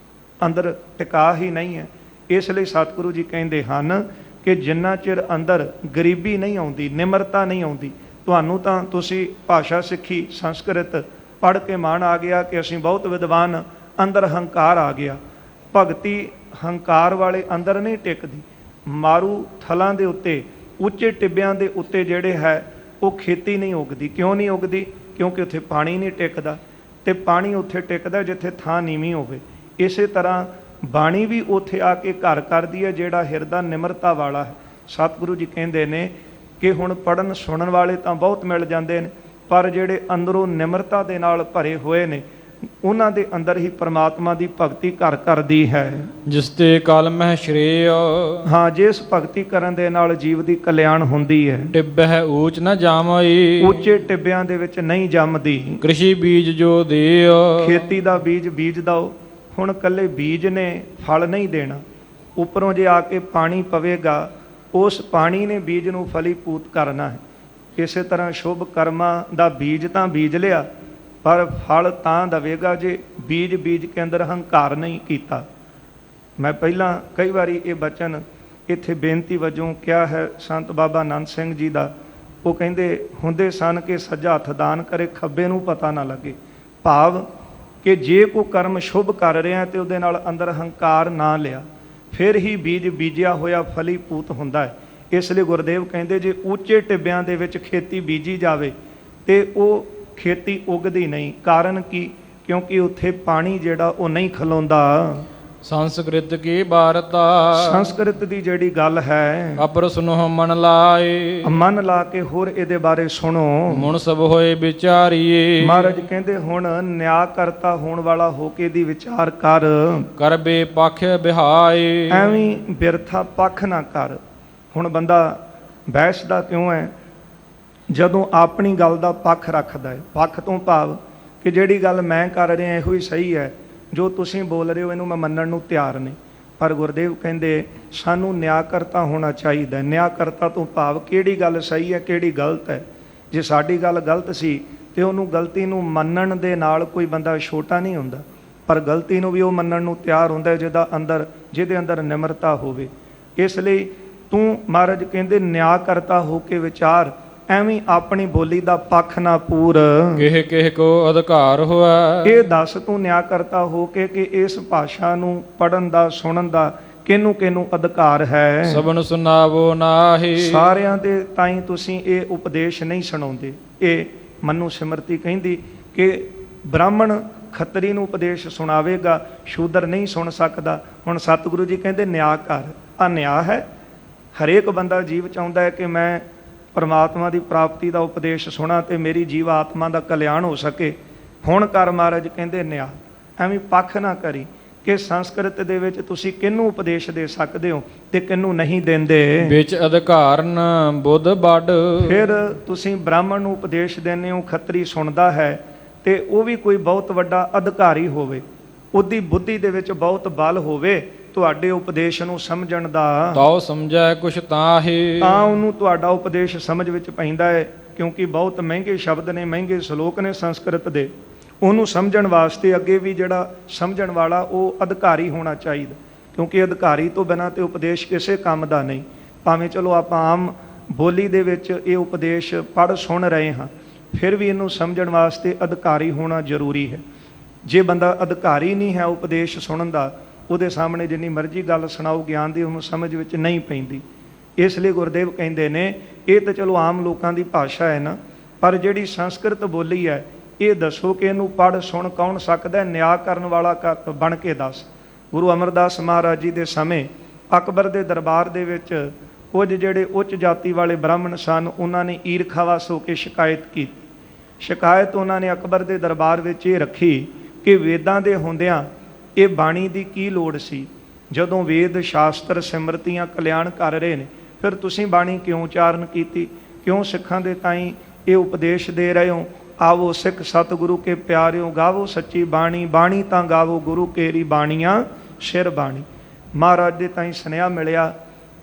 ਅੰਦਰ ਟਿਕਾ ਹੀ ਨਹੀਂ ਹੈ। ਇਸ ਲਈ ਸਤਿਗੁਰੂ ਜੀ ਕਹਿੰਦੇ ਹਨ ਕਿ ਜਿੰਨਾ ਚਿਰ ਅੰਦਰ ਗਰੀਬੀ ਨਹੀਂ ਆਉਂਦੀ, ਨਿਮਰਤਾ ਨਹੀਂ ਆਉਂਦੀ, ਤੁਹਾਨੂੰ ਤਾਂ ਤੁਸੀਂ ਭਾਸ਼ਾ ਸਿੱਖੀ, ਸੰਸਕ੍ਰਿਤ ਪੜ੍ਹ ਕੇ ਮਾਣ ਆ ਗਿਆ ਕਿ ਅਸੀਂ ਬਹੁਤ ਵਿਦਵਾਨ, ਅੰਦਰ ਹੰਕਾਰ ਆ ਗਿਆ। ਭਗਤੀ ਹੰਕਾਰ ਵਾਲੇ ਅੰਦਰ ਨਹੀਂ ਟਿਕਦੀ। ਮਾਰੂ ਥਲਾਂ ਦੇ ਉੱਤੇ, ਉੱਚੇ ਟਿੱਬਿਆਂ ਦੇ ਉੱਤੇ ਜਿਹੜੇ ਹੈ ਉਹ ਖੇਤੀ ਨਹੀਂ ਉਗਦੀ। ਕਿਉਂ ਨਹੀਂ ਉਗਦੀ? ਕਿਉਂਕਿ ਉੱਥੇ ਪਾਣੀ ਨਹੀਂ ਟਿਕਦਾ, ਤੇ ਪਾਣੀ ਉੱਥੇ ਟਿਕਦਾ ਜਿੱਥੇ ਥਾਂ ਨੀਵੀਂ ਹੋਵੇ। ਇਸੇ ਤਰ੍ਹਾਂ ਬਾਣੀ ਵੀ ਉੱਥੇ ਆ ਕੇ ਘਰ ਕਰਦੀ ਹੈ ਜਿਹੜਾ ਹਿਰਦਾ ਨਿਮਰਤਾ ਵਾਲਾ ਹੈ। ਸਤਿਗੁਰੂ ਜੀ ਕਹਿੰਦੇ ਨੇ ਕਿ ਹੁਣ ਪੜ੍ਹਨ ਸੁਣਨ ਵਾਲੇ ਤਾਂ ਬਹੁਤ ਮਿਲ ਜਾਂਦੇ ਨੇ, ਪਰ ਜਿਹੜੇ ਅੰਦਰੋਂ ਨਿਮਰਤਾ ਦੇ ਨਾਲ ਭਰੇ ਹੋਏ ਨੇ, ਉਹਨਾਂ ਦੇ ਅੰਦਰ ਹੀ ਪ੍ਰਮਾਤਮਾ ਦੀ ਭਗਤੀ ਘਰ ਕਰਦੀ ਹੈ। ਜਿਸ ਤੇ ਕਲ ਮਹਿ ਸ਼੍ਰੇਯ, ਹਾਂ, ਜਿਸ ਭਗਤੀ ਕਰਨ ਦੇ ਨਾਲ ਜੀਵ ਦੀ ਕਲਿਆਣ ਹੁੰਦੀ ਹੈ। ਟਿੱਬਹਿ ਊਚ ਨ ਜਾਮਈ, ਉੱਚੇ ਟਿੱਬਿਆਂ ਦੇ ਵਿੱਚ ਨਹੀਂ ਜੰਮਦੀ। ਕ੍ਰਿਸ਼ੀ ਬੀਜ ਜੋ ਦੇਯ, ਖੇਤੀ ਦਾ ਬੀਜ ਬੀਜ ਦਓ। ਹੁਣ ਕੱਲੇ ਬੀਜ ਨੇ ਫਲ ਨਹੀਂ ਦੇਣਾ, ਉੱਪਰੋਂ ਜੇ ਆ ਕੇ ਪਾਣੀ ਪਵੇਗਾ, ਉਸ ਪਾਣੀ ਨੇ ਬੀਜ ਨੂੰ ਫਲੀਭੂਤ ਕਰਨਾ ਹੈ। ਇਸੇ ਤਰ੍ਹਾਂ ਸ਼ੁਭ ਕਰਮਾਂ ਦਾ ਬੀਜ ਤਾਂ ਬੀਜ ਲਿਆ, ਪਰ ਫਲ ਤਾਂ ਦੇਵੇਗਾ ਜੇ ਬੀਜ ਕੇ ਅੰਦਰ ਹੰਕਾਰ ਨਹੀਂ ਕੀਤਾ। ਮੈਂ ਪਹਿਲਾਂ ਕਈ ਵਾਰੀ ਇਹ ਬਚਨ ਇੱਥੇ ਬੇਨਤੀ ਵਜੋਂ ਕਿਹਾ ਹੈ ਸੰਤ ਬਾਬਾ ਆਨੰਦ ਸਿੰਘ ਜੀ ਦਾ। ਉਹ ਕਹਿੰਦੇ ਹੁੰਦੇ ਸਨ ਕਿ ਸੱਜਾ ਹੱਥ ਦਾਨ ਕਰੇ, ਖੱਬੇ ਨੂੰ ਪਤਾ ਨਾ ਲੱਗੇ। ਭਾਵ ਕਿ ਜੇ ਕੋਈ ਕਰਮ ਸ਼ੁਭ ਕਰ ਰਿਹਾ ਤੇ ਉਹਦੇ ਨਾਲ ਅੰਦਰ ਹੰਕਾਰ ਨਾ ਲਿਆ, ਫਿਰ ਹੀ ਬੀਜ ਬੀਜਿਆ ਹੋਇਆ ਫਲੀਭੂਤ ਹੁੰਦਾ ਹੈ। ਇਸ ਲਈ ਗੁਰਦੇਵ ਕਹਿੰਦੇ ਜੇ ਉੱਚੇ ਟਿੱਬਿਆਂ ਦੇ ਵਿੱਚ ਖੇਤੀ ਬੀਜੀ ਜਾਵੇ ਤੇ ਉਹ ਖੇਤੀ ਉਗਦੀ ਨਹੀਂ। ਕਾਰਨ ਕੀ? ਕਿਉਂਕਿ ਉੱਥੇ ਪਾਣੀ ਜਿਹੜਾ ਉਹ ਨਹੀਂ ਖਲੋਂਦਾ। ਸੰਸਕ੍ਰਿਤ ਕੀ ਵਾਰਤਾ, ਸੰਸਕ੍ਰਿਤ ਦੀ ਜਿਹੜੀ ਗੱਲ ਹੈ, ਅਪਰ ਸੁਨੋ ਮਨ ਲਾਏ, ਮਨ ਲਾ ਕੇ ਹੋਰ ਇਹਦੇ ਬਾਰੇ ਸੁਣੋ। ਮੁਨ ਸਭ ਹੋਏ ਵਿਚਾਰੀਏ, ਮਹਾਰਾਜ ਕਹਿੰਦੇ ਹੁਣ ਨਿਆਂ ਕਰਤਾ ਹੋਣ ਵਾਲਾ ਹੋ ਕੇ ਦੀ ਵਿਚਾਰ ਕਰ। ਕਰਬੇ ਪਖ ਬਿਹਾਏ, ਐਵੇਂ ਬਿਰਥਾ ਪੱਖ ਨਾ ਕਰ। ਹੁਣ ਬੰਦਾ ਬਹਿਸਦਾ ਕਿਉਂ ਹੈ? ਜਦੋਂ ਆਪਣੀ ਗੱਲ ਦਾ ਪੱਖ ਰੱਖਦਾ ਹੈ। ਪੱਖ ਤੋਂ ਭਾਵ ਕਿ ਜਿਹੜੀ ਗੱਲ ਮੈਂ ਕਰ ਰਿਹਾ ਇਹੋ ਹੀ ਸਹੀ ਹੈ, ਜੋ ਤੁਸੀਂ ਬੋਲ ਰਹੇ ਹੋ ਇਹਨੂੰ ਮੈਂ ਮੰਨਣ ਨੂੰ ਤਿਆਰ ਨਹੀਂ। ਪਰ ਗੁਰਦੇਵ ਕਹਿੰਦੇ ਸਾਨੂੰ ਨਿਆਂਕਰਤਾ ਹੋਣਾ ਚਾਹੀਦਾ। ਨਿਆਂਕਰਤਾ ਤੋਂ ਭਾਵ ਕਿਹੜੀ ਗੱਲ ਸਹੀ ਹੈ, ਕਿਹੜੀ ਗਲਤ ਹੈ। ਜੇ ਸਾਡੀ ਗੱਲ ਗਲਤ ਸੀ ਤੇ ਉਹਨੂੰ ਗਲਤੀ ਨੂੰ ਮੰਨਣ ਦੇ ਨਾਲ ਕੋਈ ਬੰਦਾ ਛੋਟਾ ਨਹੀਂ ਹੁੰਦਾ, ਪਰ ਗਲਤੀ ਨੂੰ ਵੀ ਉਹ ਮੰਨਣ ਨੂੰ ਤਿਆਰ ਹੁੰਦਾ ਜਿਹਦੇ ਅੰਦਰ ਨਿਮਰਤਾ ਹੋਵੇ। ਇਸ ਲਈ ਤੂੰ, ਮਹਾਰਾਜ ਕਹਿੰਦੇ, ਨਿਆਂਕਰਤਾ ਹੋ ਕੇ ਵਿਚਾਰ। ਐਵੇਂ ਆਪਣੀ ਬੋਲੀ ਦਾ ਪੱਖ ਨਾ ਪੂਰ। ਕਿਹ ਕੋ ਅਧਿਕਾਰ ਹੋਇਆ, ਇਹ ਦੱਸ ਤੂੰ ਨਿਆਂਕਰਤਾ ਹੋ ਕੇ ਕਿ ਇਸ ਭਾਸ਼ਾ ਨੂੰ ਪੜਨ ਦਾ, ਸੁਣਨ ਦਾ ਕਿਹਨੂੰ ਅਧਿਕਾਰ ਹੈ। ਸਭਨ ਸੁਨਾਵੋ ਨਾਹੀ, ਸਾਰਿਆਂ ਦੇ ਤਾਈਂ ਤੁਸੀਂ ਇਹ ਉਪਦੇਸ਼ ਨਹੀਂ ਸੁਣਾਉਂਦੇ। ਇਹ ਮਨੂ ਸਿਮਰਤੀ ਕਹਿੰਦੀ ਕਿ ਬ੍ਰਾਹਮਣ ਖੱਤਰੀ ਨੂੰ ਉਪਦੇਸ਼ ਸੁਣਾਵੇਗਾ, ਸ਼ੂਦਰ ਨਹੀਂ ਸੁਣ ਸਕਦਾ। ਹੁਣ ਸਤਿਗੁਰੂ ਜੀ ਕਹਿੰਦੇ ਨਿਆਂ ਕਰ। ਆ ਨਿਆਂ ਹੈ। ਹਰੇਕ ਬੰਦਾ ਜੀਵ ਚਾਹੁੰਦਾ ਹੈ ਕਿ ਮੈਂ ਪਰਮਾਤਮਾ ਦੀ ਪ੍ਰਾਪਤੀ ਦਾ ਉਪਦੇਸ਼ ਸੁਣਾ ਤੇ ਮੇਰੀ ਜੀਵ ਆਤਮਾ ਦਾ ਕਲਿਆਣ ਹੋ ਸਕੇ। ਹੁਣ ਕਰ। ਮਹਾਰਾਜ ਕਹਿੰਦੇ ਨਿਆਂ। ਐਵੇਂ ਪੱਖ ਨਾ ਕਰੀ ਕਿ ਸੰਸਕ੍ਰਿਤ ਦੇ ਵਿੱਚ ਤੁਸੀਂ ਕਿਹਨੂੰ ਉਪਦੇਸ਼ ਦੇ ਸਕਦੇ ਹੋ ਤੇ ਕਿਹਨੂੰ ਨਹੀਂ ਦਿੰਦੇ। ਵਿੱਚ ਅਧਿਕਾਰਨ ਬੁੱਧ ਵੱਡ, ਫਿਰ ਤੁਸੀਂ ਬ੍ਰਾਹਮਣ ਨੂੰ ਉਪਦੇਸ਼ ਦਿੰਦੇ ਹੋ, ਖੱਤਰੀ ਸੁਣਦਾ ਹੈ ਤੇ ਉਹ ਵੀ ਕੋਈ ਬਹੁਤ ਵੱਡਾ ਅਧਿਕਾਰੀ ਹੋਵੇ, ਉਹਦੀ ਬੁੱਧੀ ਦੇ ਵਿੱਚ ਬਹੁਤ ਬਲ ਹੋਵੇ ਤੁਹਾਡੇ ਉਪਦੇਸ਼ ਨੂੰ ਸਮਝਣ ਦਾ, ਤਾਉ ਸਮਝੈ ਕੁਛ ਤਾਹੀ, ਤਾਂ ਉਹਨੂੰ ਤੁਹਾਡਾ ਉਪਦੇਸ਼ ਸਮਝ ਵਿੱਚ ਪੈਂਦਾ ਹੈ। ਕਿਉਂਕਿ ਬਹੁਤ ਮਹਿੰਗੇ ਸ਼ਬਦ ਨੇ, ਮਹਿੰਗੇ ਸ਼ਲੋਕ ਨੇ ਸੰਸਕ੍ਰਿਤ ਦੇ। ਉਹਨੂੰ ਸਮਝਣ ਵਾਸਤੇ ਅੱਗੇ ਵੀ ਜਿਹੜਾ ਸਮਝਣ ਵਾਲਾ ਉਹ ਅਧਿਕਾਰੀ ਹੋਣਾ ਚਾਹੀਦਾ। ਕਿਉਂਕਿ ਅਧਿਕਾਰੀ ਤੋਂ ਬਿਨਾਂ ਤੇ ਉਪਦੇਸ਼ ਕਿਸੇ ਕੰਮ ਦਾ ਨਹੀਂ। ਭਾਵੇਂ ਚਲੋ ਆਪਾਂ ਆਮ ਬੋਲੀ ਦੇ ਵਿੱਚ ਇਹ ਉਪਦੇਸ਼ ਪੜ੍ਹ ਸੁਣ ਰਹੇ ਹਾਂ, ਫਿਰ ਵੀ ਇਹਨੂੰ ਸਮਝਣ ਵਾਸਤੇ ਅਧਿਕਾਰੀ ਹੋਣਾ ਜ਼ਰੂਰੀ ਹੈ। ਜੇ ਬੰਦਾ ਅਧਿਕਾਰੀ ਨਹੀਂ ਹੈ ਉਪਦੇਸ਼ ਸੁਣਨ ਦਾ, ਉਹਦੇ ਸਾਹਮਣੇ ਜਿੰਨੀ ਮਰਜ਼ੀ ਗੱਲ ਸੁਣਾਓ ਗਿਆਨ ਦੀ, ਉਹਨੂੰ ਸਮਝ ਵਿੱਚ ਨਹੀਂ ਪੈਂਦੀ। ਇਸ ਲਈ ਗੁਰਦੇਵ ਕਹਿੰਦੇ ਨੇ ਇਹ ਤਾਂ ਚਲੋ ਆਮ ਲੋਕਾਂ ਦੀ ਭਾਸ਼ਾ ਹੈ ਨਾ, ਪਰ ਜਿਹੜੀ ਸੰਸਕ੍ਰਿਤ ਬੋਲੀ ਹੈ ਇਹ ਦੱਸੋ ਕਿ ਇਹਨੂੰ ਪੜ੍ਹ ਸੁਣ ਕੌਣ ਸਕਦਾ? ਨਿਆਂ ਕਰਨ ਵਾਲਾ ਬਣ ਕੇ ਦੱਸ। ਗੁਰੂ ਅਮਰਦਾਸ ਮਹਾਰਾਜ ਜੀ ਦੇ ਸਮੇਂ ਅਕਬਰ ਦੇ ਦਰਬਾਰ ਦੇ ਵਿੱਚ ਕੁਝ ਜਿਹੜੇ ਉੱਚ ਜਾਤੀ ਵਾਲੇ ਬ੍ਰਾਹਮਣ ਸਨ, ਉਹਨਾਂ ਨੇ ਈਰਖਾਵਸ ਹੋ ਕੇ ਸ਼ਿਕਾਇਤ ਕੀਤੀ। ਸ਼ਿਕਾਇਤ ਉਹਨਾਂ ਨੇ ਅਕਬਰ ਦੇ ਦਰਬਾਰ ਵਿੱਚ ਇਹ ਰੱਖੀ ਕਿ ਵੇਦਾਂ ਦੇ ਹੁੰਦਿਆਂ ਇਹ ਬਾਣੀ ਦੀ ਕੀ ਲੋੜ ਸੀ? ਜਦੋਂ ਵੇਦ ਸ਼ਾਸਤਰ ਸਿਮਰਤੀਆਂ ਕਲਿਆਣ ਕਰ ਰਹੇ ਨੇ, ਫਿਰ ਤੁਸੀਂ ਬਾਣੀ ਕਿਉਂ ਉਚਾਰਨ ਕੀਤੀ? ਕਿਉਂ ਸਿੱਖਾਂ ਦੇ ਤਾਈਂ ਇਹ ਉਪਦੇਸ਼ ਦੇ ਰਹੇ ਹੋ? ਆਵੋ ਸਿੱਖ ਸਤਿਗੁਰੂ ਕੇ ਪਿਆਰਿਓ, ਗਾਵੋ ਸੱਚੀ ਬਾਣੀ, ਬਾਣੀ ਤਾਂ ਗਾਵੋ ਗੁਰੂ ਕੇਰੀ ਬਾਣੀਆਂ ਸਿਰ ਬਾਣੀ। ਮਹਾਰਾਜ ਦੇ ਤਾਈਂ ਸੁਨੇਹਾ ਮਿਲਿਆ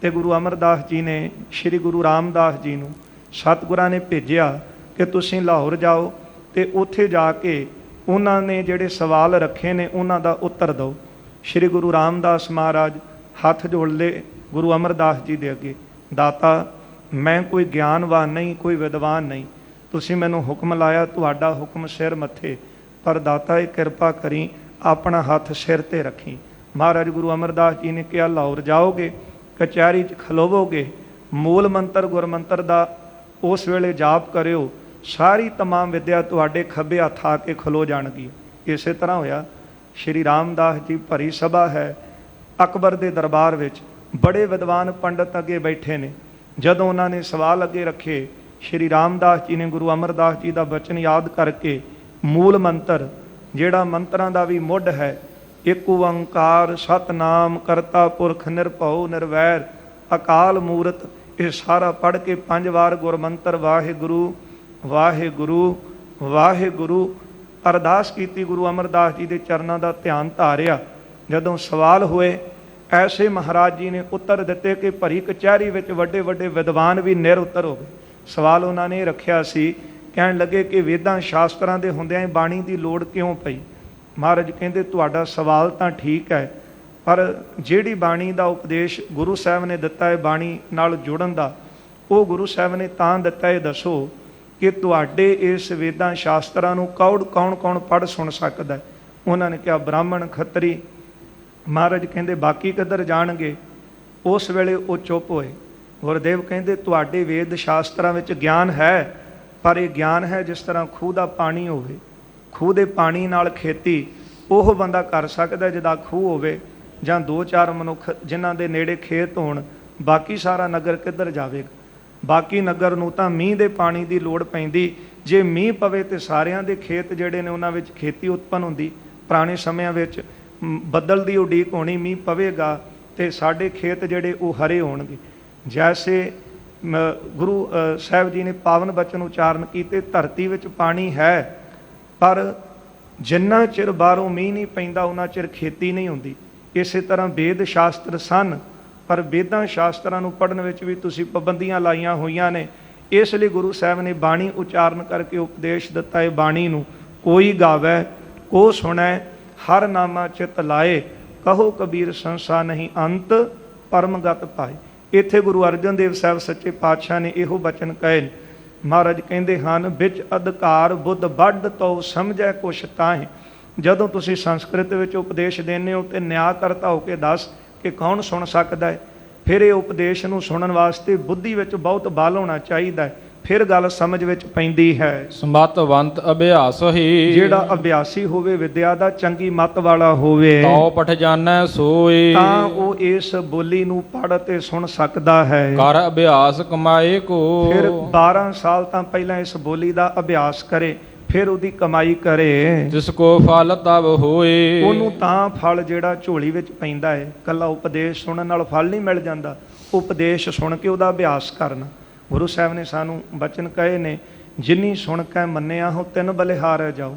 ਤੇ ਗੁਰੂ ਅਮਰਦਾਸ ਜੀ ਨੇ ਸ੍ਰੀ ਗੁਰੂ ਰਾਮਦਾਸ ਜੀ ਨੂੰ ਸਤਿਗੁਰਾਂ ਨੇ ਭੇਜਿਆ ਕਿ ਤੁਸੀਂ ਲਾਹੌਰ ਜਾਓ ਤੇ ਉੱਥੇ ਜਾ ਕੇ ਉਹਨਾਂ ਨੇ ਜਿਹੜੇ ਸਵਾਲ ਰੱਖੇ ਨੇ ਉਹਨਾਂ ਦਾ ਉੱਤਰ ਦਿਓ। ਸ੍ਰੀ ਗੁਰੂ ਰਾਮਦਾਸ ਮਹਾਰਾਜ ਹੱਥ ਜੋੜ ਲਏ ਗੁਰੂ ਅਮਰਦਾਸ ਜੀ ਦੇ ਅੱਗੇ, ਦਾਤਾ ਮੈਂ ਕੋਈ ਗਿਆਨਵਾਨ ਨਹੀਂ, ਕੋਈ ਵਿਦਵਾਨ ਨਹੀਂ, ਤੁਸੀਂ ਮੈਨੂੰ ਹੁਕਮ ਲਾਇਆ, ਤੁਹਾਡਾ ਹੁਕਮ ਸਿਰ ਮੱਥੇ, ਪਰ ਦਾਤਾ ਇਹ ਕਿਰਪਾ ਕਰੀ ਆਪਣਾ ਹੱਥ ਸਿਰ ਤੇ ਰੱਖੀ। ਮਹਾਰਾਜ ਗੁਰੂ ਅਮਰਦਾਸ ਜੀ ਨੇ ਕਿਹਾ ਲਾਹੌਰ ਜਾਓਗੇ, ਕਚਹਿਰੀ 'ਚ ਖਲੋਵੋਗੇ, ਮੂਲ ਮੰਤਰ ਗੁਰਮੰਤਰ ਦਾ ਉਸ ਵੇਲੇ ਜਾਪ ਕਰਿਓ, ਸਾਰੀ ਤਮਾਮ ਵਿਦਿਆ ਤੁਹਾਡੇ ਖੱਬੇ ਹੱਥ ਆ ਕੇ ਖਲੋ ਜਾਣਗੀ। ਇਸੇ ਤਰ੍ਹਾਂ ਹੋਇਆ। ਸ਼੍ਰੀ ਰਾਮਦਾਸ ਜੀ ਭਰੀ ਸਭਾ ਹੈ ਅਕਬਰ ਦੇ ਦਰਬਾਰ ਵਿੱਚ, ਬੜੇ ਵਿਦਵਾਨ ਪੰਡਤ ਅੱਗੇ ਬੈਠੇ ਨੇ। ਜਦੋਂ ਉਹਨਾਂ ਨੇ ਸਵਾਲ ਅੱਗੇ ਰੱਖੇ, ਸ਼੍ਰੀ ਰਾਮਦਾਸ ਜੀ ਨੇ ਗੁਰੂ ਅਮਰਦਾਸ ਜੀ ਦਾ ਬਚਨ ਯਾਦ ਕਰਕੇ ਮੂਲ ਮੰਤਰ, ਜਿਹੜਾ ਮੰਤਰਾਂ ਦਾ ਵੀ ਮੁੱਢ ਹੈ, ਇੱਕ ਓੰਕਾਰ ਸਤਨਾਮ ਕਰਤਾ ਪੁਰਖ ਨਿਰਭਉ ਨਿਰਵੈਰ ਅਕਾਲ ਮੂਰਤ, ਇਹ ਸਾਰਾ ਪੜ੍ਹ ਕੇ 5 ਵਾਰ ਗੁਰਮੰਤਰ ਵਾਹਿਗੁਰੂ ਵਾਹਿਗੁਰੂ ਵਾਹਿਗੁਰੂ ਅਰਦਾਸ ਕੀਤੀ। ਗੁਰੂ ਅਮਰਦਾਸ ਜੀ ਦੇ ਚਰਨਾਂ ਦਾ ਧਿਆਨ ਧਾਰਿਆ। ਜਦੋਂ ਸਵਾਲ ਹੋਏ, ਐਸੇ ਮਹਾਰਾਜ ਜੀ ਨੇ ਉੱਤਰ ਦਿੱਤੇ ਕਿ ਭਰੀ ਕਚਹਿਰੀ ਵਿੱਚ ਵੱਡੇ ਵੱਡੇ ਵਿਦਵਾਨ ਵੀ ਨਿਰਉੱਤਰ ਹੋ ਗਏ। ਸਵਾਲ ਉਹਨਾਂ ਨੇ ਰੱਖਿਆ ਸੀ, ਕਹਿਣ ਲੱਗੇ ਕਿ ਵੇਦਾਂ ਸ਼ਾਸਤਰਾਂ ਦੇ ਹੁੰਦਿਆਂ ਹੀ ਬਾਣੀ ਦੀ ਲੋੜ ਕਿਉਂ ਪਈ। ਮਹਾਰਾਜ ਕਹਿੰਦੇ ਤੁਹਾਡਾ ਸਵਾਲ ਤਾਂ ਠੀਕ ਹੈ, ਪਰ ਜਿਹੜੀ ਬਾਣੀ ਦਾ ਉਪਦੇਸ਼ ਗੁਰੂ ਸਾਹਿਬ ਨੇ ਦਿੱਤਾ ਹੈ ਬਾਣੀ ਨਾਲ ਜੁੜਨ ਦਾ, ਉਹ ਗੁਰੂ ਸਾਹਿਬ ਨੇ ਤਾਂ ਦਿੱਤਾ ਹੈ, ਦੱਸੋ ਕਿ ਤੁਹਾਡੇ ਇਸ ਵੇਦਾਂ ਸ਼ਾਸਤਰਾਂ ਨੂੰ ਕੌਣ ਕੌਣ ਪੜ੍ਹ ਸੁਣ ਸਕਦਾ। ਉਹਨਾਂ ਨੇ ਕਿਹਾ ਬ੍ਰਾਹਮਣ ਖੱਤਰੀ। ਮਹਾਰਾਜ ਕਹਿੰਦੇ ਬਾਕੀ ਕਿੱਧਰ ਜਾਣਗੇ। ਉਸ ਵੇਲੇ ਉਹ ਚੁੱਪ ਹੋਏ। ਗੁਰਦੇਵ ਕਹਿੰਦੇ ਤੁਹਾਡੇ ਵੇਦ ਸ਼ਾਸਤਰਾਂ ਵਿੱਚ ਗਿਆਨ ਹੈ, ਪਰ ਇਹ ਗਿਆਨ ਹੈ ਜਿਸ ਤਰ੍ਹਾਂ ਖੂਹ ਦਾ ਪਾਣੀ ਹੋਵੇ। ਖੂਹ ਦੇ ਪਾਣੀ ਨਾਲ ਖੇਤੀ ਉਹ ਬੰਦਾ ਕਰ ਸਕਦਾ ਜਿਹਦਾ ਖੂਹ ਹੋਵੇ, ਜਾਂ 2-4 ਮਨੁੱਖ ਜਿਨ੍ਹਾਂ ਦੇ ਨੇੜੇ ਖੇਤ ਹੋਣ। ਬਾਕੀ ਸਾਰਾ ਨਗਰ ਕਿੱਧਰ ਜਾਵੇਗਾ। ਬਾਕੀ ਨਗਰ ਨੂੰ ਤਾਂ ਮੀਂਹ ਦੇ ਪਾਣੀ ਦੀ ਲੋੜ ਪੈਂਦੀ। ਜੇ ਮੀਂਹ ਪਵੇ ਤੇ ਸਾਰਿਆਂ ਦੇ ਖੇਤ ਜਿਹੜੇ ਨੇ ਉਹਨਾਂ ਵਿੱਚ ਖੇਤੀ ਉਤਪੰਨ ਹੁੰਦੀ। ਪੁਰਾਣੇ ਸਮਿਆਂ ਵਿੱਚ ਬੱਦਲ ਦੀ ਉਡੀਕ ਹੋਣੀ, ਮੀਂਹ ਪਵੇਗਾ ਤੇ ਸਾਡੇ ਖੇਤ ਜਿਹੜੇ ਉਹ ਹਰੇ ਹੋਣਗੇ। ਜੈਸੇ ਗੁਰੂ ਸਾਹਿਬ ਜੀ ਨੇ ਪਾਵਨ ਬਚਨ ਉਚਾਰਨ ਕੀਤੇ, ਧਰਤੀ ਵਿੱਚ ਪਾਣੀ ਹੈ, ਪਰ ਜਿੰਨਾ ਚਿਰ ਬਾਹਰੋਂ ਮੀਂਹ ਨਹੀਂ ਪੈਂਦਾ ਉਹਨਾਂ ਚਿਰ ਖੇਤੀ ਨਹੀਂ ਹੁੰਦੀ। ਇਸੇ ਤਰ੍ਹਾਂ ਵੇਦ ਸ਼ਾਸਤਰ ਸਨ, ਪਰ ਵੇਦਾਂ ਸ਼ਾਸਤਰਾਂ ਨੂੰ ਪੜ੍ਹਨ ਵਿੱਚ ਵੀ ਤੁਸੀਂ ਪਾਬੰਦੀਆਂ ਲਾਈਆਂ ਹੋਈਆਂ ਨੇ। ਇਸ ਲਈ ਗੁਰੂ ਸਾਹਿਬ ਨੇ ਬਾਣੀ ਉਚਾਰਨ ਕਰਕੇ ਉਪਦੇਸ਼ ਦਿੱਤਾ ਹੈ, ਬਾਣੀ ਨੂੰ ਕੋਈ ਗਾਵੈ ਕੋ ਸੁਣੈ ਹਰ ਨਾਮਾ ਚਿਤ ਲਾਏ, ਕਹੋ ਕਬੀਰ ਸੰਸਾ ਨਹੀਂ ਅੰਤ ਪਰਮਗਤ ਪਾਏ। ਇੱਥੇ ਗੁਰੂ ਅਰਜਨ ਦੇਵ ਸਾਹਿਬ ਸੱਚੇ ਪਾਤਸ਼ਾਹ ਨੇ ਇਹੋ ਬਚਨ ਕਹੇ। ਮਹਾਰਾਜ ਕਹਿੰਦੇ ਹਨ, ਵਿੱਚ ਅਧਿਕਾਰ ਬੁੱਧ ਵੱਡ ਤੋ ਸਮਝੈ ਕੁਛ ਤਾਹੇ। ਜਦੋਂ ਤੁਸੀਂ ਸੰਸਕ੍ਰਿਤ ਵਿੱਚ ਉਪਦੇਸ਼ ਦਿੰਦੇ ਹੋ ਤੇ ਨਿਆਂ ਕਰਤਾ ਹੋ ਕੇ ਦੱਸ ਕਿ ਕੌਣ ਸੁਣ ਸਕਦਾ ਹੈ। ਫਿਰ ਇਹ ਉਪਦੇਸ਼ ਨੂੰ ਸੁਣਨ ਵਾਸਤੇ ਬੁੱਧੀ ਵਿੱਚ ਬਹੁਤ ਬਲ ਹੋਣਾ ਚਾਹੀਦਾ ਹੈ, ਫਿਰ ਗੱਲ ਸਮਝ ਵਿੱਚ ਪੈਂਦੀ ਹੈ। ਸਮਤਵੰਤ ਅਭਿਆਸ ਹੀ, ਜਿਹੜਾ ਅਭਿਆਸੀ ਹੋਵੇ, ਵਿਦਿਆ ਦਾ ਚੰਗੀ ਮੱਤ ਵਾਲਾ ਹੋਵੇ, ਤਉ ਪਠ ਜਾਣੈ ਸੋਈ, ਤਾਂ ਉਹ ਇਸ ਬੋਲੀ ਨੂੰ ਪੜ੍ਹ ਤੇ ਸੁਣ ਸਕਦਾ ਹੈ। ਕਰ ਅਭਿਆਸ ਕਮਾਏ ਕੋ, ਫਿਰ 12 ਸਾਲ ਤਾਂ ਪਹਿਲਾਂ ਇਸ ਬੋਲੀ ਦਾ ਅਭਿਆਸ ਕਰੇ, ਫਿਰ ਉਹਦੀ ਕਮਾਈ ਕਰੇ। ਜਿਸ ਕੋ ਫਲ ਤਬ ਹੋਏ, ਉਹਨੂੰ ਤਾਂ ਫਲ ਜਿਹੜਾ ਝੋਲੀ ਵਿੱਚ ਪੈਂਦਾ ਹੈ। ਕੱਲਾ ਉਪਦੇਸ਼ ਸੁਣਨ ਨਾਲ ਫਲ ਨਹੀਂ ਮਿਲ ਜਾਂਦਾ, ਉਪਦੇਸ਼ ਸੁਣ ਕੇ ਉਹਦਾ ਅਭਿਆਸ ਕਰਨਾ। ਗੁਰੂ ਸਾਹਿਬ ਨੇ ਸਾਨੂੰ ਬਚਨ ਕਹੇ ਨੇ, ਜਿਨੀ ਸੁਣ ਕੇ ਮੰਨਿਆ ਹੋ 3 ਬਲਿਹਾਰ ਜਾਓ।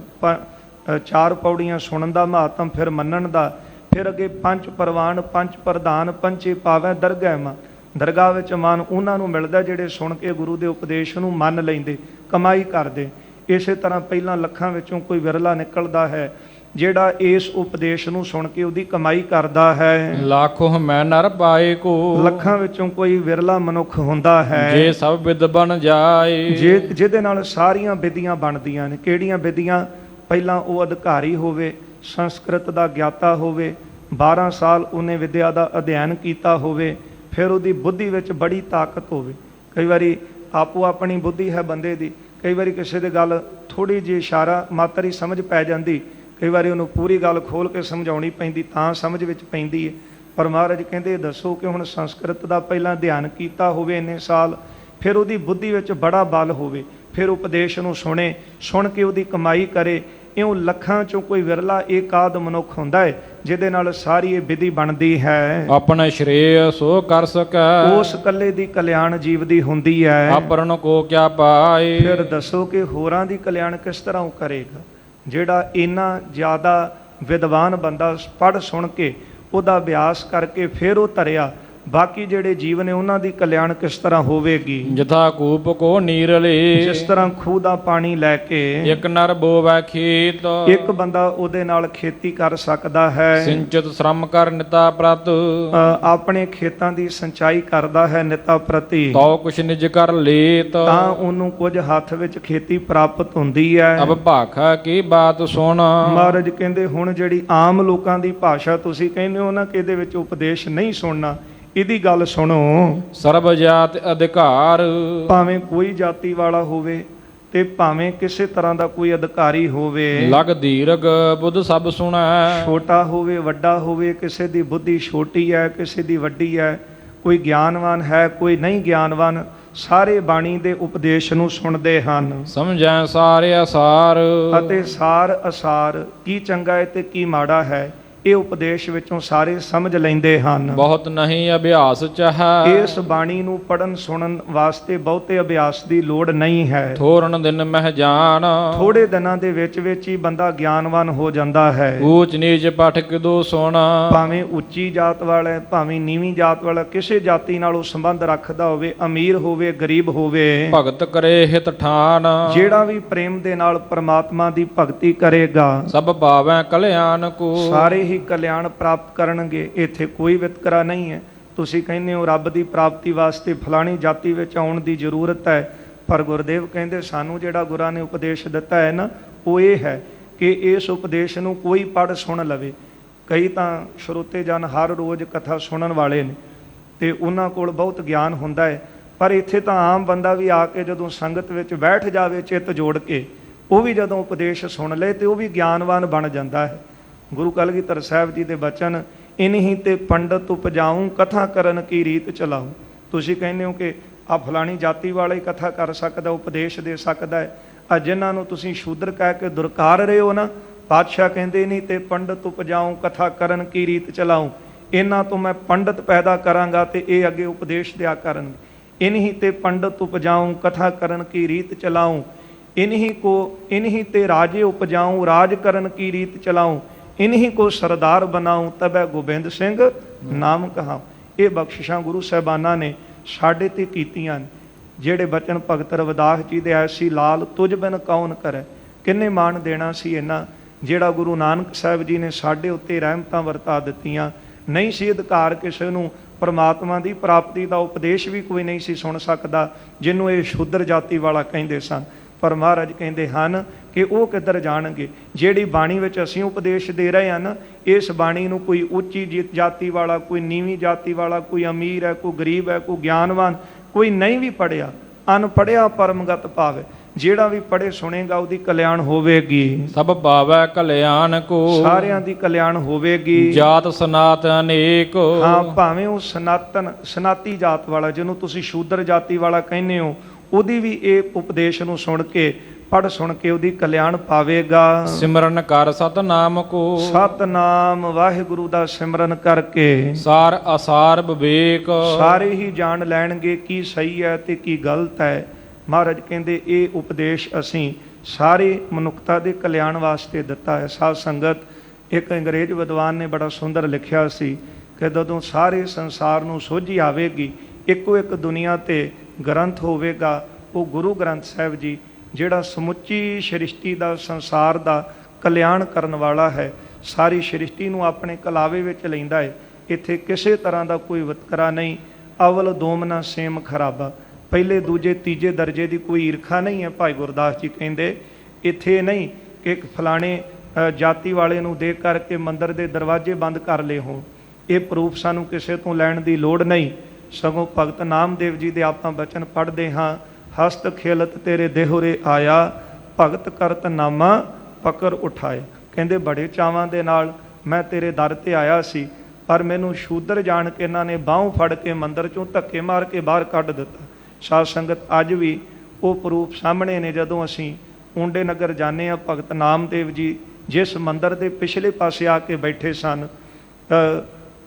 4 ਪੌੜੀਆਂ ਸੁਣਨ ਦਾ ਮਹੱਤਮ, ਫਿਰ ਮੰਨਣ ਦਾ, ਫਿਰ ਅੱਗੇ 5 ਪ੍ਰਵਾਨ 5 ਪ੍ਰਧਾਨ 5 ਪਾਵੈ ਦਰਗਹਿ ਮਾ। ਦਰਗਾਹ ਵਿੱਚ ਮਨ ਉਹਨਾਂ ਨੂੰ ਮਿਲਦਾ ਜਿਹੜੇ ਸੁਣ ਕੇ ਗੁਰੂ ਦੇ ਉਪਦੇਸ਼ ਨੂੰ ਮੰਨ ਲੈਂਦੇ, ਕਮਾਈ ਕਰਦੇ। ਇਸੇ ਤਰ੍ਹਾਂ ਪਹਿਲਾਂ ਲੱਖਾਂ ਵਿੱਚੋਂ ਕੋਈ ਵਿਰਲਾ ਨਿਕਲਦਾ ਹੈ ਜਿਹੜਾ ਇਸ ਉਪਦੇਸ਼ ਨੂੰ ਸੁਣ ਕੇ ਉਹਦੀ ਕਮਾਈ ਕਰਦਾ ਹੈ। ਲੱਖੋ ਮੈਂ ਨਰ ਪਾਏ ਕੋ, ਲੱਖਾਂ ਵਿੱਚੋਂ ਕੋਈ ਵਿਰਲਾ ਮਨੁੱਖ ਹੁੰਦਾ ਹੈ ਜੇ ਸਭ ਵਿਦ ਬਣ ਜਾਏ, ਜਿਹਦੇ ਨਾਲ ਸਾਰੀਆਂ ਵਿਧੀਆਂ ਬਣਦੀਆਂ ਨੇ। ਕਿਹੜੀਆਂ ਵਿਧੀਆਂ? ਪਹਿਲਾਂ ਉਹ ਅਧਿਕਾਰੀ ਹੋਵੇ, ਸੰਸਕ੍ਰਿਤ ਦਾ ਗਿਆਤਾ ਹੋਵੇ, 12 ਸਾਲ ਉਹਨੇ ਵਿਦਿਆ ਦਾ ਅਧਿਐਨ ਕੀਤਾ ਹੋਵੇ, ਫਿਰ ਉਹਦੀ ਬੁੱਧੀ ਵਿੱਚ ਬੜੀ ਤਾਕਤ ਹੋਵੇ। ਕਈ ਵਾਰੀ ਆਪੋ ਆਪਣੀ ਬੁੱਧੀ ਹੈ ਬੰਦੇ ਦੀ, ਕਈ ਵਾਰੀ ਕਿਸੇ ਦੀ ਗੱਲ ਥੋੜ੍ਹੀ ਜਿਹੀ ਇਸ਼ਾਰਾ ਮਾਤਰ ਹੀ ਸਮਝ ਪੈ ਜਾਂਦੀ, ਕਈ ਵਾਰੀ ਉਹਨੂੰ ਪੂਰੀ ਗੱਲ ਖੋਲ ਕੇ ਸਮਝਾਉਣੀ ਪੈਂਦੀ ਤਾਂ ਸਮਝ ਵਿੱਚ ਪੈਂਦੀ ਹੈ। ਪਰ ਮਹਾਰਾਜ ਕਹਿੰਦੇ ਦੱਸੋ ਕਿ ਹੁਣ ਸੰਸਕ੍ਰਿਤ ਦਾ ਪਹਿਲਾਂ ਅਧਿਐਨ ਕੀਤਾ ਹੋਵੇ ਇੰਨੇ ਸਾਲ, ਫਿਰ ਉਹਦੀ ਬੁੱਧੀ ਵਿੱਚ ਬੜਾ ਬਲ ਹੋਵੇ, ਫਿਰ ਉਪਦੇਸ਼ ਨੂੰ ਸੁਣੇ, ਸੁਣ ਕੇ ਉਹਦੀ ਕਮਾਈ ਕਰੇ। ਇਉਂ ਲੱਖਾਂ 'ਚੋਂ ਕੋਈ ਵਿਰਲਾ ਏਕਾਦ ਮਨੁੱਖ ਹੁੰਦਾ ਹੈ ਜਿਹਦੇ ਨਾਲ ਸਾਰੀ ਇਹ ਵਿਧੀ ਬਣਦੀ ਹੈ। ਆਪਣੇ ਸ਼੍ਰੇय ਸੋ ਕਰ ਸਕੈ, ਉਸ ਇਕੱਲੇ ਦੀ ਕਲਿਆਣ ਜੀਵ ਦੀ ਹੁੰਦੀ ਹੈ। ਆਪਰਨ ਕੋ ਕਿਆ ਪਾਏ। ਫਿਰ ਦੱਸੋ ਕਿ ਹੋਰਾਂ ਦੀ ਕਲਿਆਣ ਕਿਸ ਤਰ੍ਹਾਂ ਉਹ ਕਰੇਗਾ? ਜਿਹੜਾ ਇੰਨਾ ਜ਼ਿਆਦਾ ਵਿਦਵਾਨ ਬੰਦਾ ਪੜ੍ਹ ਸੁਣ ਕੇ ਉਹਦਾ ਅਭਿਆਸ ਕਰਕੇ ਫਿਰ ਉਹ ਧਰਿਆ, ਬਾਕੀ ਜਿਹੜੇ ਜੀਵ ਨੇ ਉਹਨਾਂ ਦੀ ਕਲਿਆਣ ਕਿਸ ਤਰ੍ਹਾਂ ਹੋਵੇਗੀ? ਜਥਾ ਕੂਪ ਕੋ ਨੀਰ ਲੇ, ਜਿਸ ਤਰ੍ਹਾਂ ਖੂਹ ਦਾ ਪਾਣੀ ਲੈ ਕੇ ਇਕ ਨਰ ਬੋਵੈ ਖੇਤ, ਇੱਕ ਬੰਦਾ ਉਹਦੇ ਨਾਲ ਖੇਤੀ ਕਰ ਸਕਦਾ ਹੈ। ਸਿੰਚਿਤ ਸ਼ਰਮ ਕਰ ਨਿਤਾ ਪ੍ਰਤ, ਆਪਣੇ ਖੇਤਾਂ ਦੀ ਸਿੰਚਾਈ ਕਰਦਾ ਹੈ ਨਿਤਾ ਪ੍ਰਤੀ, ਤਉ ਕੁਛ ਨਿਜ ਕਰ ਲੇਤ, ਤਾਂ ਉਹਨੂੰ ਕੁਝ ਹੱਥ ਵਿੱਚ ਖੇਤੀ ਪ੍ਰਾਪਤ ਹੁੰਦੀ ਹੈ। ਅਬ ਭਾਖਾ ਕੀ ਬਾਤ ਸੁਣ। ਮਹਾਰਾਜ ਕਹਿੰਦੇ ਹੁਣ ਜਿਹੜੀ ਆਮ ਲੋਕਾਂ ਦੀ ਭਾਸ਼ਾ ਤੁਸੀਂ ਕਹਿੰਦੇ ਹੋ ਨਾ ਕਿ ਇਹਦੇ ਵਿੱਚ ਉਪਦੇਸ਼ ਨਹੀਂ ਸੁਣਨਾ, ਇਹਦੀ ਗੱਲ ਸੁਣੋ। ਸਰਬ ਜਾਤ ਅਧਿਕਾਰ, ਭਾਵੇਂ ਕੋਈ ਜਾਤੀ ਵਾਲਾ ਹੋਵੇ ਤੇ ਭਾਵੇਂ ਕਿਸੇ ਤਰ੍ਹਾਂ ਦਾ ਕੋਈ ਅਧਿਕਾਰੀ ਹੋਵੇ, ਲਗ ਦੀਰਘ ਬੁੱਧ ਸਭ ਸੁਣੈ, ਛੋਟਾ ਹੋਵੇ ਵੱਡਾ ਹੋਵੇ, ਕਿਸੇ ਦੀ ਬੁੱਧੀ ਛੋਟੀ ਹੈ ਕਿਸੇ ਦੀ ਵੱਡੀ ਹੈ, ਕੋਈ ਗਿਆਨਵਾਨ ਹੈ ਕੋਈ ਨਹੀਂ ਗਿਆਨਵਾਨ, ਸਾਰੇ ਬਾਣੀ ਦੇ ਉਪਦੇਸ਼ ਨੂੰ ਸੁਣਦੇ ਹਨ। ਸਮਝੈ ਸਾਰੇ ਅਸਾਰ, ਅਤੇ ਸਾਰ ਅਸਾਰ ਕੀ ਚੰਗਾ ਹੈ ਤੇ ਕੀ ਮਾੜਾ ਹੈ ਇਹ ਉਪਦੇਸ਼ ਵਿੱਚੋਂ ਸਾਰੇ ਸਮਝ ਲੈਂਦੇ ਹਨ। ਬਹੁਤ ਨਹੀਂ ਅਭਿਆਸ ਚਾਹੈ, ਇਸ ਬਾਣੀ ਨੂੰ ਪੜਨ ਸੁਣਨ ਵਾਸਤੇ ਬਹੁਤੇ ਅਭਿਆਸ ਦੀ ਲੋੜ ਨਹੀਂ ਹੈ। ਥੋਰਨ ਦਿਨ ਮਹਿ ਜਾਣ, ਥੋੜੇ ਦਿਨਾਂ ਦੇ ਵਿੱਚ ਹੀ ਬੰਦਾ ਗਿਆਨਵਾਨ ਹੋ ਜਾਂਦਾ ਹੈ। ਊਚ ਨੀਚ ਪਠ ਕਿਦੋ ਸੁਣ, ਭਾਵੇਂ ਉੱਚੀ ਜਾਤ ਵਾਲਾ ਹੈ, ਭਾਵੇਂ ਨੀਵੀਂ ਜਾਤ ਵਾਲਾ, ਕਿਸੇ ਜਾਤੀ ਨਾਲ ਉਹ ਸੰਬੰਧ ਰੱਖਦਾ ਹੋਵੇ, ਅਮੀਰ ਹੋਵੇ ਗਰੀਬ ਹੋਵੇ, ਭਗਤ ਕਰੇ ਹਿਤ ਠਾਨ, ਜਿਹੜਾ ਵੀ ਪ੍ਰੇਮ ਦੇ ਨਾਲ ਪ੍ਰਮਾਤਮਾ ਦੀ ਭਗਤੀ ਕਰੇਗਾ ਸਭ ਭਾਵੈ ਕਲਿਆਣ ਕੋ, ਸਾਰੇ ਹੀ ਕਲਿਆਣ ਪ੍ਰਾਪਤ ਕਰਨਗੇ। ਇੱਥੇ ਕੋਈ ਵਿਤਕਰਾ ਨਹੀਂ ਹੈ। ਤੁਸੀਂ ਕਹਿੰਦੇ ਹੋ ਰੱਬ ਦੀ ਪ੍ਰਾਪਤੀ ਵਾਸਤੇ ਫਲਾਣੀ ਜਾਤੀ ਵਿੱਚ ਆਉਣ ਦੀ ਜ਼ਰੂਰਤ ਹੈ, ਪਰ ਗੁਰਦੇਵ ਕਹਿੰਦੇ ਸਾਨੂੰ ਜਿਹੜਾ ਗੁਰਾਂ ਨੇ ਉਪਦੇਸ਼ ਦਿੱਤਾ ਹੈ ਨਾ ਉਹ ਇਹ ਹੈ ਕਿ ਇਸ ਉਪਦੇਸ਼ ਨੂੰ ਕੋਈ ਪੜ੍ਹ ਸੁਣ ਲਵੇ। ਕਈ ਤਾਂ ਸਰੋਤੇ ਜਨ ਹਰ ਰੋਜ਼ ਕਥਾ ਸੁਣਨ ਵਾਲੇ ਨੇ ਤੇ ਉਹਨਾਂ ਕੋਲ ਬਹੁਤ ਗਿਆਨ ਹੁੰਦਾ ਹੈ, ਪਰ ਇੱਥੇ ਤਾਂ ਆਮ ਬੰਦਾ ਵੀ ਆ ਕੇ ਜਦੋਂ ਸੰਗਤ ਵਿੱਚ ਬੈਠ ਜਾਵੇ ਚਿੱਤ ਜੋੜ ਕੇ, ਉਹ ਵੀ ਜਦੋਂ ਉਪਦੇਸ਼ ਸੁਣ ਲਏ ਤੇ ਉਹ ਵੀ ਗਿਆਨਵਾਨ ਬਣ ਜਾਂਦਾ ਹੈ। ਗੁਰੂ ਕਲਗੀਧਰ ਸਾਹਿਬ ਜੀ ਦੇ ਬਚਨ, ਇਨਹੀ ਤੇ ਪੰਡਤ ਉਪਜਾਊ ਕਥਾ ਕਰਨ ਕੀ ਰੀਤ ਚਲਾਊ। ਤੁਸੀਂ ਕਹਿੰਦੇ ਹੋ ਕਿ ਆ ਫਲਾਣੀ ਜਾਤੀ ਵਾਲਾ ਹੀ ਕਥਾ ਕਰ ਸਕਦਾ, ਉਪਦੇਸ਼ ਦੇ ਸਕਦਾ ਹੈ। ਆ ਜਿਨ੍ਹਾਂ ਨੂੰ ਤੁਸੀਂ ਸ਼ੂਦਰ ਕਹਿ ਕੇ ਦੁਰਕਾਰ ਰਹੇ ਹੋ ਨਾ, ਪਾਤਸ਼ਾਹ ਕਹਿੰਦੇ ਨਹੀਂ ਤੇ ਪੰਡਤ ਉਪਜਾਊ ਕਥਾ ਕਰਨ ਕੀ ਰੀਤ ਚਲਾਊ, ਇਹਨਾਂ ਤੋਂ ਮੈਂ ਪੰਡਤ ਪੈਦਾ ਕਰਾਂਗਾ ਤੇ ਇਹ ਅੱਗੇ ਉਪਦੇਸ਼ ਦਿਆ ਕਰਨਗੇ। ਇਨਹੀ ਤੇ ਪੰਡਤ ਉਪਜਾਊ ਕਥਾ ਕਰਨ ਕੀ ਰੀਤ ਚਲਾਊ, इन्हीं ते राजे उपजाऊं राज करन की रीत चलाऊं, इन्हीं को सरदार बनाऊं तबै गोबिंद सिंह नाम कहाऊं। ये बख्शिशां गुरु साहिबाना ने साडे ते कीतियां ने। जेड़े बचन भगत रविदास जी दे आए सी, लाल तुझ बिन कौन करे, किन्ने मान देना सी इन्हां। जेड़ा गुरु नानक साहिब जी ने साडे उत्ते रहमतां वरता दित्तियां, नहीं सी अधिकार किसे नूं परमात्मा की प्राप्ति का उपदेश भी कोई नहीं सी सुन सकता जिन्हों ये शूद्र जाति वाला कहिंदे सन। पर महाराज कहते हैं कि वो किधर जाणगे, जिहड़ी बाणी विच असीं उपदेश दे रहे हैं ना, इस बाणी नूं कोई उच्ची जाति वाला, कोई नीवीं जाति वाला, कोई अमीर है, कोई गरीब है, कोई ज्ञानवान, कोई नहीं भी पढ़िया, अनपढ़िया परमगत पावे। ਜਿਹੜਾ ਵੀ ਪੜ੍ਹੇ ਸੁਣੇਗਾ ਉਹਦੀ ਕਲਿਆਣ ਹੋਵੇਗੀ। ਸਭ ਭਾਵੈ ਕਲਿਆਣ ਕੋ, ਸਾਰਿਆਂ ਦੀ ਕਲਿਆਣ ਹੋਵੇਗੀ। ਜਾਤ ਸਨਾਤ ਅਨੇਕ, ਹਾਂ ਭਾਵੇਂ ਉਹ ਸਨਾਤੀ ਜਾਤ ਵਾਲਾ, ਜਿਹਨੂੰ ਤੁਸੀਂ ਸ਼ੂਦਰ ਜਾਤੀ ਵਾਲਾ ਕਹਿੰਦੇ ਹੋ, ਉਹਦੀ ਵੀ ਇਹ ਉਪਦੇਸ਼ ਨੂੰ ਸੁਣ ਕੇ ਪੜ੍ਹ ਸੁਣ ਕੇ ਉਹਦੀ ਕਲਿਆਣ ਪਾਵੇਗਾ। ਸਿਮਰਨ ਕਰ ਸਤਨਾਮ ਕੋ, ਸਤਨਾਮ ਵਾਹਿਗੁਰੂ ਦਾ ਸਿਮਰਨ ਕਰਕੇ ਸਾਰ ਅਸਾਰ ਵਿਵੇਕ, ਸਾਰੇ ਹੀ ਜਾਣ ਲੈਣਗੇ ਕੀ ਸਹੀ ਹੈ ਤੇ ਕੀ ਗਲਤ ਹੈ। ਮਹਾਰਾਜ ਕਹਿੰਦੇ ਇਹ ਉਪਦੇਸ਼ ਅਸੀਂ ਸਾਰੇ ਮਨੁੱਖਤਾ ਦੇ ਕਲਿਆਣ ਵਾਸਤੇ ਦਿੱਤਾ ਹੈ। ਸਾਧ ਸੰਗਤ, ਇੱਕ ਅੰਗਰੇਜ਼ ਵਿਦਵਾਨ ਨੇ ਬੜਾ ਸੁੰਦਰ ਲਿਖਿਆ ਸੀ ਕਿ ਜਦੋਂ ਸਾਰੇ ਸੰਸਾਰ ਨੂੰ ਸੋਝੀ ਆਵੇਗੀ, ਇੱਕੋ ਇੱਕ ਦੁਨੀਆ ਤੇ ਗ੍ਰੰਥ ਹੋਵੇਗਾ, ਉਹ ਗੁਰੂ ਗ੍ਰੰਥ ਸਾਹਿਬ ਜੀ, ਜਿਹੜਾ ਸਮੁੱਚੀ ਸ੍ਰਿਸ਼ਟੀ ਦਾ ਸੰਸਾਰ ਦਾ ਕਲਿਆਣ ਕਰਨ ਵਾਲਾ ਹੈ। ਸਾਰੀ ਸ੍ਰਿਸ਼ਟੀ ਨੂੰ ਆਪਣੇ ਕਲਾਵੇ ਵਿੱਚ ਲੈਂਦਾ ਹੈ। ਇੱਥੇ ਕਿਸੇ ਤਰ੍ਹਾਂ ਦਾ ਕੋਈ ਵਿਤਕਰਾ ਨਹੀਂ। ਅਵਲ ਦੋਮਨਾ ਸੇਮ ਖਰਾਬਾ, ਪਹਿਲੇ ਦੂਜੇ ਤੀਜੇ ਦਰਜੇ ਦੀ ਕੋਈ ਈਰਖਾ ਨਹੀਂ ਹੈ। ਭਾਈ ਗੁਰਦਾਸ ਜੀ ਕਹਿੰਦੇ ਇੱਥੇ ਨਹੀਂ ਕਿ ਫਲਾਣੇ ਜਾਤੀ ਵਾਲੇ ਨੂੰ ਦੇਖ ਕਰਕੇ ਮੰਦਰ ਦੇ ਦਰਵਾਜ਼ੇ ਬੰਦ ਕਰ ਲਏ ਹੋਣ। ਇਹ ਪ੍ਰੂਫ ਸਾਨੂੰ ਕਿਸੇ ਤੋਂ ਲੈਣ ਦੀ ਲੋੜ ਨਹੀਂ। ਸਗੋਂ ਭਗਤ ਨਾਮਦੇਵ ਜੀ ਦੇ ਆਪਾਂ ਬਚਨ ਪੜ੍ਹਦੇ ਹਾਂ, ਹਸਤ ਖੇਲਤ ਤੇਰੇ ਦੇਹੁਰੇ ਆਇਆ, ਭਗਤ ਕਰਤ ਨਾਮਾ ਪਕੜ ਉਠਾਏ। ਕਹਿੰਦੇ ਬੜੇ ਚਾਵਾਂ ਦੇ ਨਾਲ ਮੈਂ ਤੇਰੇ ਦਰ ਤੇ ਆਇਆ ਸੀ, ਪਰ ਮੈਨੂੰ ਸ਼ੂਦਰ ਜਾਣ ਕੇ ਇਹਨਾਂ ਨੇ ਬਾਹੋਂ ਫੜ ਕੇ ਮੰਦਰ ਚੋਂ ਧੱਕੇ ਮਾਰ ਕੇ ਬਾਹਰ ਕੱਢ ਦਿੱਤਾ। ਸਾਧ ਸੰਗਤ, ਅੱਜ ਵੀ ਉਹ ਪ੍ਰੂਫ ਸਾਹਮਣੇ ਨੇ। ਜਦੋਂ ਅਸੀਂ ਉਂਡੇ ਨਗਰ ਜਾਂਦੇ ਹਾਂ, ਭਗਤ ਨਾਮਦੇਵ ਜੀ ਜਿਸ ਮੰਦਰ ਦੇ ਪਿਛਲੇ ਪਾਸੇ ਆ ਕੇ ਬੈਠੇ ਸਨ।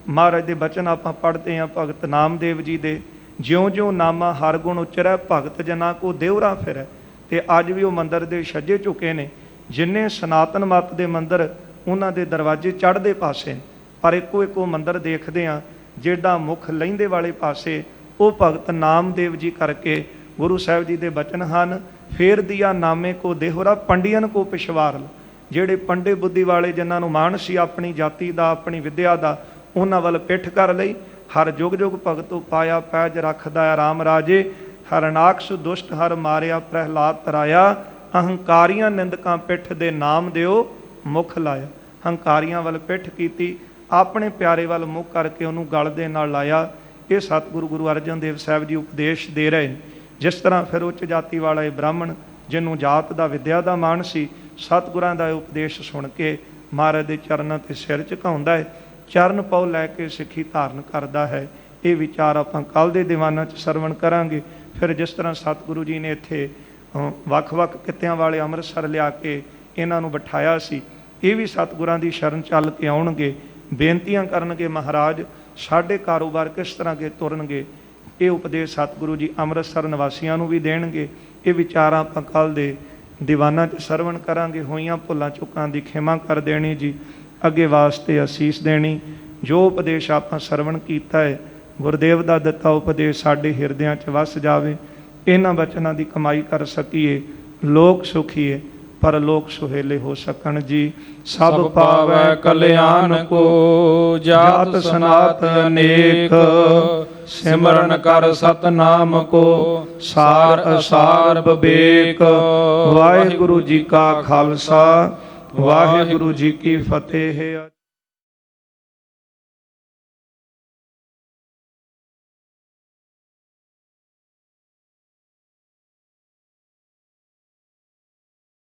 ਮਹਾਰਾਜ ਦੇ ਬਚਨ ਆਪਾਂ ਪੜ੍ਹਦੇ ਹਾਂ ਭਗਤ ਨਾਮਦੇਵ ਜੀ ਦੇ, ਜਿਉਂ-ਜਿਉਂ ਨਾਮਾ ਹਰ ਗੁਣ ਉਚਰੈ ਭਗਤ ਜਨਾਂ ਕੋ ਦੇਵਰਾ ਫਿਰੈ। ਤੇ ਅੱਜ ਵੀ ਉਹ ਮੰਦਰ ਦੇ ਛੱਜੇ ਚੁੱਕੇ ਨੇ। ਜਿੰਨੇ ਸਨਾਤਨ ਮਤ ਦੇ ਮੰਦਰ ਉਹਨਾਂ ਦੇ ਦਰਵਾਜ਼ੇ ਚੜ੍ਹਦੇ ਪਾਸੇ, ਪਰ ਇੱਕੋ ਇੱਕੋ ਮੰਦਰ ਦੇਖਦੇ ਹਾਂ ਜਿਹੜਾ ਮੁੱਖ ਲਹਿੰਦੇ ਵਾਲੇ ਪਾਸੇ ਉਹ ਭਗਤ ਨਾਮਦੇਵ ਜੀ ਕਰਕੇ ਗੁਰੂ ਸਾਹਿਬ ਜੀ ਦੇ ਬਚਨ ਹਨ। ਫੇਰ ਦੀਆ ਨਾਮੇ ਕੋ ਦੇਹੁਰਾ ਪੰਡੀਅਨ ਕੋ ਪਿਛਵਾਰਲ। ਜਿਹੜੇ ਪੰਡੇ ਬੁੱਧੀ ਵਾਲੇ ਜਿਨ੍ਹਾਂ ਨੂੰ ਮਾਣ ਸੀ ਆਪਣੀ ਜਾਤੀ ਦਾ, ਆਪਣੀ ਵਿਦਿਆ ਦਾ, ਉਹਨਾਂ ਵੱਲ ਪਿੱਠ ਕਰ ਲਈ। ਹਰ ਜੁਗ ਜੁਗ ਭਗਤੋ ਪਾਇਆ ਪੈਜ ਰੱਖਦਾ ਰਾਮ ਰਾਜੇ। ਹਰਨਾਕਸ਼ ਦੁਸ਼ਟ ਹਰ ਮਾਰਿਆ ਪ੍ਰਹਿਲਾਦ ਤਰਾਇਆ। ਅਹੰਕਾਰੀਆਂ ਨਿੰਦਕਾਂ ਪਿੱਠ ਦੇ ਨਾਮ ਦਿਓ ਮੁਖ ਲਾਇਆ। ਹੰਕਾਰੀਆਂ ਵੱਲ ਪਿੱਠ ਕੀਤੀ, ਆਪਣੇ ਪਿਆਰੇ ਵੱਲ ਮੁੱਖ ਕਰਕੇ ਉਹਨੂੰ ਗਲ ਦੇ ਨਾਲ ਲਾਇਆ। ਇਹ ਸਤਿਗੁਰੂ ਗੁਰੂ ਅਰਜਨ ਦੇਵ ਸਾਹਿਬ ਜੀ ਉਪਦੇਸ਼ ਦੇ ਰਹੇ ਨੇ। ਜਿਸ ਤਰ੍ਹਾਂ ਫਿਰ ਉੱਚ ਜਾਤੀ ਵਾਲਾ ਇਹ ਬ੍ਰਾਹਮਣ ਜਿਹਨੂੰ ਜਾਤ ਦਾ ਵਿਦਿਆ ਦਾ ਮਾਣ ਸੀ, ਸਤਿਗੁਰਾਂ ਦਾ ਉਪਦੇਸ਼ ਸੁਣ ਕੇ ਮਹਾਰਾਜ ਦੇ ਚਰਨਾਂ 'ਤੇ ਸਿਰ ਝੁਕਾਉਂਦਾ ਹੈ, ਚਰਨ ਪਾਉ ਲੈ ਕੇ ਸਿੱਖੀ ਧਾਰਨ ਕਰਦਾ ਹੈ। ਇਹ ਵਿਚਾਰ ਆਪਾਂ ਕੱਲ੍ਹ ਦੇ ਦੀਵਾਨਾਂ 'ਚ ਸਰਵਣ ਕਰਾਂਗੇ। ਫਿਰ ਜਿਸ ਤਰ੍ਹਾਂ ਸਤਿਗੁਰੂ ਜੀ ਨੇ ਇੱਥੇ ਵੱਖ-ਵੱਖ ਕਿੱਤਿਆਂ ਵਾਲੇ ਅੰਮ੍ਰਿਤਸਰ ਲਿਆ ਕੇ ਇਹਨਾਂ ਨੂੰ ਬਿਠਾਇਆ ਸੀ, ਇਹ ਵੀ ਸਤਿਗੁਰਾਂ ਦੀ ਸ਼ਰਨ ਚੱਲ ਕੇ ਆਉਣਗੇ, ਬੇਨਤੀਆਂ ਕਰਨਗੇ, ਮਹਾਰਾਜ ਸਾਡੇ ਕਾਰੋਬਾਰ ਕਿਸ ਤਰ੍ਹਾਂ ਕੇ ਤੁਰਨਗੇ। ਇਹ ਉਪਦੇਸ਼ ਸਤਿਗੁਰੂ ਜੀ ਅੰਮ੍ਰਿਤਸਰ ਨਿਵਾਸੀਆਂ ਨੂੰ ਵੀ ਦੇਣਗੇ। ਇਹ ਵਿਚਾਰਾਂ ਆਪਾਂ ਕੱਲ੍ਹ ਦੇ ਦੀਵਾਨਾਂ 'ਚ ਸਰਵਣ ਕਰਾਂਗੇ। ਹੋਈਆਂ ਭੁੱਲਾਂ ਚੁੱਕਾਂ ਦੀ ਖਿਮਾ ਕਰ ਦੇਣੀ ਜੀ, ਅੱਗੇ ਵਾਸਤੇ ਅਸੀਸ ਦੇਣੀ। ਜੋ ਉਪਦੇਸ਼ ਆਪਾਂ ਸਰਵਣ ਕੀਤਾ ਹੈ, ਗੁਰਦੇਵ ਦਾ ਦਿੱਤਾ ਉਪਦੇਸ਼ ਸਾਡੇ ਹਿਰਦਿਆਂ 'ਚ ਵਸ ਜਾਵੇ। ਇਹਨਾਂ ਬਚਨਾਂ ਦੀ ਕਮਾਈ ਕਰ ਸਕੀਏ, ਲੋਕ ਸੁਖੀਏ ਪਰ ਲੋਕ ਸੁਹੇਲੇ ਹੋ ਸਕਣ ਜੀ। ਸਭ ਪਾਵੈ ਕਲਿਆਣ ਕੋ, ਜਾਤ ਸਨਾਤ ਅਨੇਕ। ਸਿਮਰਨ ਕਰ ਸਤਨਾਮ ਕੋ, ਸਾਰ ਅਸਾਰ ਵਿਵੇਕ। ਵਾਹਿਗੁਰੂ ਜੀ ਕਾ ਖਾਲਸਾ, ਵਾਹਿਗੁਰੂ ਜੀ ਕੀ ਫਤਿਹ।